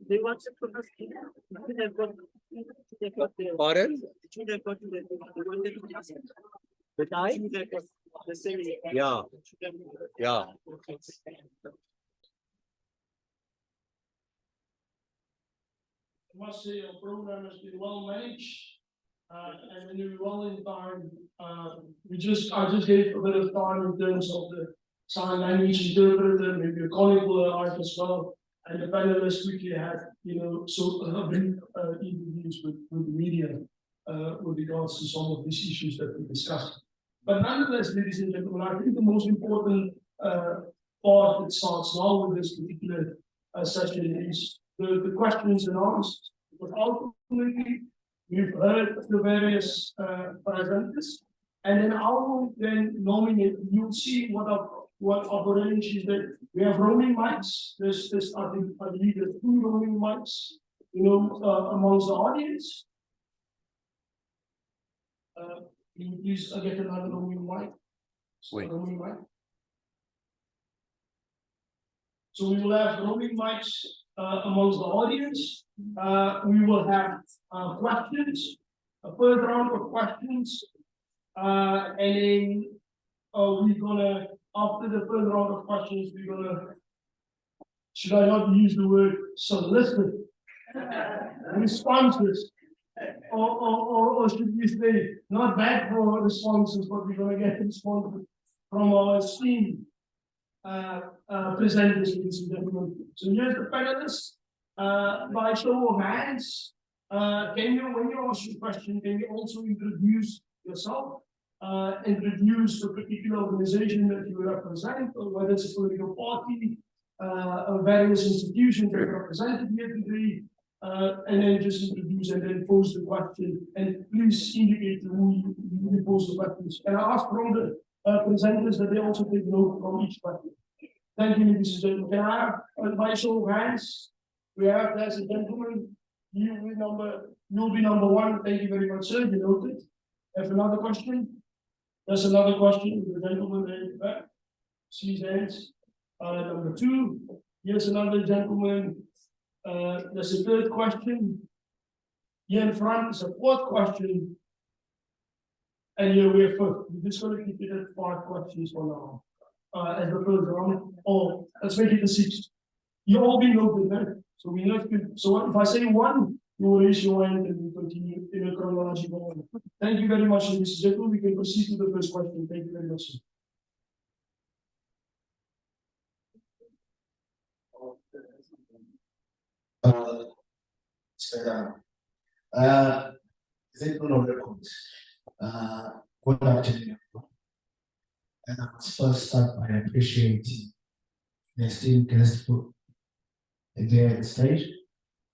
They want to Pardon? But I? Yeah. Yeah. I must say your program has been well managed. And when you're well in time, I just gave a bit of time in terms of the sign language interpreter, maybe a colleague will arrive as well. And the panelists quickly had, brief interviews with the media with regards to some of these issues that we discussed. But nonetheless, ladies and gentlemen, I think the most important part that starts now with this particular session is the questions and answers. But ultimately, we've heard the various presenters, and then I will then nominate. You'll see what range is that we have roaming mics. There's I believe there's 2 roaming mics, amongst the audience. Can you please get another roaming mic? Wait. Roaming mic. So we will have roaming mics amongst the audience. We will have questions, a third round of questions, and then we're gonna, after the third round of questions, we're gonna, should I not use the word solicit, responses, or should we say not bad for responses, but we're gonna get responses from our esteemed presenters, ladies and gentlemen. So here's the panelists. By show of hands, can you, when you ask your question, can you also introduce yourself? Introduce the particular organization that you represent, or whether it's a political party, various institutions that are represented here today, and then just introduce and then pose the question. And please indicate to who you pose the questions. And I ask from the presenters that they also take note from each question. Thank you, ladies and gentlemen. Can I have by show of hands? We have, ladies and gentlemen, you'll be number 1. Thank you very much, sir. You noted. Have another question? There's another question. The gentleman there in the back. See his hands. Number 2. Here's another gentleman. There's a third question. Here in front is a 4th question. And here we have 5th. We're just going to keep it at 5 questions for now. As the first round. Oh, let's make it the 6th. You all be noted, right? So we have to. So if I say 1, you will raise your hand and we continue in a chronological order. Thank you very much, Mr. Jekyll. We can proceed to the first question. Thank you very much, sir. Is it on record? Good afternoon. And I must first start by appreciating the esteemed guest for there at the stage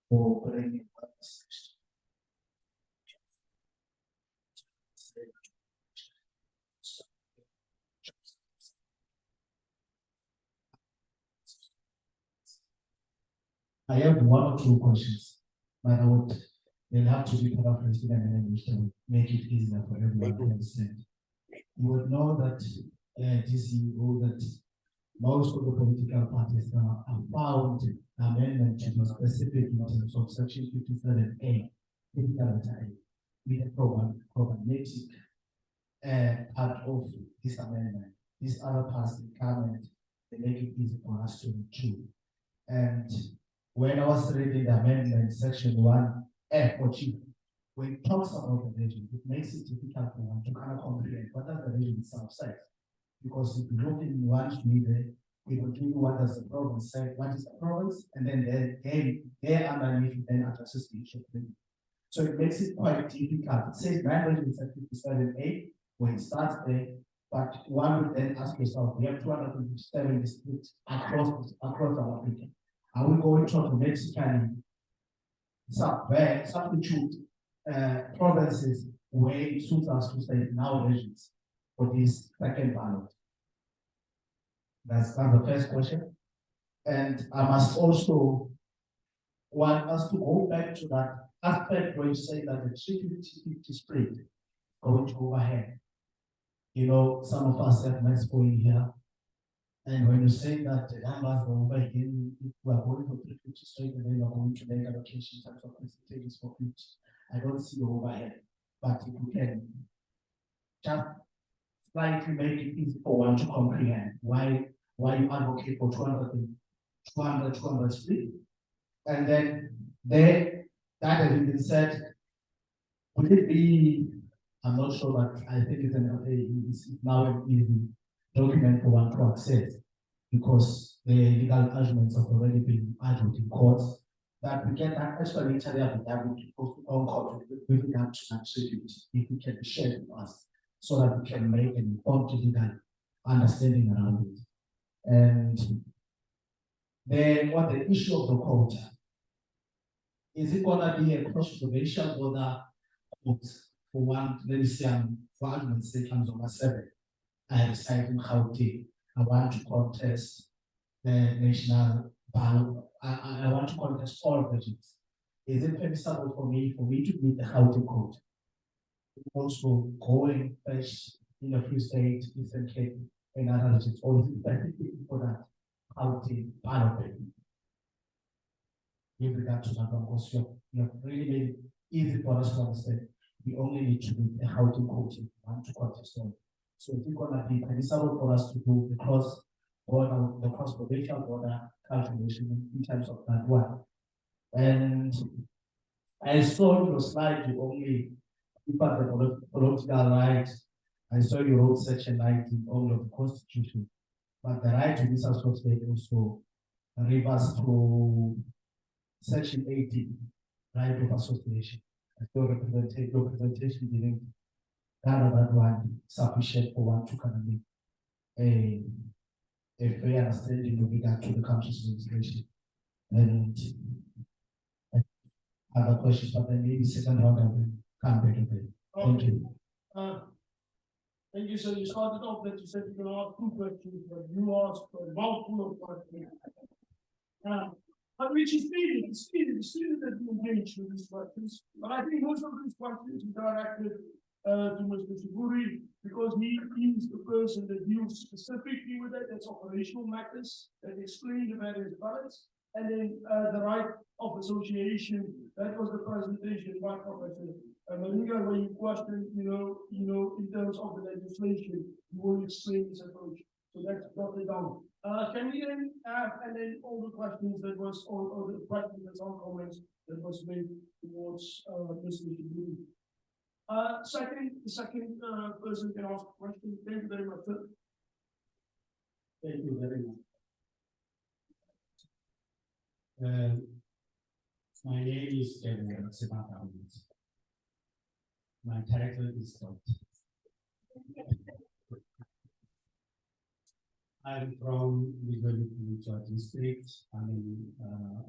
for bringing up the stage. I have 1 or 2 questions, but I would they'll have to be paraphrased in an language to make it easier for everyone to understand. You would know that DCO that most of the political parties now have found amendment to be specific in terms of section 57A, with a programmatic part of this amendment. These other parts will come and they make it easy for us to do. And when I was reading the amendment, section 1F or G, when it talks about the region, it makes it difficult for one to kind of comprehend what does the region itself say. Because if you look in one video, it will give you what does the province say, what is the province, and then there underneath then addresses the issue of region. So it makes it quite difficult. It says 9 regions at 57A when it starts there, but one would then ask yourself, we have 257 districts across our region. Are we going to automatically substitute provinces where it suits us to say now regions for this second ballot? That's the first question. And I must also want us to go back to that aspect where you say that the 350 split going to overhead. You know, some of us have Masego in here. And when you say that the numbers are over again, if we are going for 350 straight, and then we are going to make allocation in terms of percentages for 50, I don't see the overhead. But if we can just slightly make it easy for one to comprehend why you advocate for 200 split. And then that has been said, would it be, I'm not sure, but I think it's now an easy document for one to access because the legal arguments have already been argued in courts that we get that extra literary affidavit to post on court with regard to that security if we can share it with us so that we can make an informed legal understanding around it. And then what the issue of the quota, is it gonna be a cross-provincial border quote for one, let me say, for argument's sake, I'm over 7. I reside in Gauteng. I want to contest the national ballot. I want to contest all regions. Is it permissible for me to meet the Gauteng code? Also going fresh in a few states, Eastern Cape, and other regions, or is it better for that Gauteng ballot? With regard to that one, because you have really made it easy for us to understand. We only need to meet the Gauteng code and to contest all. So it's going to be permissible for us to do the cross-provincial border calculation in terms of that one. And I saw your slide, you only keep up the political right. I saw you wrote section 19 all of the constitution, but the right to disassociate also refers to section 18, right of association. I saw representation didn't that one sufficient for one to kind of make a fair understanding with regard to the country's legislation. And other questions, but then maybe second round I will come back again. Thank you. Thank you. So you started off that you said you're going to ask 2 questions, but you asked a mouthful of questions. But which is needed that you engage with these questions. But I think most of these questions are directed to Mr. Sheburi, because he is the person that deals specifically with that. That's operational matters that explain the various ballots, and then the right of association. That was the presentation by Professor Maringira, where you question, in terms of the legislation, you will explain this approach. So that's jotted down. Can we then have, and then all the questions that was, or the questions and comments that was made towards Mr. Sheburi. The second person can ask a question. Thank you very much, sir. Thank you very much. My name is Sheburi. My title is Doctor. I'm from the Provincial district. I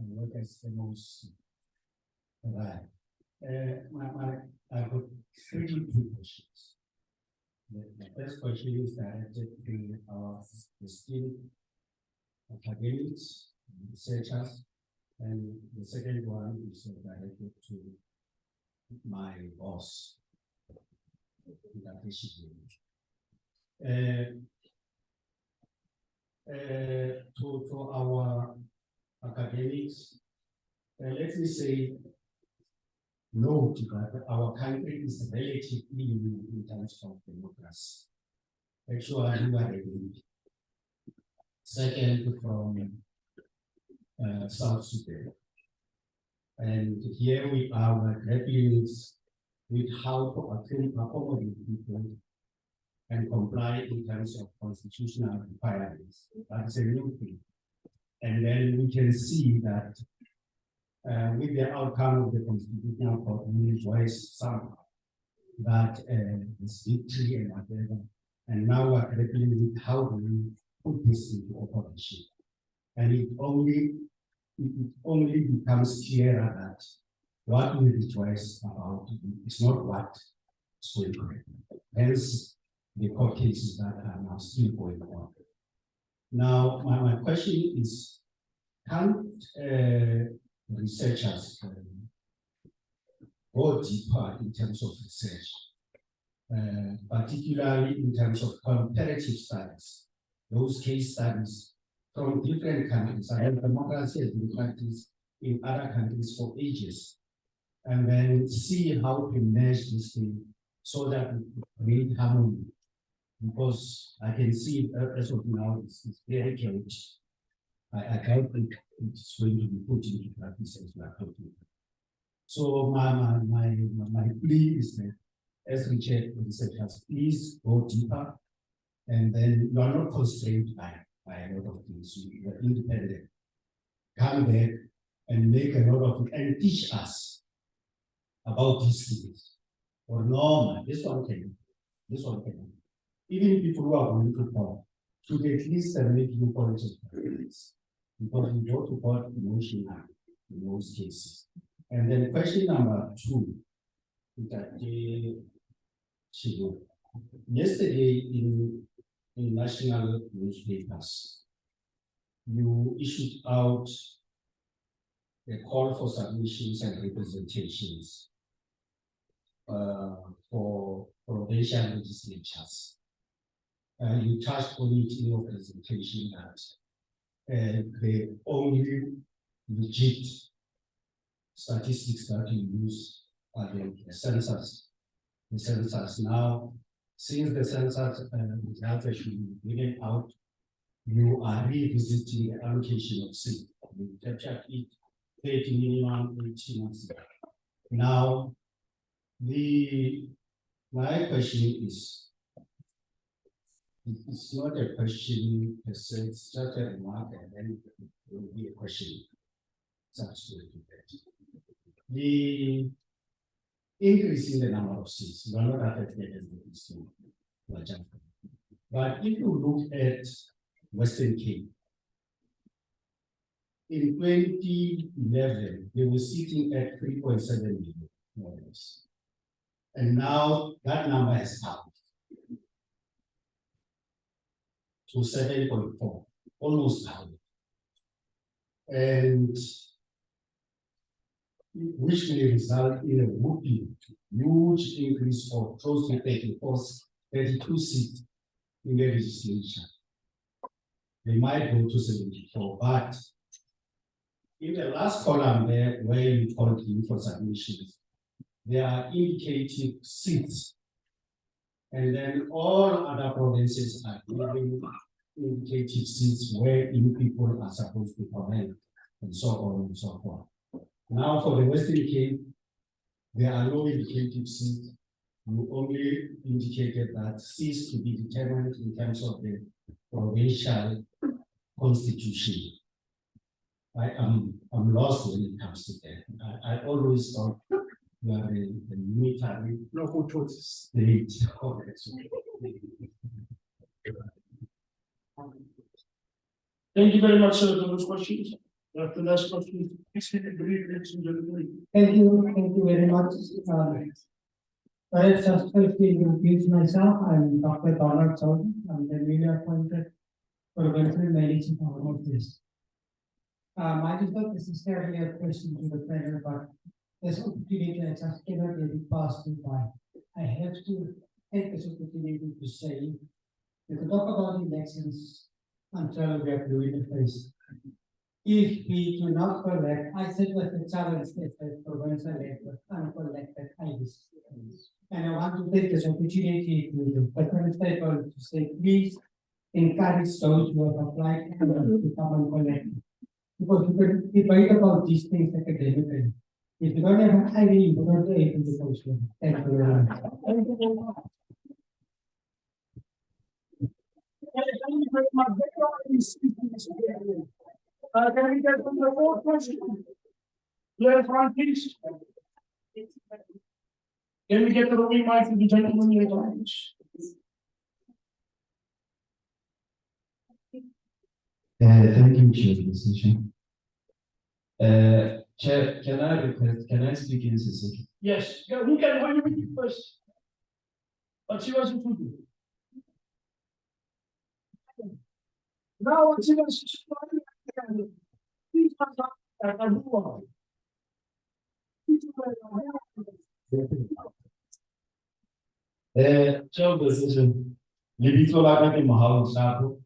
work as the most right. I've got 3 questions. The first question is directed to our esteemed academics, researchers, and the second one is directed to my boss. To our academics, let me say, note that our country is relatively new in terms of democracy. Actually, we are a second from South Sudan. And here we are grappling with how to accommodate people and comply in terms of constitutional requirements. That's a new thing. And then we can see that with the outcome of the constitutional court, we rejoice somehow that this victory and whatever. And now we're grappling with how do we put this into operation. And it only becomes clearer that what we rejoice about is not what is going on. Hence, the court cases that are now still going on. Now, my question is, can researchers go deeper in terms of research, particularly in terms of comparative studies, those case studies from different countries? I have democracy has been practiced in other countries for ages, and then see how to manage this thing so that we create harmony. Because I can see as of now, it's very chaotic. I can't think it's going to be put into practice as we are talking. So my plea is that as researchers, please go deeper, and then you are not constrained by a lot of things. You are independent. Come back and make a lot of it and teach us about these things. Or no, this one can. Even people who are going to court should at least make you points of reference, because we go to court emotionally in most cases. And then question number 2 is that yesterday in national newspapers, you issued out a call for submissions and representations for provincial legislatures. You touched on it in your presentation that the only legit statistics that you use are the census. The census now, since the census results have been given out, you are revisiting the allocation of seats. You captured it 30 minimum 18 months ago. Now, my question is, it's not a question per se, it's just a remark, and then it will be a question subsequent to that. The increase in the number of seats, we are not affected as the Eastern. But if you look at Western Cape, in 2011, they were sitting at 3.7 million, more or less. And now that number has doubled to 7.4, almost doubled. And which may result in a whooping huge increase of close to 32 seats in the legislature. They might go to 74, but in the last column there, where you called in for submissions, there are indicating seats. And then all other provinces are giving indicative seats where in people are supposed to comment, and so on and so forth. Now for the Western Cape, there are no indicative seats. You only indicated that seats to be determined in terms of the provincial constitution. I'm lost when it comes to that. I always thought you are the military local state. Thank you very much, sir, for those questions. The last question is ladies and gentlemen. Thank you very much. Perhaps just to introduce myself, I'm Dr. Donald Chowdhury. I'm the newly appointed Provincial Managing Officer. I just thought this is necessarily a question to the panel, but this opportunity I just cannot let it pass me by. I have to take this opportunity to say, we could talk about elections until we are blue in the face. If we do not collect, I said with the challenge that the provincial elected uncollected IEC. And I want to take this opportunity to the different stakeholders to say, please encourage those who have applied to come and collect. Because we can debate about these things academically. If you don't have an ID, you don't be able to function. Thank you very much. Thank you very much. Thank you very much. Can we get to the fourth question? Yes, Ron, please. Can we get to the mic to the gentleman in the audience? Thank you, Chair, for the session. Chair, can I speak in Sisiki? Yes, yeah, who can you first? But she wasn't too good. Now, what's in the please move on. Chair, the session. Libito la ka ke Mahalo Sako.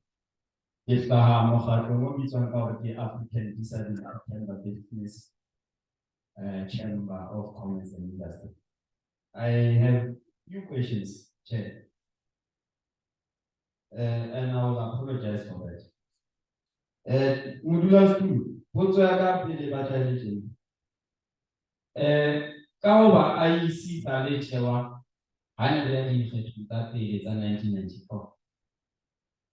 Ke hlaha mokgatlo mo bitswang ka hore ke African Deciding African Business Chamber of Commerce and Industry. I have few questions, Chair. And I will apologize for that. Modulars too, what's your capital evaluation? Kaoba IEC Sanet 1994.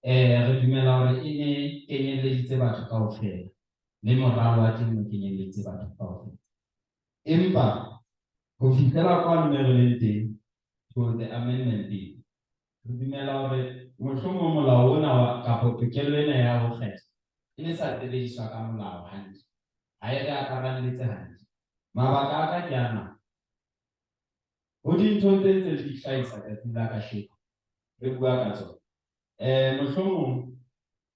Re dumela hore e ne kenyeleditse batho kaofela le moralo wa teng o kenyeleditse batho kaofela. Empa go fihlela kwa mme re leng teng to the amendment bill. Re dumela hore mohlomong molao ona wa kapa tokelo ena ya ho kgetha e ne sa sebediswa ka molao hantle. Ha e re akaralletse hantle. Mabaka a ka ke ana. Ho dintho tse ntse di hlahisa tsatsing la kasheko. Re bua ka tsona. Mohlomong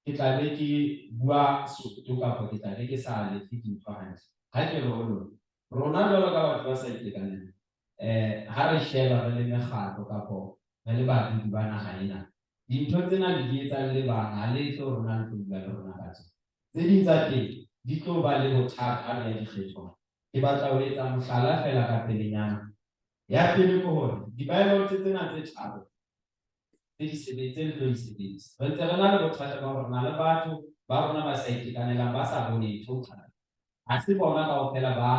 ke tla be ke bua Sotho kapa ke tla be ke sa lefe dintho hantle. Ha ke re ho rona jwalo ka batho ba sa itekanela. Ha re sheba re le mekgatlo kapa re le batho ba naha ena. Dintho tsena di etsang le bana ha le tlo rona le bua le rona ka tsona. Tse ding tsa teng di tlo ba le bothata ha ya dikgetho. Ke batla ho etsa mohlala fela ka pelenyana. Ya pele ko hore di-ballot tsena tse tharo tse di sebetseng tlo di sebedisa. Re ntse re na le bothata ba hore na le batho ba rona ba sa itekanelang ba sa bone total. Ha se bona kaofela ba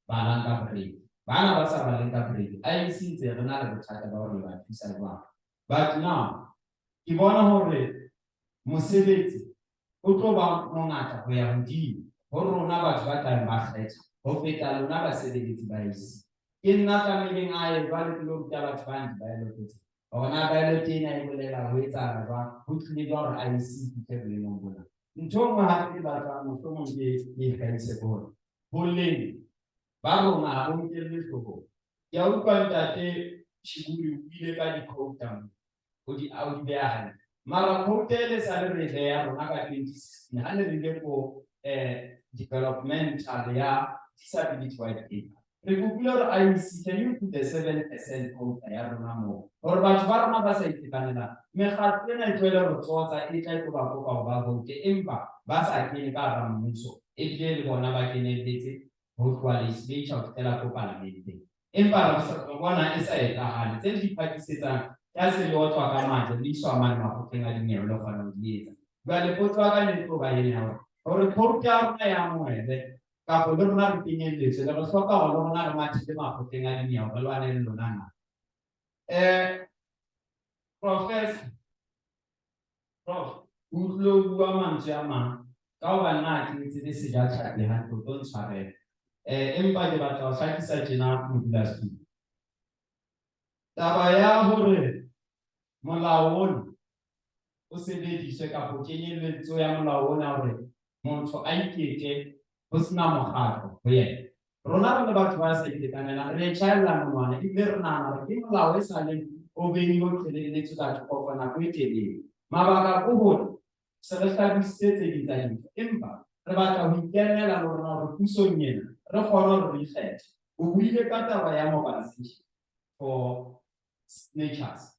balang ka break. Bana ba sa baleng ka break. IEC ntse re na le bothata ba hore ba thusa jwang. But now ke bona hore mosebetsi o tlo ba mongata ho ya hodimo. Ho rona batho ba tlang ba kgetha ho feta lona basebeletsi ba IEC. Ke nna tlameleng a e jwale ke lo ruta batho ba di-ballot. Hona ballot ena e bolela ho etsahala jwang, ho tlile jwang hore IEC fihle boemong bona. Ntho e nngwe hape ke batlang mohlomong ke hlahise ho hore boleng ba rona ha bo nkelle hloohong. Ke a utlwa ntate Sheburi o ile ka di-quota o di beha hantle. Mara quota ele sa le re beha rona ka 2016 ha ne re ile ko developmental ya disability white paper. Re kopile hore IEC can you put the 7% quota ya rona moo hore batho ba rona ba sa itekanelang mekgatlo ena e tlohele hore tsotsa e tla e tlo ba kopa hore ba vote empa ba sa kene ka hara mmuso ebile le bona ba kenelletse ho tloha legislature ho fihlela ko parlamenteng. Empa re bona e sa etsahale tse di phakisetsang ya se le otswa ka matla le iswa mane makgotleng a dinyewe le kgona ho di etsa. Jwale potso ya ka ne tlo ba ena hore quota ya rona ya amohele kapo le rona re kenyelletswe le re hloka hore le rona re mathile makgotleng a dinyewe re lwane le lona na. Professor Prof utlwe bua mantswe a mang ka hoba nna ke ntse le sejatlhapi hantle o tlo ntshwarela. Empa ke batla ho hlakisa tjena modulasetulo. Taba ya hore molao ona o sebediswe kapo kenyelletso ya molao ona hore motho a ikeke ho sena mokgatlo ho yena. Rona re le batho ba sa itekanelang re tjhaella monwana ebile re nahana hore ke molao e sa leng o behilwe qhelelletse ka thoko for nako e telele. Mabaka ko hore se re hlabisitse tse ding tsa dintho empa re batla ho ikenela le rona hore pusong ena re kgone hore re ikgethe. O buile ka taba ya mobilization for signatures.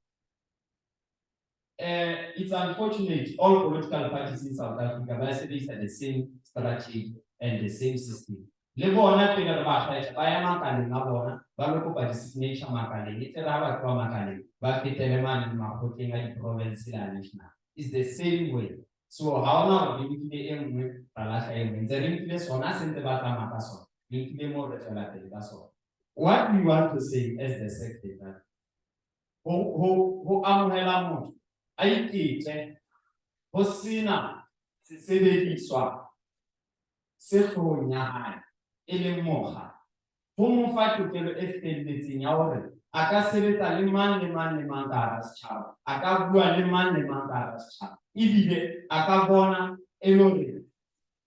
It's unfortunate all political parties in South Africa basically had the same strategy and the same system. Le bona pele re ba kgetha ba ya makaleng a bona ba lo kopa di-signature makaleng e tsela ba tloa makaleng ba fetele mane makgotleng a di-province la national. It's the same way. So ha ona re nkile e nngwe ra lahla e nngwe ntse re nkile sona se ntse ba tsamaya ka sona re nkile mo re tswela pele ka sona. What we want to say as the secretary ho amohela motho a iketse ho sena sesebediswa se hloohong ya hae e leng mokga ho mo fa tokelo e felletseng ya hore a ka sebetsa le mang le mang le mang ka hara setjhaba, a ka bua le mang le mang ka hara setjhaba, ebile a ka bona e le hore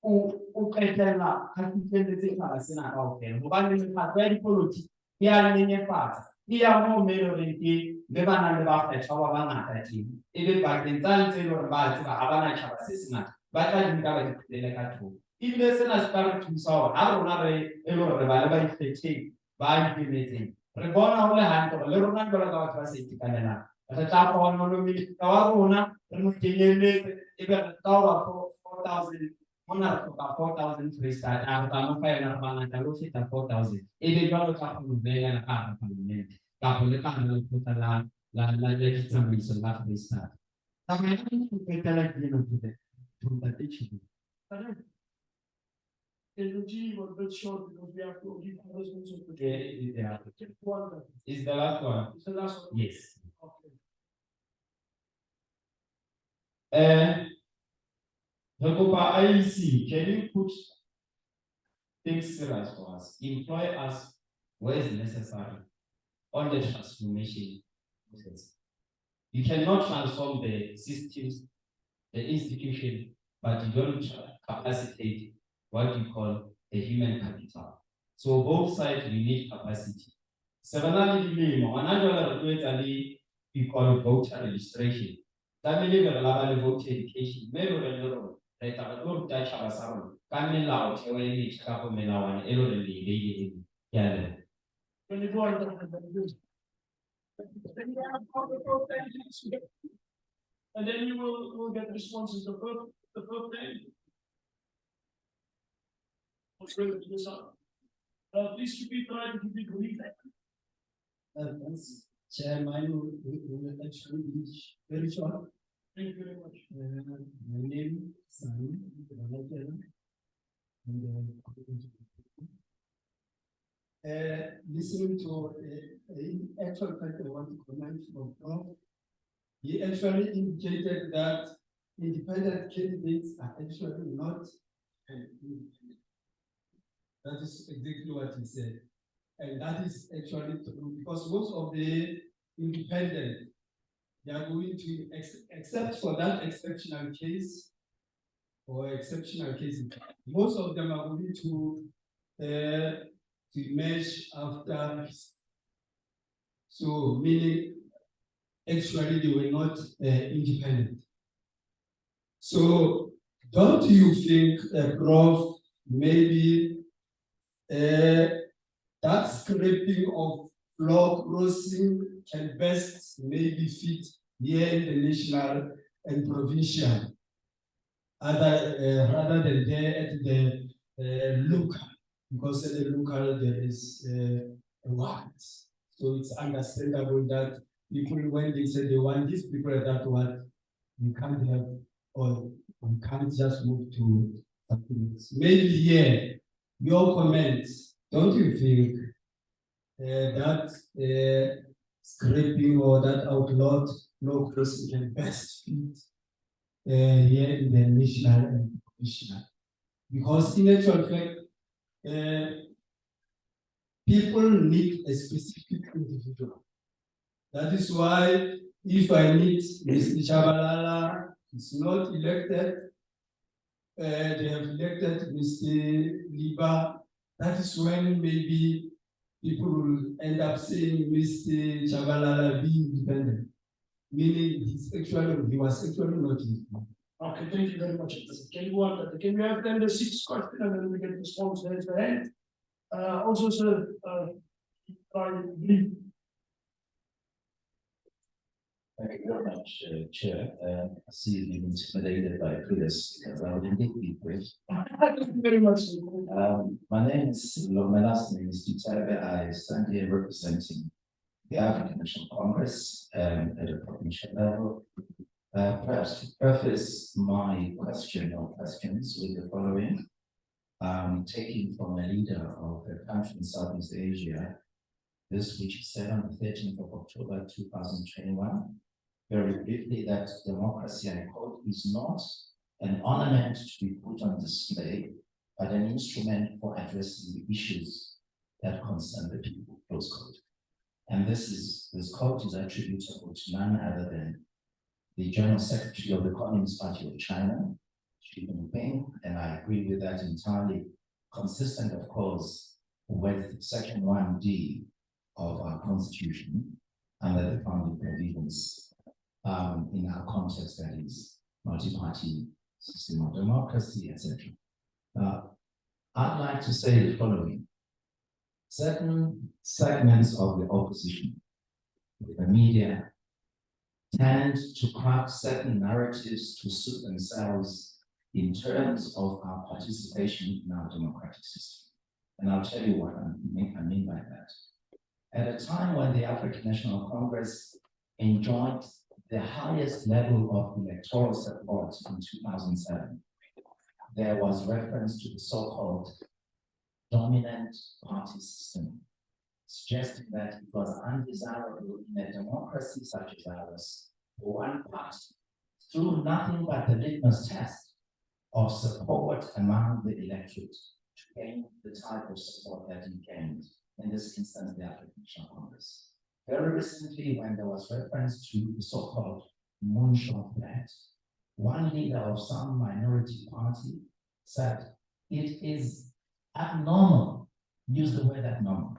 o qetella ha fihlelletse taba sena kaofela hobane mekgatlo ya dipolotiki e a nyenyefatsa e ya moo me e le horeng ke le bana le ba kgethwa ba bangata teng e be bakeng tsa ntse e le hore ba tseba ha bana tjhaba se sengata ba tla di nka ba di phetele ka thoko. Ebile sena se ka re thusa hore ha rona re e le hore re ba le ba ikgetheng ba ikemetseng re bona ho le hantle hore le rona jwalo ka batho ba sa itekanelang re tla kgona ho nominate wa rona re mo kenyelletse ebe re ka ho ba 4,000 mona re hloka 4,000 Freestata re tla mo fa yona re bangata le ho feta 4,000 ebe jwalo tla kgona ho beela ka hara parliament kapo le ka hara lekgotla la ditsamaiso la Freestata. Taba ya ho qetela ke ena ntate Sheburi. Energy was a bit short because we have to give husbands of the Yeah. Is the last one? It's the last one. Yes. Okay. Rekopa IEC, can you put things serious for us? Employ us where is necessary on the transformation process. You cannot transform the systems, the institution, but you don't capacitate what you call the human capital. So both sides we need capacity. We call voter registration. That means we voter education. Re tla re tlo ruta tjhaba sa rona ka melao theo e metjha kapo melawana e le hore le beileng. Ke a leboha. When you go on and then you will get responses the first day. Please keep it right if you believe that. Chairman, we actually be very short. Thank you very much. My name is Sanet, listening to actual fact I want to comment from Prof. He actually indicated that independent candidates are actually not independent. That is exactly what he said. And that is actually true because most of the independent, they are going to, except for that exceptional case or exceptional cases, most of them are going to merge after. So meaning actually they were not independent. So don't you think, Prof, maybe that scripting of floor crossing can best maybe fit here in the national and provincial, rather than there at the local, because at the local there is a want. So it's understandable that people, when they say they want these people at that one, you can't have, or you can't just move to something else. Maybe here, your comments, don't you think that scraping or that outlawed law crossing can best fit here in the national and provincial? Because in actual fact, people need a specific individual. That is why if I need Mr. Chabalala, is not elected, they have elected Mr. Liba, that is when maybe people will end up saying Mr. Chabalala be independent, meaning he was actually not independent. Okay, thank you very much. Can you have then the 6th question and then we get response there at the end? Also, sir, I believe. Thank you very much, Chair. I see you've been intimidated by previous speakers. I will indeed be brief. Thank you very much. My name is, my last name is Duterte. I stand here representing the African National Congress at a provincial level. Perhaps to preface my question or questions with the following. Taking from a leader of a country in Southeast Asia, this which said on the 13th of October 2021, very briefly, that democracy, I quote, is not an ornament to be put on display, but an instrument for addressing the issues that concern the people, close quote. And this quote is attributable to none other than the General Secretary of the Communist Party of China, Xi Jinping, and I agree with that entirely, consistent, of course, with Section 1D of our Constitution under the founding provisions in our context, that is multi-party system of democracy, etc. I'd like to say the following. Certain segments of the opposition, the media, tend to craft certain narratives to suit themselves in terms of our participation in our democratic system. And I'll tell you what I mean by that. At a time when the African National Congress enjoyed the highest level of electoral support in 2007, there was reference to the so-called dominant party system, suggesting that it was undesirable in a democracy such as ours for one party, through nothing but the litmus test of support among the electorate, to gain the type of support that he gained, in this instance, the African National Congress. Very recently, when there was reference to the so-called moonshot plan, one leader of some minority party said it is abnormal, use the word abnormal,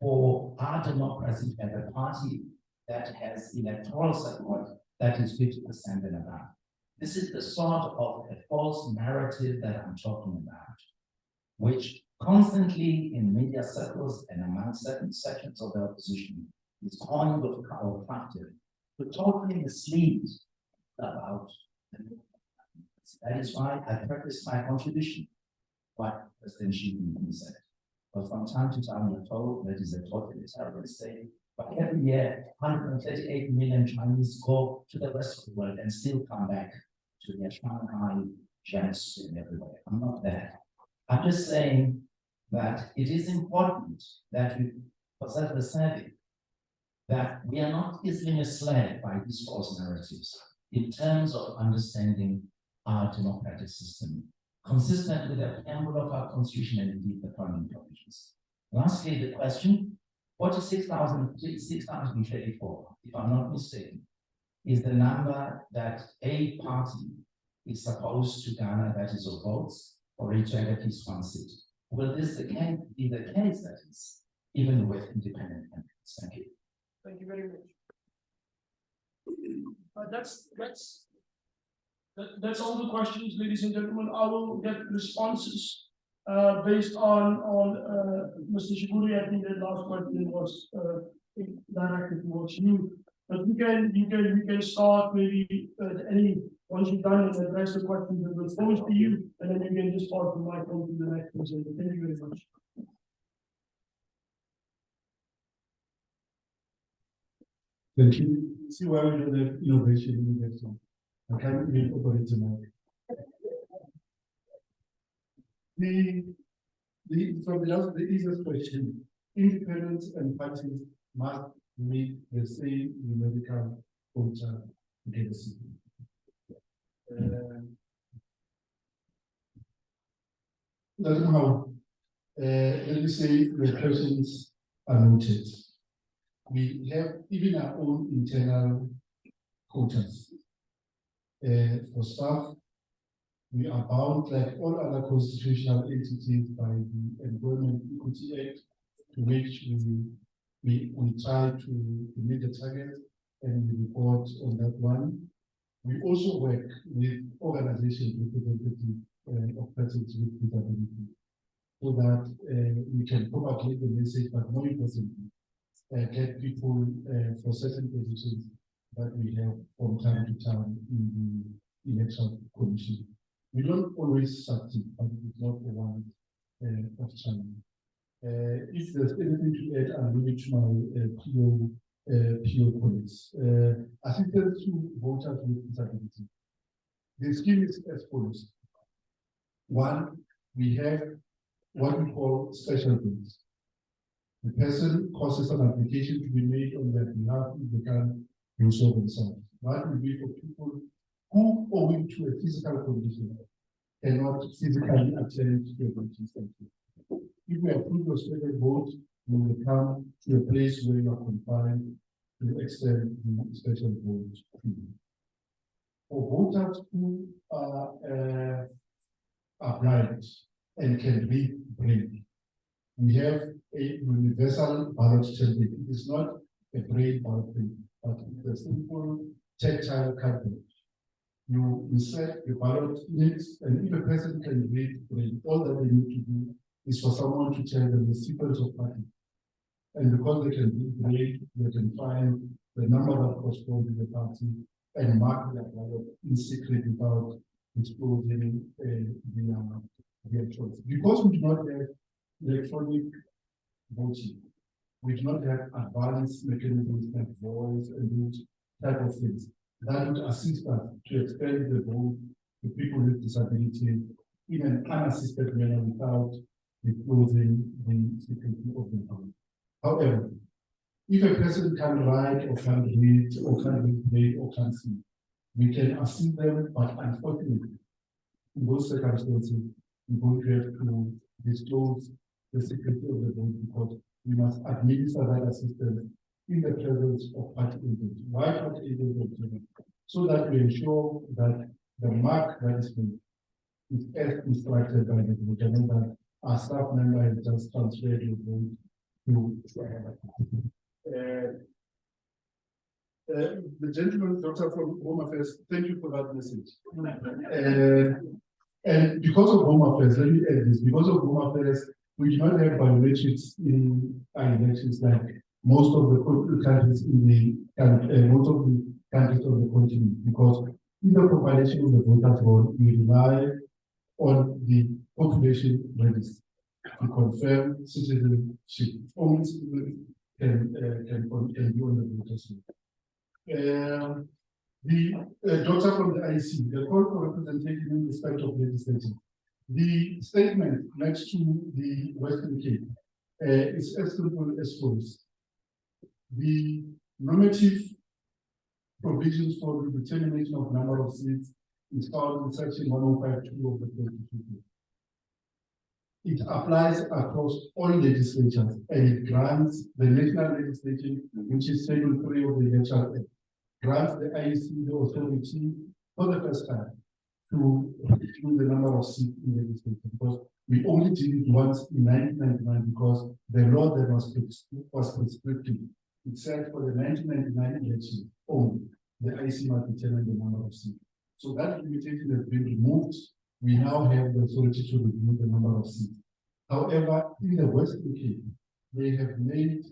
for our democracy to have a party that has electoral support that is 50% and above. This is the sort of a false narrative that I'm talking about, which constantly in media circles and among certain sections of the opposition is coined or crafted to totally mislead about the that is why I practice my contribution, what President Xi Jinping said. But from time to time, we're told that is a totalitarian state. But every year, 138 million Chinese go to the rest of the world and still come back to their Shanghai, Jiangsu, and everywhere. I'm not there. I'm just saying that it is important that we possess the savvy, that we are not easily misled by these false narratives in terms of understanding our democratic system, consistent with the preamble of our constitution and indeed the founding provisions. Lastly, the question, 46,634, if I'm not mistaken, is the number that a party is supposed to garner, that is, of votes, for it to have at least one seat. Will this again be the case, that is, even with independent candidates? Thank you. Thank you very much. That's all the questions, ladies and gentlemen. I will get responses based on Mr. Sheburi. I think that last question was directed towards you. But you can start maybe once you've done and address the questions that were posed to you, and then you can just pass the mic on to the next presenter. Thank you very much. Thank you. See why we don't have innovation in that song. I can't even operate tonight. From the easiest question, independents and parties must meet the same numerical quota diversity. Now, let me say the questions are noted. We have even our own internal quotas. For staff, we are bound, like all other constitutional entities, by the Employment Equity Act, to which we try to meet the target and we report on that one. We also work with organizations representative of persons with disability. so that we can propagate the message, but more importantly, get people for certain positions that we have from time to time in the election commission. We don't always succeed, but it is not the one of challenge. If there's anything to add, I'll leave it to my PO colleagues. Assistance to voters with disability. The scheme is as follows. One, we have what we call special things. The person causes an application to be made on their behalf if they can do so themselves. That will be for people who, owing to a physical condition, cannot physically attend to a voting center. If we approve your special vote, we will come to a place where you are confined to extend the special vote to you. For voters who are blind and can read braille, we have a universal ballot template. It is not a braille ballot template, but it's a simple tactile card. You insert the ballot in it, and if a person can read braille, all that they need to do is for someone to tell them the sequence of party. And because they can read braille, they can find the number that corresponds to the party and mark their ballot in secret without disclosing their choice. Because we do not have electronic voting, we do not have advanced mechanisms like voice and those type of things that would assist us to expand the vote to people with disability in an unassisted manner without disclosing the secrecy of the vote. However, if a person can write or can read or can read or can see, we can assist them, but unfortunately, in those circumstances, we don't have to disclose the secrecy of the vote because we must administer that assistance in the presence of party agents. Why party agents? So that we ensure that the mark that is made is as instructed by the voter, and that our staff member has just transferred the vote to the gentleman, Doctor from Home Affairs, thank you for that message. And because of Home Affairs, let me add this, because of Home Affairs, we do not have biometrics in our elections like most of the countries in the most of the countries of the continent, because in the compilation of the voters roll, we rely on the population register to confirm citizenship. Only citizens can be on the voters roll. The doctor from the IEC, the call for representation in respect of legislation. The statement next to the Western Cape is as simple as follows. The normative provisions for the determination of number of seats is found in section 105(2) of the Constitution. It applies across all legislatures and it grants the national legislation, which is Schedule 3 of the Electoral Act, grants the IEC the authority for the first time to review the number of seats in legislation, because we only did it once in 1999 because the law that was prescriptive. It said for the 1999 election only, the IEC must determine the number of seats. So that limitation has been removed. We now have the authority to review the number of seats. However, in the Western Cape, they have made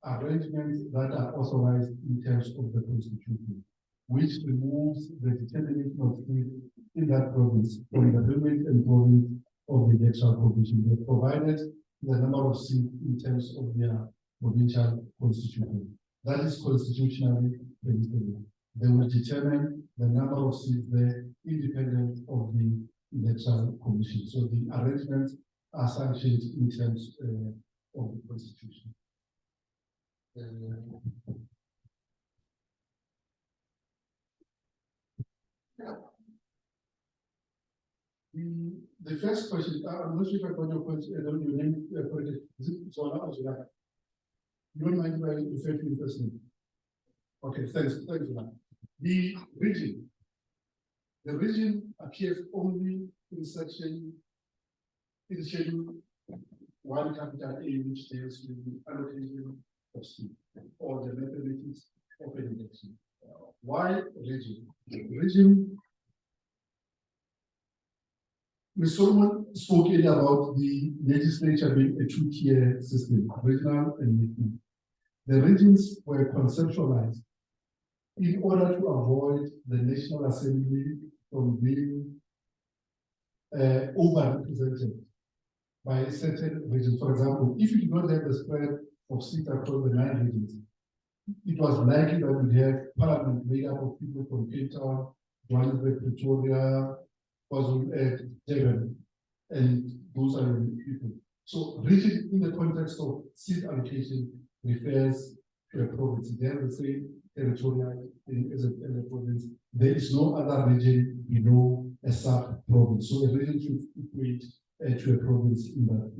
arrangements that are authorized in terms of the Constitution, which removes the determination of seats in that province from the limit and province of the electoral provision. They provided the number of seats in terms of their provincial constitution. That is constitutionally legislated. They will determine the number of seats there independent of the electoral commission. So the arrangements are sanctioned in terms of the constitution. The first question, I'm not sure if I got your question, your name correctly. Is it Zola or Zola? You don't mind if I refer to your first name? Okay, thanks for that. The region appears only in section, in Schedule 1 capital A, which deals with the allocation of seats or the mathematics of an election. Why region? Region Ms. Solomon spoke earlier about the legislature being a two-tier system, regional and national. The regions were conceptualized in order to avoid the National Assembly from being overrepresented by certain regions. For example, if you do not have the spread of seats across the 9 regions, it was likely that we have parliament made up of people from Cape Town, Johannesburg, Pretoria, Devon, and those are the people. So region in the context of seat allocation refers to a province. They have the same territorial as a province. There is no other region below a sub-province. So a region should equate to a province in that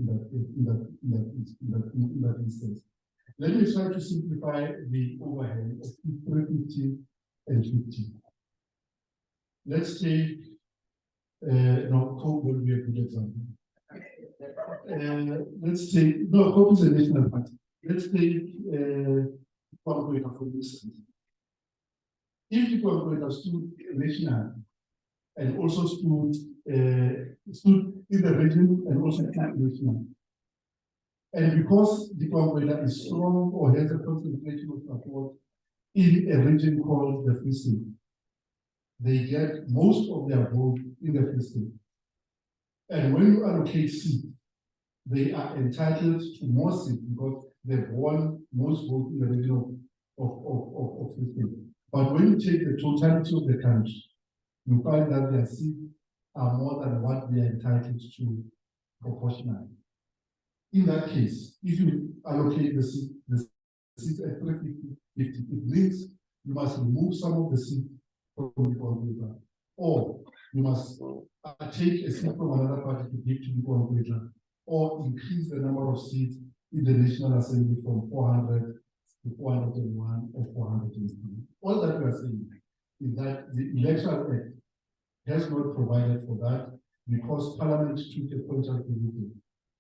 instance. Let me try to simplify the overhead of 350 and 50. Let's take no, Coke will be a good example. Let's take no, Coke is a national party. Let's take Kwamkwena for instance. If the Kwamkwena stood national and also stood in the region and also national, and because the Kwamkwena is strong or has a concentration of support in a region called the Free State, they get most of their vote in the Free State. And when you allocate seats, they are entitled to more seats because they've won most votes in the region of Free State. But when you take the totality of the country, you find that their seats are more than what they are entitled to proportionally. In that case, if you allocate the seats at 350, it means you must remove some of the seats from the Kwamkwena, or you must take a seat from another party to give to the Kwamkwena, or increase the number of seats in the National Assembly from 400 to 401 or 403. All that we are saying is that the Electoral Act has not provided for that because Parliament took a contract decision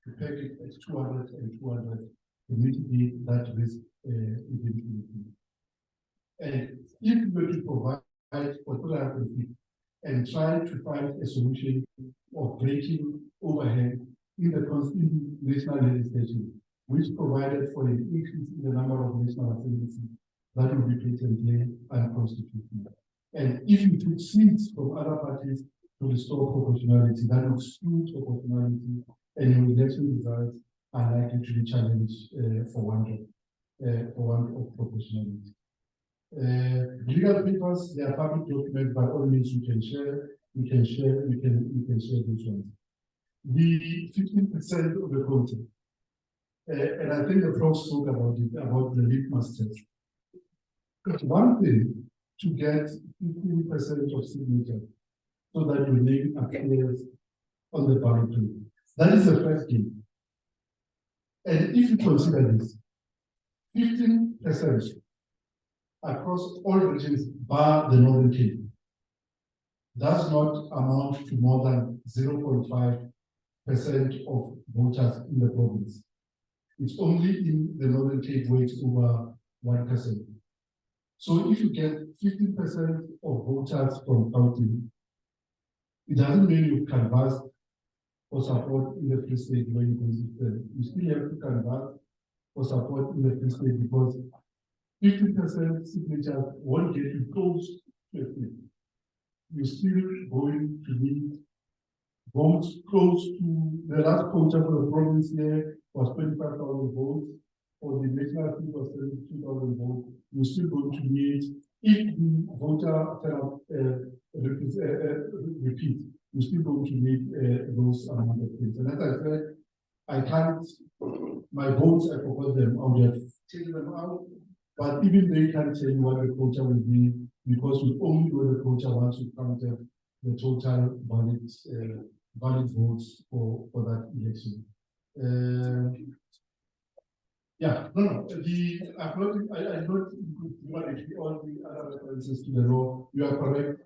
to peg it at 200 and 200 to mitigate that risk eventually. And if we were to provide for 350 and try to find a solution of breaking overhead in the national legislation, which provided for an increase in the number of national assemblies, that would be patently unconstitutional. And if you took seats from other parties to restore proportionality, that would exclude proportionality, and your election results are likely to be challenged for want of proportionality. Legal papers, they are public documents. By all means, you can share those ones. The 15% of the content, and I think the prof spoke about it, about the litmus test. It's one thing to get 15% of signature so that your name appears on the ballot paper. That is the first game. And if you consider this, 15% across all regions bar the Northern Cape does not amount to more than 0.5% of voters in the province. It's only in the Northern Cape where it's over 1%. So if you get 15% of voters from counting, it doesn't mean you've canvassed for support in the Free State where you consistent. You still have to canvass for support in the Free State because 50% signatures won't get you close to a thing. You're still going to need votes close to the last quota for the province here was 25,000 votes, or the national thing was 72,000 votes. You're still going to need, if the voter cannot repeat, you're still going to need those amount of things. And as I said, I can't, my votes, I forgot them, I would have taken them out, but even they can't tell you what the quota will be because we only know the quota once we counted the total valid votes for that election. Yeah, no, I not include all the other references to the law. You are correct.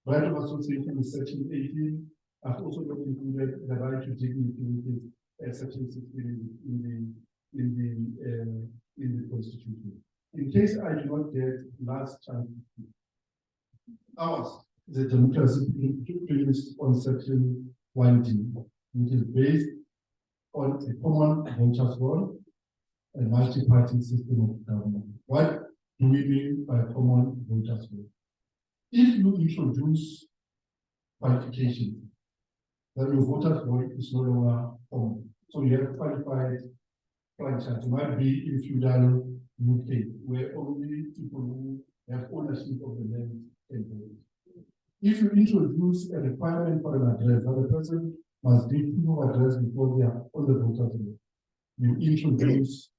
Right of association is section 18. I've also not included the right to dignity, which is section 16 in the Constitution. In case I do not get last chance, ours, the democracy premised on section wanting, which is based on a common voters roll, a multi-party system of government. What do we mean by common voters roll? If you introduce qualification, then your voters roll is no longer common. So you have qualified franchise. It might be in feudal UK, where only people who have ownership of the land can vote. If you introduce a requirement for an address, that the person must give proof of address before they are on the voters roll, you introduce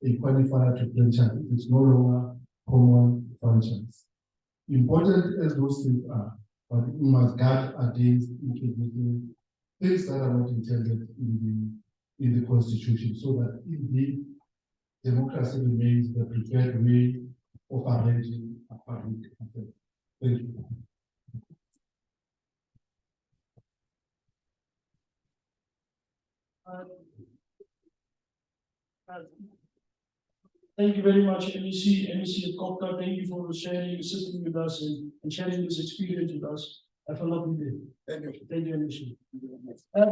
a qualifier to franchise. It is no longer common franchise. Important as those things are, but we must guard against introducing things that are not intended in the constitution, so that indeed democracy remains the preferred way of arranging a public affair. Thank you. Thank you very much, MEC Kopka. Thank you for sharing, sitting with us and sharing this experience with us. Have a lovely day. Thank you. Thank you, MEC.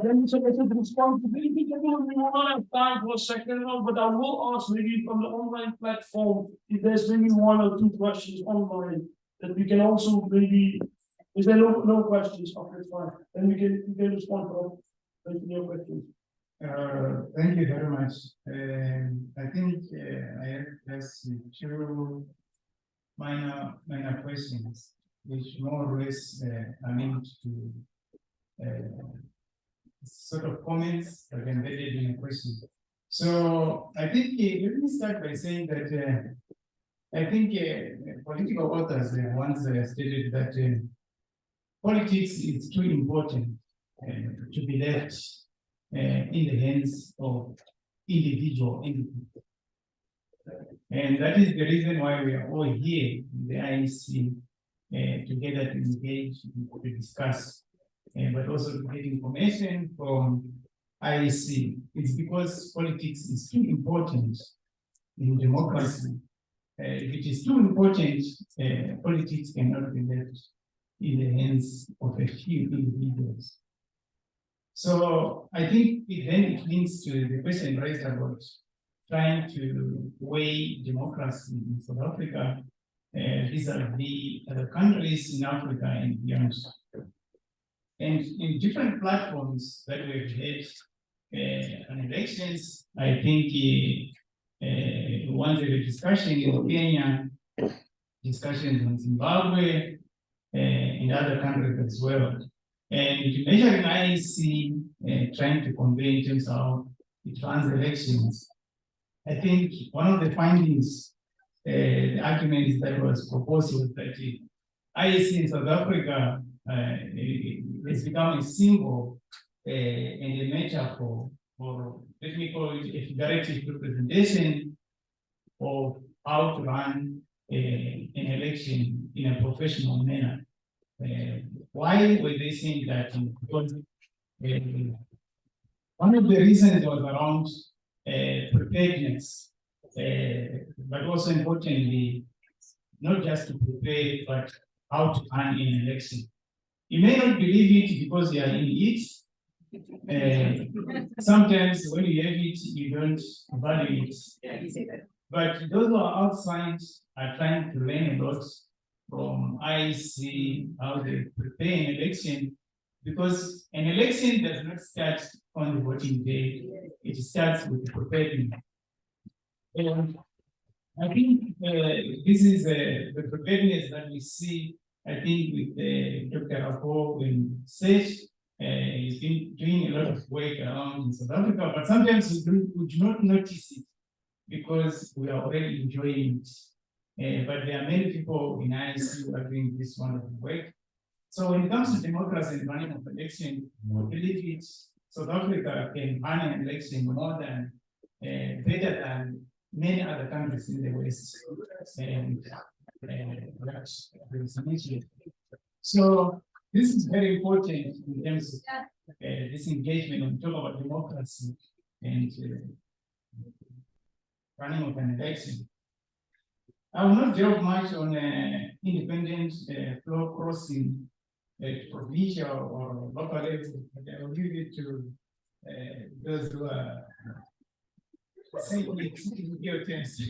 Then it's a responsibility. We won't have time for a second one, but I will ask maybe from the online platform if there's maybe one or two questions online that we can also maybe. Is there no questions? Okay, fine. Then we can respond to your questions. Thank you very much. I think I have just two minor questions, which more or less are linked to sort of comments that are embedded in a question. So I think let me start by saying that I think political authors once stated that politics is too important to be left in the hands of individual entities. And that is the reason why we are all here in the IEC together to engage, to discuss, but also to get information from IEC. It's because politics is too important in democracy. If it is too important, politics cannot be left in the hands of a few individuals. So I think it links to the question raised about trying to weigh democracy in South Africa vis-a-vis other countries in Africa and beyond. And in different platforms that we've had on elections, I think once there were discussions in Kenya, discussions in Zimbabwe, in other countries as well. And measuring IEC trying to convey in terms of how it runs elections, I think one of the findings, the arguments that was proposed was that IEC in South Africa has become a symbol and a metaphor for, let me call it, a figurative representation of how to run an election in a professional manner. Why were they saying that? Because one of the reasons was around preparedness, but also importantly, not just to prepare, but how to run an election. You may not believe it because you are in it. Sometimes when you have it, you don't value it. But those who are outside are trying to learn a lot from IEC, how they prepare an election, because an election does not start on the voting day, it starts with the preparedness. And I think this is the preparedness that we see, I think, with Dr. Apo in SESH. He's been doing a lot of work around in South Africa, but sometimes we do not notice it because we are already enjoying it. But there are many people in IEC who are doing this wonderful work. So when it comes to democracy and running of election, I believe South Africa can run an election more than better than many other countries in the West. And so this is very important in terms of this engagement when we talk about democracy and running of an election. I will not delve much on independent floor crossing provincial or local level, but I will give it to those who are saying it, your chance.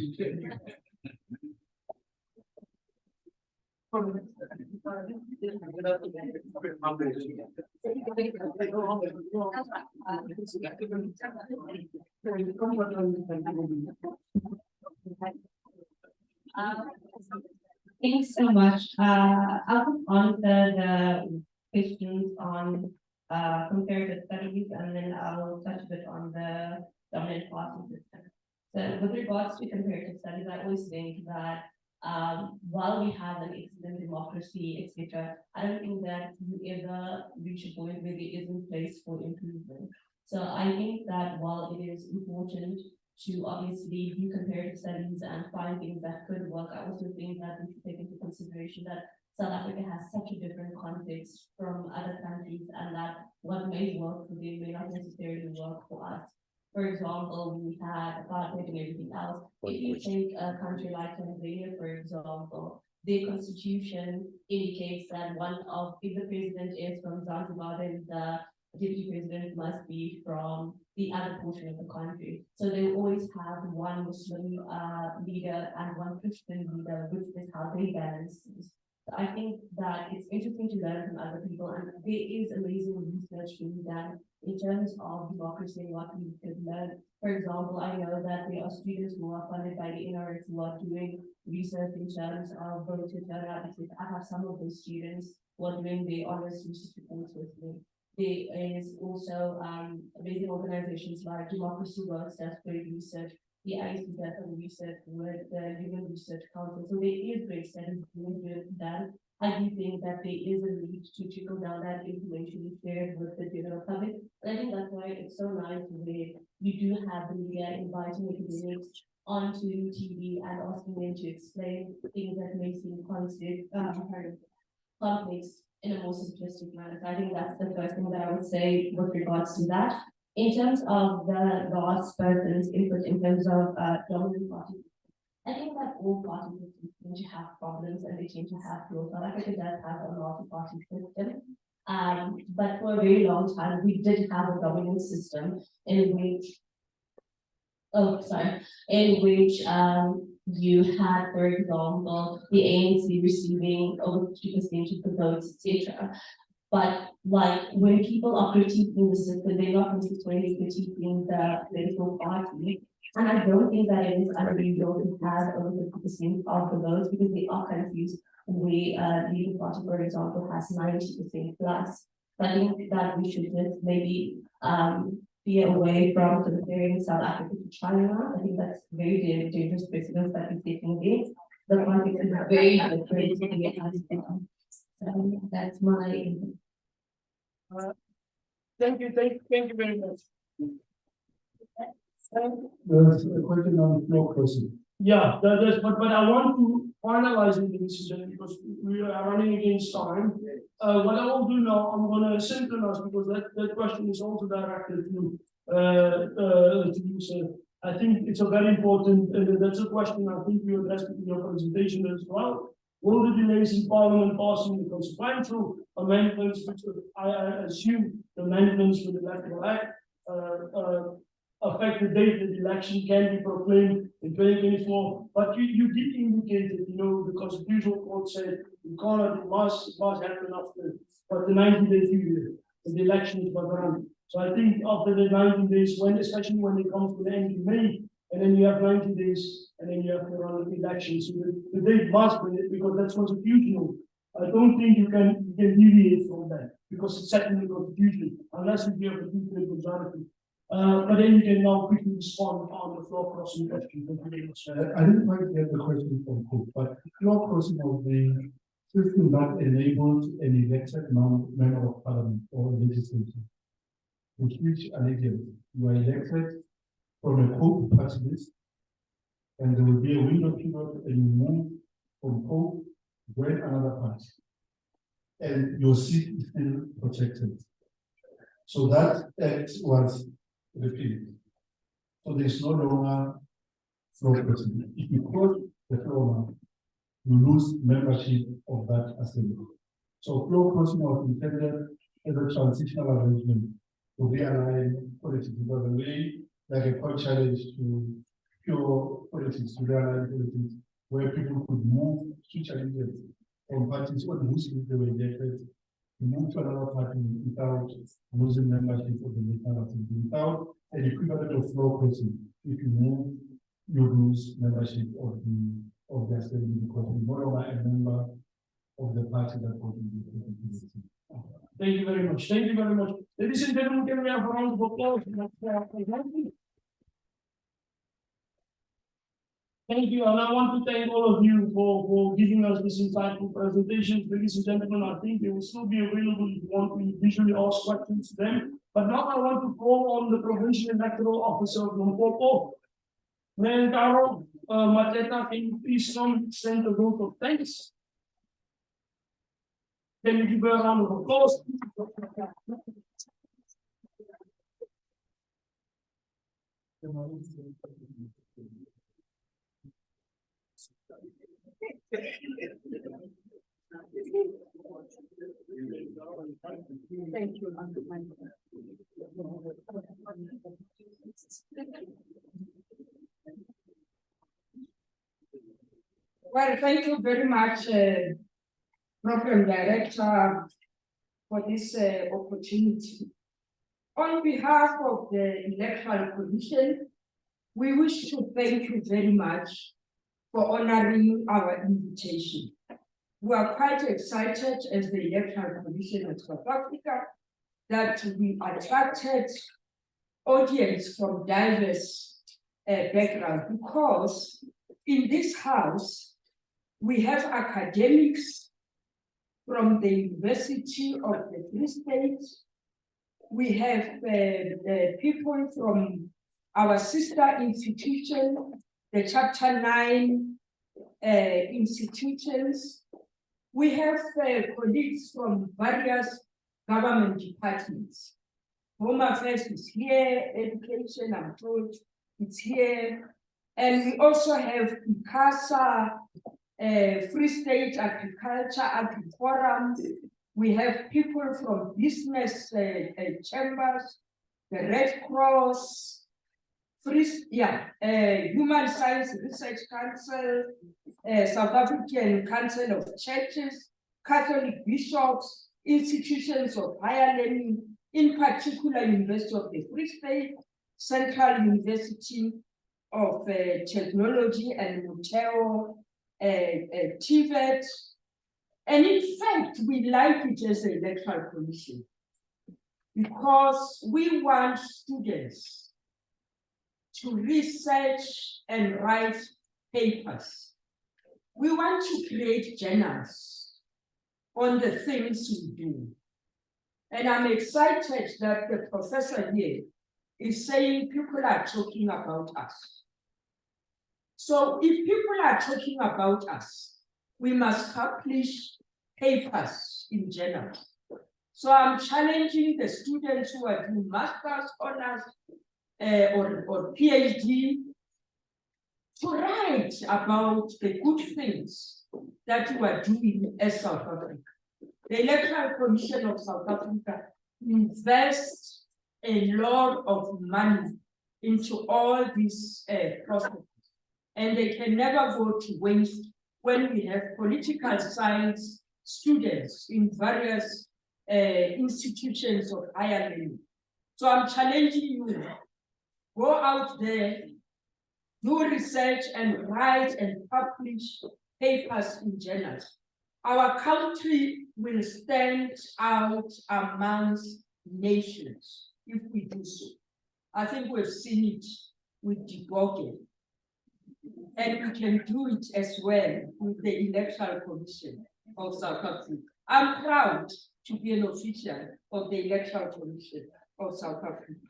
Thanks so much. I'll answer the questions on comparative studies, and then I'll touch a bit on the dominant party system. So with regards to comparative studies, I always think that while we have an excellent democracy, etc., I don't think that you ever reach a point where there isn't place for improvement. So I think that while it is important to obviously do comparative studies and find things that could work, I also think that we should take into consideration that South Africa has such a different context from other countries, and that what may work for them may not necessarily work for us. For example, we had apartheid and everything else. If you take a country like Tanzania, for example, their constitution indicates that if the president is from Zanzibar, then the deputy president must be from the other portion of the country. So they always have one Muslim leader and one Christian leader, which is how they balance things. So I think that it's interesting to learn from other people, and there is amazing research being done in terms of democracy and what we could learn. For example, I know that there are students who are funded by the NRS who are doing research in terms of voter turnout. I have some of those students who are doing their honors research reports with me. There is also amazing organizations like Democracy Works that's great research, the IEC does some research with the Human Research Council. So there is great studies being done. I do think that there is a need to trickle down that information shared with the general public. And I think that's why it's so nice where you do have the media inviting academics onto TV and asking them to explain things that may seem complex in a more simplistic manner. So I think that's the first thing that I would say with regards to that. In terms of the last person's input in terms of dominant party, I think that all parties tend to have problems and they tend to have flaws. South Africa does have a multi-party system. But for a very long time, we did have a dominant system in which you had, for example, the ANC receiving over 50% of the votes, etc. But like when people are critiquing the system, they're not necessarily critiquing the political party. And I don't think that it is unusual to have over 50% of the votes, because they are confused where leading party, for example, has 90% plus. So I think that we should just maybe be away from comparing South Africa to China. I think that's very dangerous precedent that we're taking against. The context is very different. So that's my thank you very much. There's a question on floor crossing. Yeah, but I want to finalize the decision because we are running against time. What I will do now, I'm going to synchronize because that question is also directed to you, sir. I think it's a very important, and that's a question I think you addressed in your presentation as well. Will the delays in Parliament passing the consequential amendments, which I assume the amendments with the Electoral Act, affect the date that the election can be proclaimed in 2024? But you did indicate that, the Constitutional Court said it must happen after the 90-day period, the election is around. So I think after the 90 days, especially when it comes to the end of May, and then you have 90 days, and then you have to run an election. So the date must be it because that's constitutional. I don't think you can deviate from that because it's set in the Constitution, unless you have a two-thirds majority. But then you can now quickly respond on the floor crossing question. I didn't quite get the question from Cook, but floor crossing of the system that enables an elected member of parliament or legislature to switch allegiance. You are elected from a Coke party list, and there will be a window period, and you move from Coke to join another party, and your seat is still protected. So that act was repeated. So there's no longer floor crossing. If you cross the floor now, you lose membership of that assembly. So flow crossing was intended as a transitional arrangement to realign politics, because the way like a core challenge to pure politics, to realign politics, where people could move to challenges from parties or whose they were elected, to move to another party without losing membership of the national assembly, without an equivalent of flow crossing. If you move, you lose membership of the assembly because you're no longer a member of the party that got in the. Thank you very much. Thank you very much. Ladies and gentlemen, can we have a round of applause? Thank you, and I want to thank all of you for giving us this insightful presentation. Ladies and gentlemen, I think they will still be available if you want to visually ask questions to them. But now I want to call on the Provincial Electoral Officer of Limpopo, Maringira, Mateta, can you please send a vote of thanks? Can you give her a round of applause? Thank you. Well, thank you very much, Program Director, for this opportunity. On behalf of the Electoral Commission, we wish to thank you very much for honoring our invitation. We are quite excited as the Electoral Commission of South Africa that we attracted audience from diverse backgrounds, because in this house, we have academics from the University of the Free State. We have people from our sister institution, the Chapter 9 institutions. We have colleagues from various government departments. Home Affairs is here, Education, I'm told, it's here. And we also have ICASA, Free State Agriculture, Agri-Forum. We have people from business chambers, the Red Cross, Human Science Research Council, South African Council of Churches, Catholic bishops, institutions of higher learning, in particular University of the Free State, Central University of Technology and Motheo, TVET. And in fact, we like it as an Electoral Commission because we want students to research and write papers. We want to create journals on the things we do. And I'm excited that the professor here is saying people are talking about us. So if people are talking about us, we must publish papers in journals. So I'm challenging the students who are doing master's, honors, or PhD to write about the good things that we are doing as South Africa. The Electoral Commission of South Africa invests a lot of money into all these processes, and they can never go to waste when we have political science students in various institutions of higher learning. So I'm challenging you, go out there, do research and write and publish papers in journals. Our country will stand out amongst nations if we do so. I think we've seen it with Deboke, and we can do it as well with the Electoral Commission of South Africa. I'm proud to be an official of the Electoral Commission of South Africa.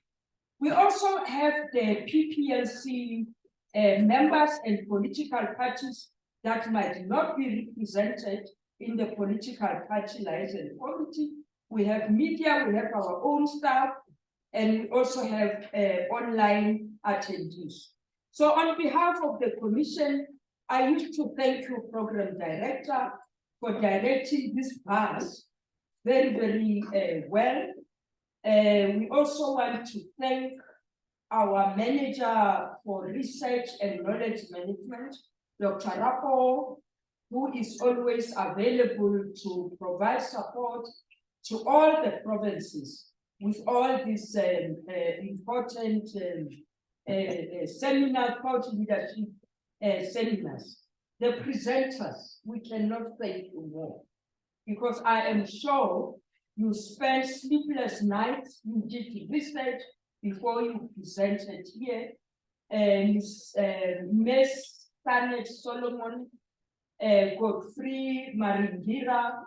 We also have the PPLC members and political parties that might not be represented in the political party liaison committee. We have media, we have our own staff, and we also have online attendees. So on behalf of the commission, I wish to thank you, Program Director, for directing this bus very, very well. We also want to thank our manager for research and knowledge management, Dr. Rapo, who is always available to provide support to all the provinces with all these important seminars, thought leadership seminars. The presenters, we cannot thank you more, because I am sure you spent sleepless nights, you did research before you presented here. Miss Sanet Solomon, Godfrey Maringira,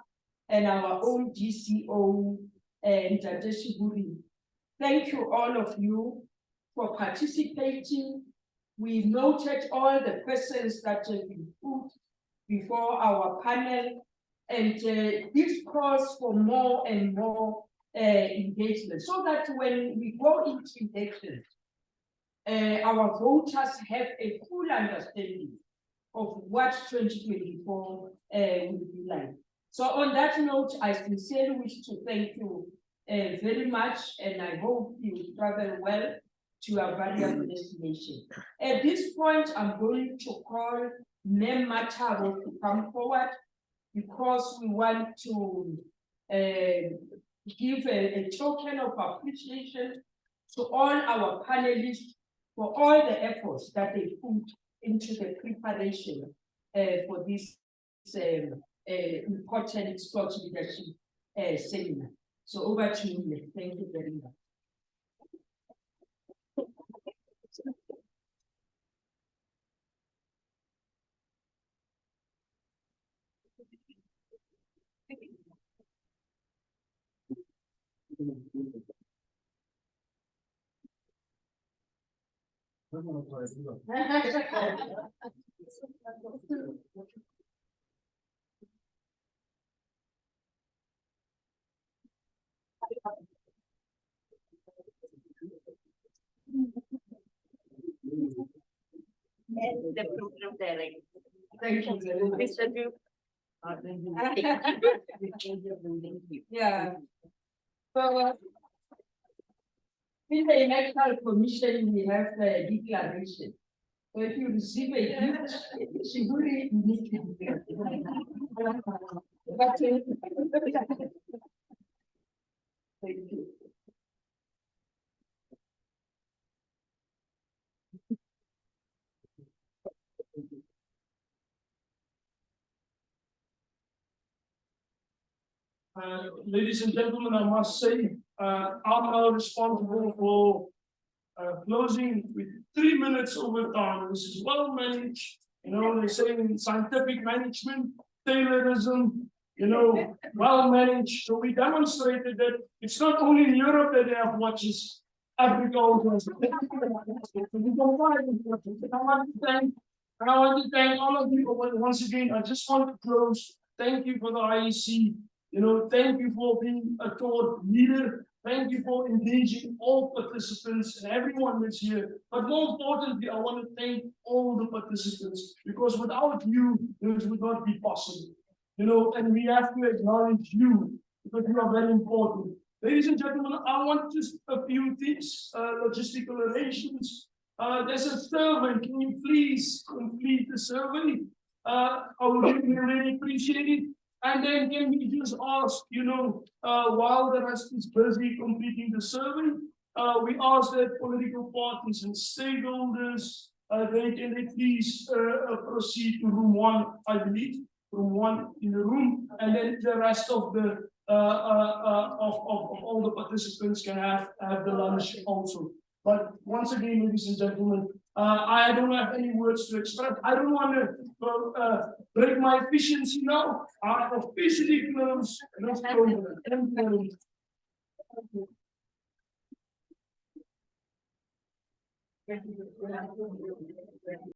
and our own GCO, and Sheburi. Thank you, all of you, for participating. We noted all the questions that have been put before our panel, and this calls for more and more engagement, so that when we go into engagement, our voters have a full understanding of what 2024 will be like. So on that note, I sincerely wish to thank you very much, and I hope you travel well to our various destinations. At this point, I'm going to call Mem Matabo to come forward, because we want to give a token of appreciation to all our panelists for all the efforts that they put into the preparation for this important sports leadership seminar. So over to you. Thank you very much. And the program director. Thank you very much. Mr. Duke. Thank you. Yeah. So, in the Electoral Commission, we have a declaration. So if you receive a gift, Sheburi, you need to declare. Thank you. Ladies and gentlemen, I must say, I'm now responsible for closing with 3 minutes over time. This is well managed. You know, they say in scientific management, Taylorism, you know, well managed. So we demonstrated that it's not only in Europe that they have watches, Africa also has. I want to thank all of you. But once again, I just want to close. Thank you for the IEC. You know, thank you for being a thought leader. Thank you for engaging all participants and everyone that's here. But more importantly, I want to thank all the participants, because without you, this would not be possible. You know, and we have to acknowledge you, because you are very important. Ladies and gentlemen, I want just a few things, logistical arrangements. There's a survey. Can you please complete the survey? I would really appreciate it. And then can we just ask, you know, while the rest is busy completing the survey, we ask that political parties and stakeholders, they can at least proceed to room 1, I believe, room 1 in the room, and then the rest of the of all the participants can have the lunch also. But once again, ladies and gentlemen, I don't have any words to express. I don't want to break my efficiency now. I officially close this program. Thank you. Thank you.